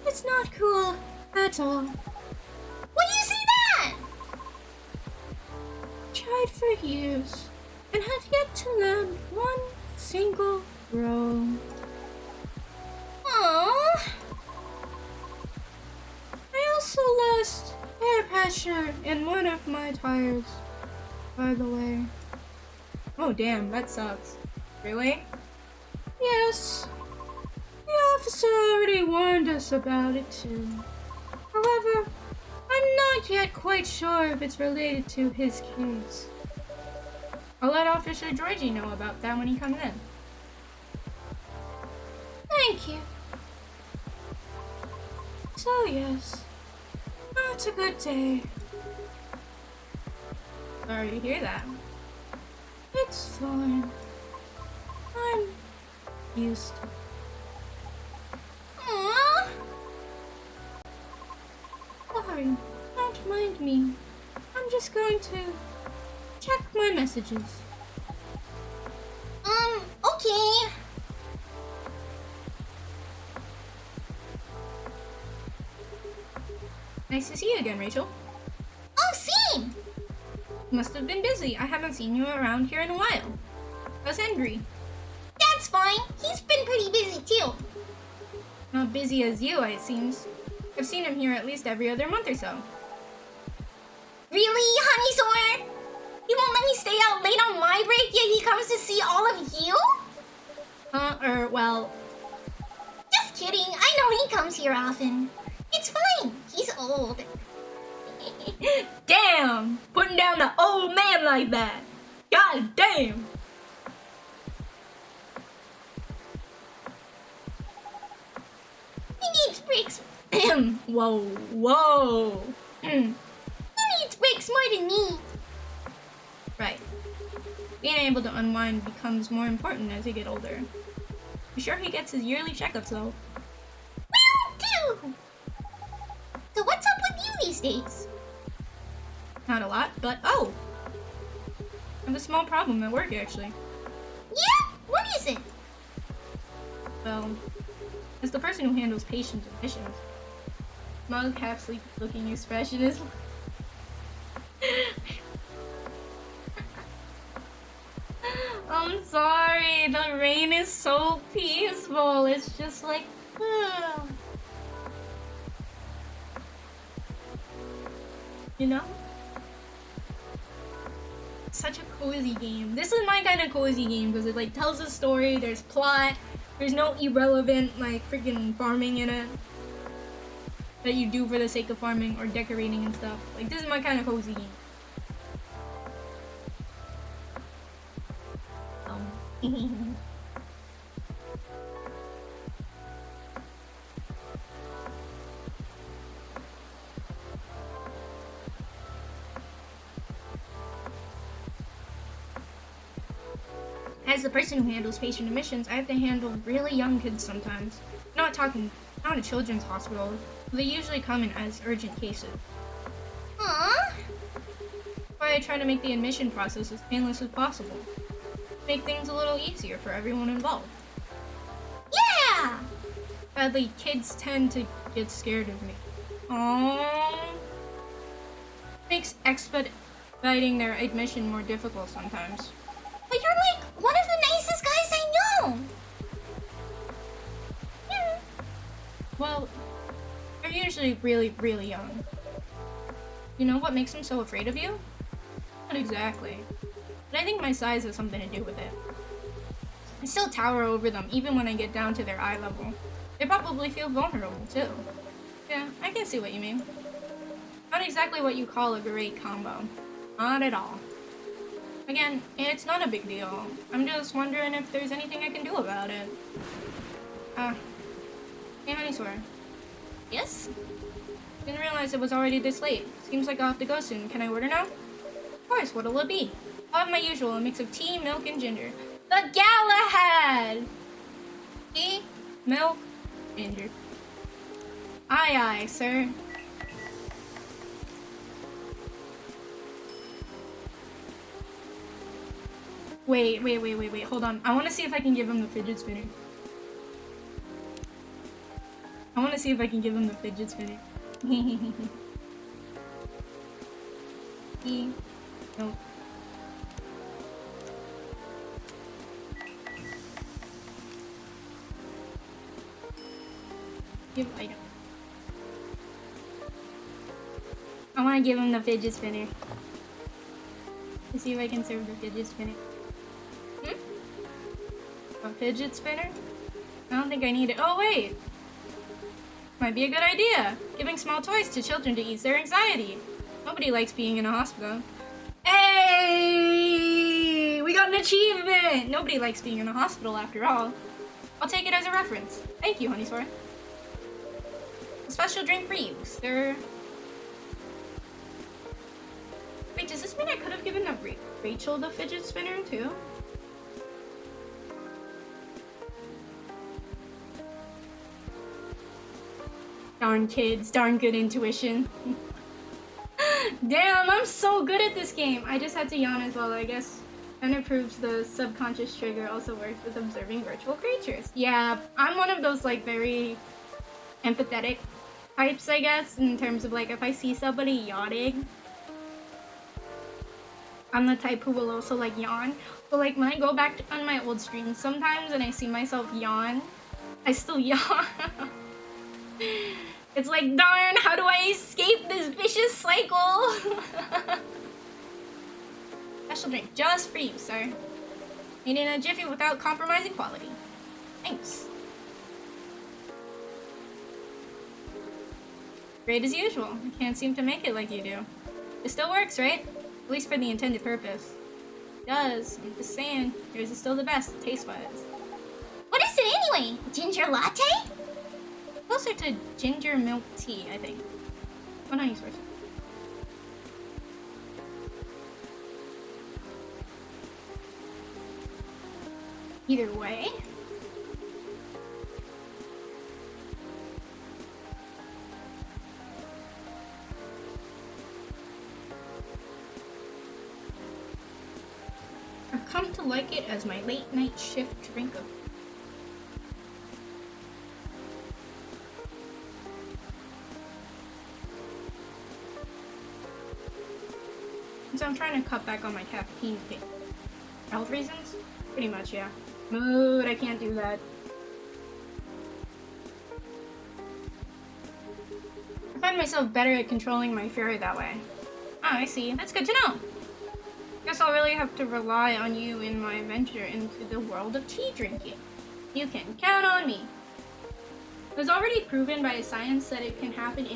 it's not cool at all. When do you see that? Tried for years and have yet to land one single role. Aww. I also lost air pressure in one of my tires, by the way. Oh damn, that sucks. Really? Yes. The officer already warned us about it too. However, I'm not yet quite sure if it's related to his case. I'll let Officer Georgie know about that when he comes in. Thank you. So yes, it's a good day. Sorry to hear that. It's fine. I'm used to it. Aww. Sorry, don't mind me. I'm just going to check my messages. Okay. Nice to see you again, Rachel. Oh, same. Must have been busy. I haven't seen you around here in a while. How's Henry? That's fine. He's been pretty busy too. Not busy as you, it seems. I've seen him here at least every other month or so. Really, Honeysaur? He won't let me stay out late on my break, yet he comes to see all of you? Well... Just kidding. I know he comes here often. It's fine. He's old. Damn! Putting down the old man like that! God damn! He needs breaks. Whoa. He needs breaks more than me. Right. Being able to unwind becomes more important as you get older. I'm sure he gets his yearly checkups though. Will do! So what's up with you these days? Not a lot, but oh! I have a small problem at work actually. Yeah? What is it? Well, as the person who handles patient admissions, smug, half-sleep looking expression is... I'm sorry, the rain is so peaceful. It's just like, ugh. You know? Such a cozy game. This is my kind of cozy game because it like tells a story, there's plot, there's no irrelevant like freaking farming in it that you do for the sake of farming or decorating and stuff. Like this is my kind of cozy game. As the person who handles patient admissions, I have to handle really young kids sometimes. Not a children's hospital, but they usually come in as urgent cases. Aww! That's why I try to make the admission process as painless as possible. Make things a little easier for everyone involved. Yeah! Sadly, kids tend to get scared of me. Aww. Makes expediting their admission more difficult sometimes. But you're like one of the nicest guys I know! Yeah. Well, they're usually really, really young. You know what makes them so afraid of you? Not exactly. But I think my size has something to do with it. I still tower over them even when I get down to their eye level. They probably feel vulnerable too. Yeah, I can see what you mean. Not exactly what you call a great combo. Not at all. Again, it's not a big deal. I'm just wondering if there's anything I can do about it. Hey Honeysaur. Yes? Didn't realize it was already this late. Seems like I'll have to go soon. Can I order now? Of course, what'll it be? I'll have my usual, a mix of tea, milk, and ginger. The Galahad! Tea, milk, ginger. Aye aye, sir. Wait, hold on. I want to see if I can give him the fidget spinner. Tea, milk. Give item. I want to give him the fidget spinner. Let's see if I can serve the fidget spinner. A fidget spinner? I don't think I need it. Oh wait! Might be a good idea. Giving small toys to children to ease their anxiety. Nobody likes being in a hospital. Hey! We got an achievement! Nobody likes being in a hospital after all. I'll take it as a reference. Thank you, Honeysaur. A special drink for you, sir. Wait, does this mean I could have given Rachel the fidget spinner too? Darn kids, darn good intuition. Damn, I'm so good at this game. I just had to yawn as well, I guess. And it proves the subconscious trigger also works with observing virtual creatures. Yeah, I'm one of those like very empathetic types, I guess, in terms of like if I see somebody yawning, I'm the type who will also like yawn. But like when I go back on my old streams sometimes and I see myself yawn, I still yawn. It's like, darn, how do I escape this vicious cycle? Special drink just for you, sir. Made in a jiffy without compromising quality. Thanks. Great as usual. I can't seem to make it like you do. It still works, right? At least for the intended purpose. It does. I'm just saying, yours is still the best, taste-wise. What is it anyway? Ginger latte? Closer to ginger milk tea, I think. Oh, no, you source. Either way. I've come to like it as my late night shift drink of. So I'm trying to cut back on my caffeine for health reasons. Pretty much, yeah. Mood, I can't do that. I find myself better at controlling my fury that way. Oh, I see. That's good to know. Guess I'll really have to rely on you in my venture into the world of tea drinking. You can count on me. It was already proven by science that it can happen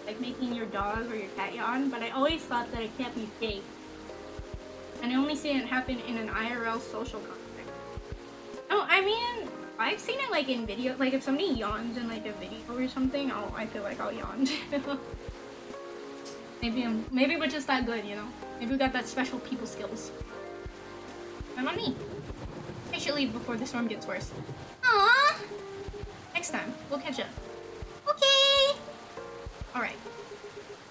like making your dog or your cat yawn, but I always thought that it can't be fake. And I only seen it happen in an IRL social context. Oh, I mean, I've seen it like in video, like if somebody yawns in like a video or something, I feel like I'll yawn. Maybe we're just that good, you know? Maybe we got that special people skills. I'm on me. I should leave before the storm gets worse. Aww! Next time, we'll catch up. Okay! Alright.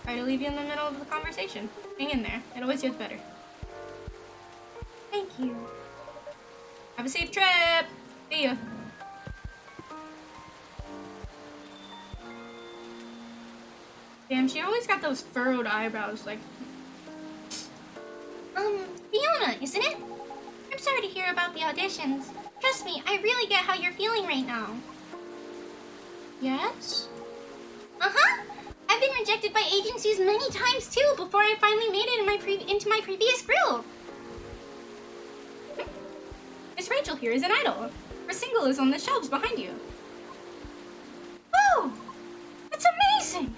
Try to leave you in the middle of the conversation. Hang in there. It always gets better. Thank you. Have a safe trip! See ya. Damn, she always got those furrowed eyebrows, like... Fiona, isn't it? I'm sorry to hear about the auditions. Trust me, I really get how you're feeling right now. Yes? Uh-huh! I've been rejected by agencies many times too before I finally made it into my previous group. Miss Rachel here is an idol. Her single is on the shelves behind you. Oh! That's amazing!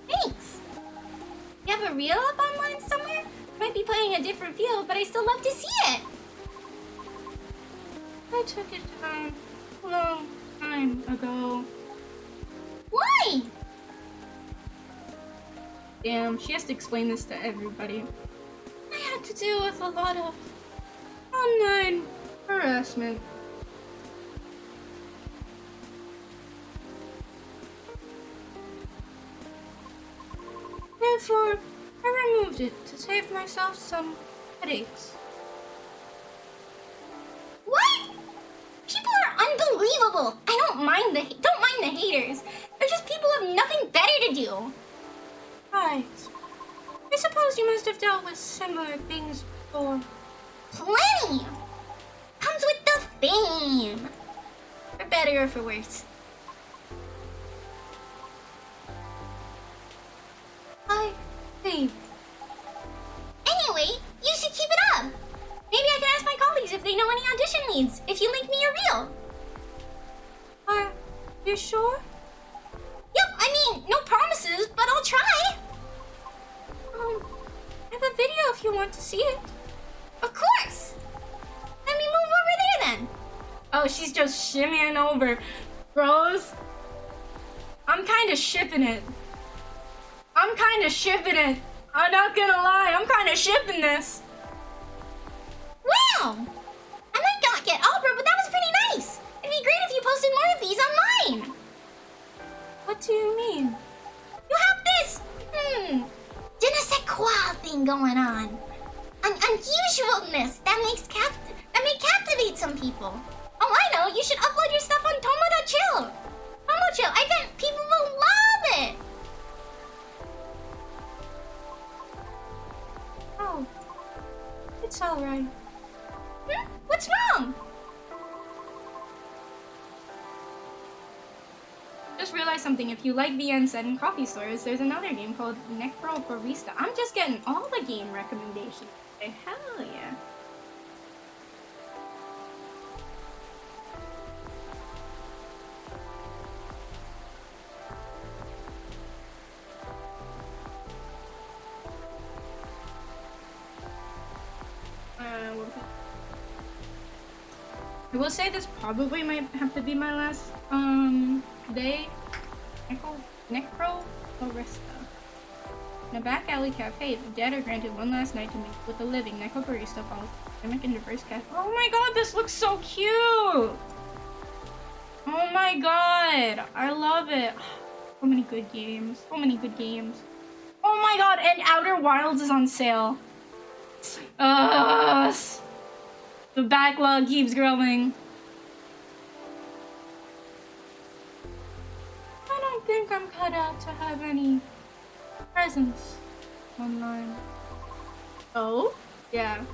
Thanks! You have a reel up online somewhere? Might be playing a different field, but I still love to see it! I took it a long time ago. Why? Damn, she has to explain this to everybody. I had to deal with a lot of online harassment. Therefore, I removed it to save myself some headaches. What? People are unbelievable! I don't mind the haters. They're just people who have nothing better to do. Right. I suppose you must have dealt with similar things before. Plenty! Comes with the fame. For better or for worse. I see. Anyway, you should keep it up. Maybe I can ask my colleagues if they know any audition leads, if you link me your reel. Are you sure? Yep, I mean, no promises, but I'll try. I have a video if you want to see it. Of course. Let me move over there then. Oh, she's just shimmying over. Bros, I'm kind of shipping it. I'm not gonna lie, I'm kind of shipping this. Wow! I might not get opera, but that was pretty nice. It'd be great if you posted more of these online. What do you mean? You have this, Dinosaur thing going on. An unusualness that may captivate some people. Oh, I know, you should upload your stuff on Tomo.chill. Tomo.chill, I bet people will love it. Oh, it's alright. What's wrong? Just realized something. If you like VN set in coffee stores, there's another game called Barista. I'm just getting all the game recommendations. Hell yeah. I will say this probably might have to be my last day. Barista. In a back alley cafe, the dead are granted one last night to meet with the living. Barista follows dynamic and diverse cast. Oh my god, this looks so cute! Oh my god, I love it. So many good games. So many good games. Oh my god, and Outer Wilds is on sale. The backlog keeps growing. I don't think I'm cut out to have any presence online. Oh? Yeah.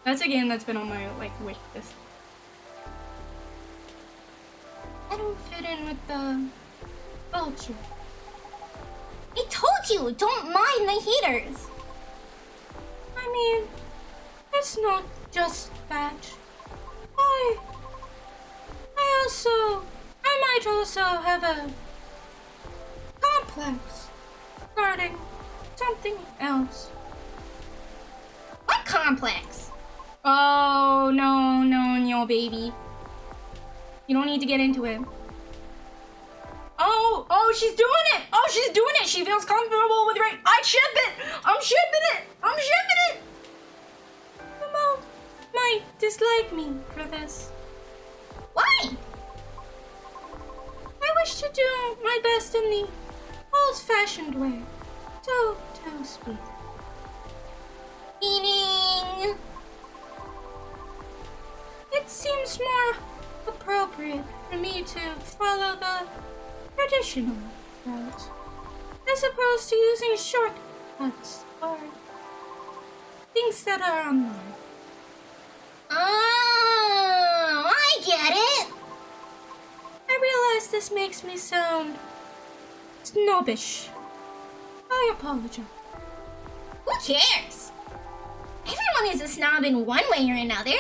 That's a game that's been on my wish list. I don't fit in with the culture. I told you, don't mind the haters. I mean, it's not just that. I might also have a complex regarding something else. What complex? Oh, no, baby. You don't need to get into it. Oh, she's doing it! Oh, she's doing it! She feels comfortable with right. I ship it! I'm shipping it! The mom might dislike me for this. Why? I wish to do my best in the old-fashioned way, so to speak. Meaning? It seems more appropriate for me to follow the traditional route, as opposed to using shortcuts or things that are online. Oh, I get it. I realize this makes me sound snobbish. I apologize. Who cares? Everyone is a snob in one way or another.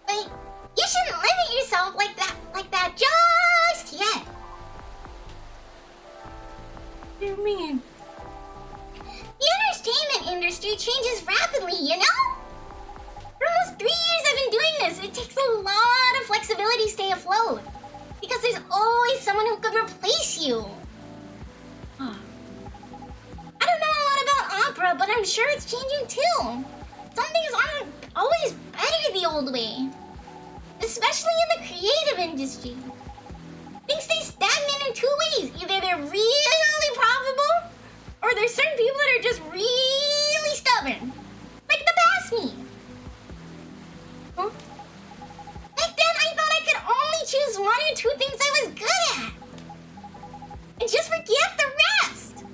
But you shouldn't limit yourself like that just yet. What do you mean? The entertainment industry changes rapidly, you know? For almost 3 years I've been doing this. It takes a lot of flexibility to stay afloat. Because there's always someone who could replace you. Huh. I don't know a lot about opera, but I'm sure it's changing too. Some things aren't always better the old way. Especially in the creative industry. Things stay stagnant in two ways. Either they're really profitable, or there's certain people that are just really stubborn. Like the past me. Huh? Back then, I thought I could only choose one or two things I was good at. And just forget the rest.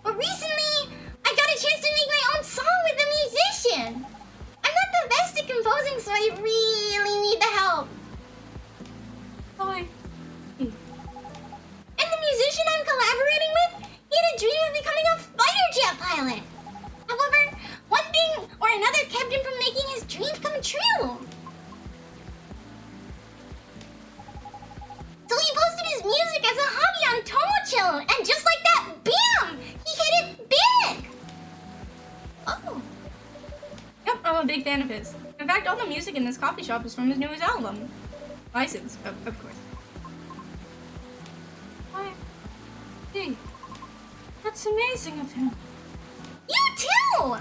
But recently, I got a chance to make my own song with a musician. I'm not the best at composing, so I really need the help. And the musician I'm collaborating with, he had a dream of becoming a fighter jet pilot. However, one thing or another kept him from making his dream come true. So he posted his music as a hobby on Tomochill, and just like that, bam! He hit it big! Oh. Yep, I'm a big fan of his. In fact, all the music in this coffee shop is from his newest album. License, of course. Hey, that's amazing of him. You too! Don't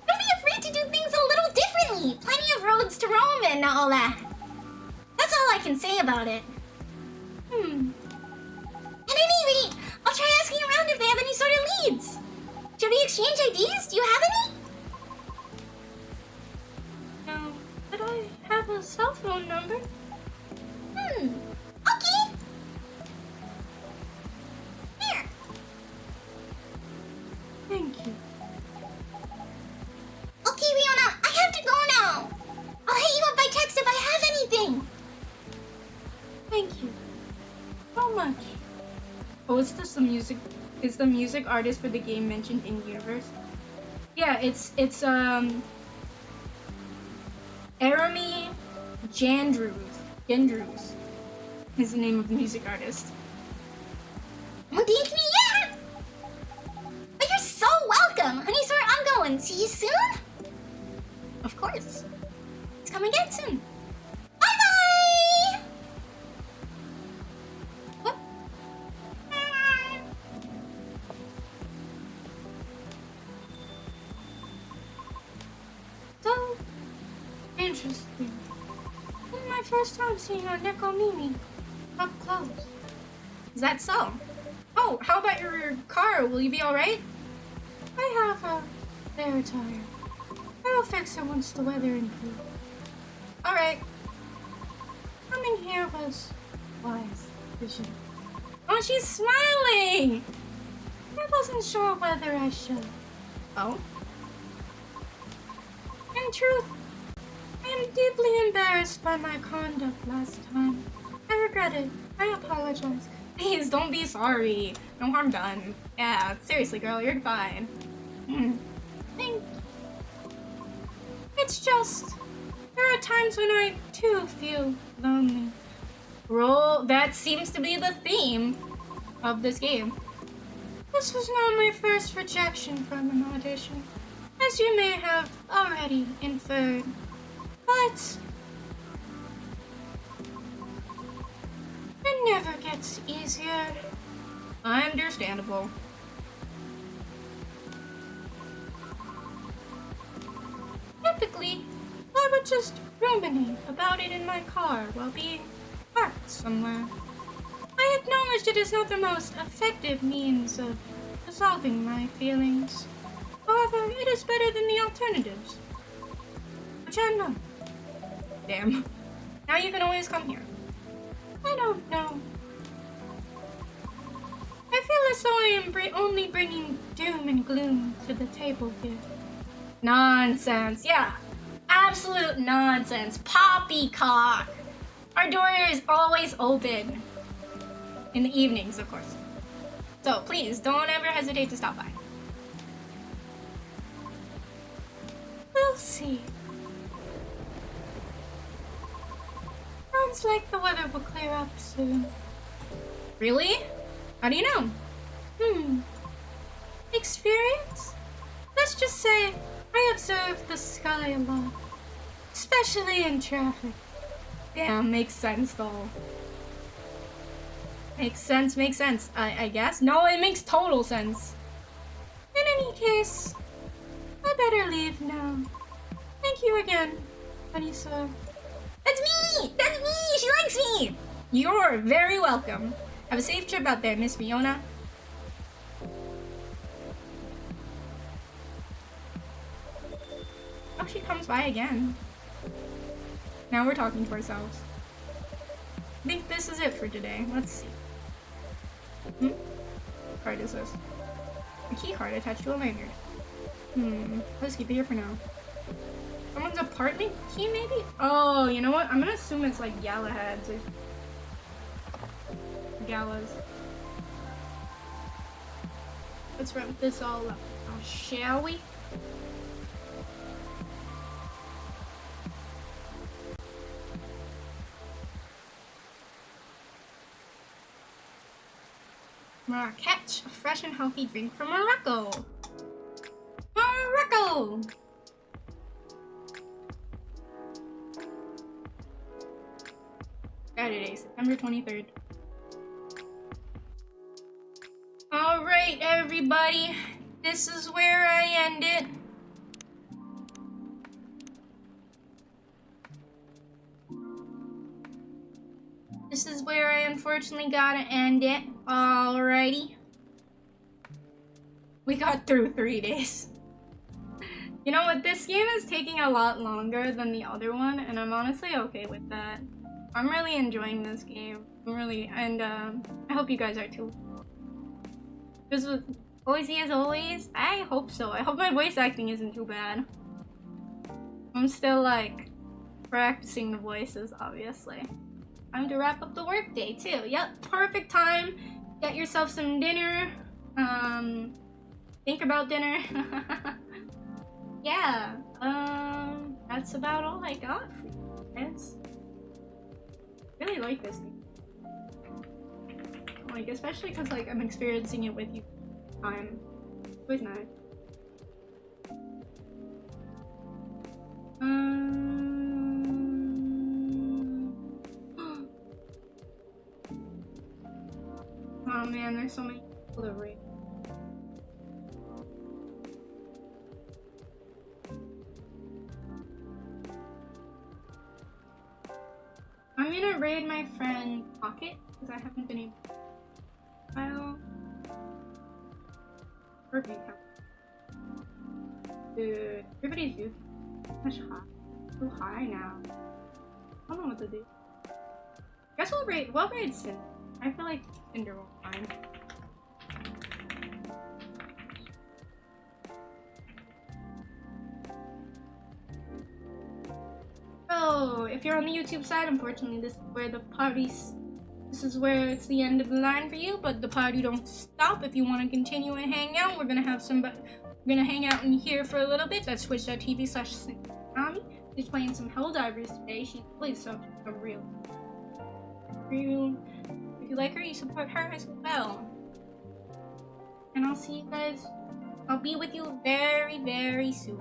be afraid to do things a little differently. Plenty of roads to roam and all that. That's all I can say about it. At any rate, I'll try asking around if they have any sort of leads. Should we exchange ideas? Do you have any? No, but I have a cell phone number. Okay. Here. Thank you. Okay, Riona, I have to go now. I'll hit you up by text if I have anything. Thank you so much. Oh, is this the music? Is the music artist for the game mentioned in universe? Yeah, it's Arami Jandrews is the name of the music artist. Don't thank me yet. But you're so welcome. Honeysaur, I'm going. See you soon? Of course. Let's come again soon. Bye-bye! What? So interesting. This is my first time seeing a Nekomimi up close. Is that so? Oh, how about your car? Will you be alright? I have a spare tire. I will fix it once the weather improves. Alright. Coming here was wise decision. Oh, she's smiling! I wasn't sure whether I should. Oh? In truth, am deeply embarrassed by my conduct last time. I regret it. I apologize. Please don't be sorry. No harm done. Yeah, seriously, girl, you're fine. Thank you. It's just, there are times when I too feel lonely. Bro, that seems to be the theme of this game. This was not my first rejection from an audition, as you may have already inferred. But it never gets easier. Understandable. Typically, I would just ruminate about it in my car while being parked somewhere. I acknowledge it is not the most effective means of resolving my feelings. However, it is better than the alternatives, which I know. Damn. Now you can always come here. I don't know. I feel as though I am only bringing doom and gloom to the table here. Nonsense. Yeah. Absolute nonsense. Poppycock. Our door is always open. In the evenings, of course. So please, don't ever hesitate to stop by. We'll see. Sounds like the weather will clear up soon. Really? How do you know? Experience? Let's just say I observe the sky a lot. Especially in traffic. Damn, makes sense though. Makes sense, I guess. No, it makes total sense. In any case, I better leave now. Thank you again, Honeysaur. That's me! That's me! She likes me! You're very welcome. Have a safe trip out there, Miss Fiona. Oh, she comes by again. Now we're talking to ourselves. I think this is it for today. Let's see. What card is this? A key card attached to a lanyard. Let's keep it here for now. Someone's apartment key, maybe? Oh, you know what? I'm gonna assume it's like Galahad's or Gala's. Let's wrap this all up, shall we? Catch a fresh and healthy drink from Morocco. Morocco! Saturday, September 23rd. Alright, everybody. This is where I end it. This is where I unfortunately gotta end it. Alrighty. We got through 3 days. You know what? This game is taking a lot longer than the other one, and I'm honestly okay with that. I'm really enjoying this game. I hope you guys are too. This was Boise as always. I hope so. I hope my voice acting isn't too bad. I'm still like practicing the voices, obviously. Time to wrap up the workday too. Yep, perfect time. Get yourself some dinner. Think about dinner. Yeah. That's about all I got for you guys. I really like this game. Like, especially because like I'm experiencing it with you. It was nice. Oh man, there's so many people to read. I'm gonna raid my friend Pocket because I haven't been able to. Well, perfect. Dude, everybody's used much high. So high now. I don't know what to do. Guess we'll raid Cinder. I feel like Cinder will be fine. So, if you're on the YouTube side, unfortunately, this is where this is where it's the end of the line for you, but the party don't stop. If you want to continue and hang out, we're gonna hang out in here for a little bit. That's twitch.tv/Nami. She's playing some Helldivers today. She plays some real. If you like her, you support her as well. And I'll see you guys. I'll be with you very, very soon.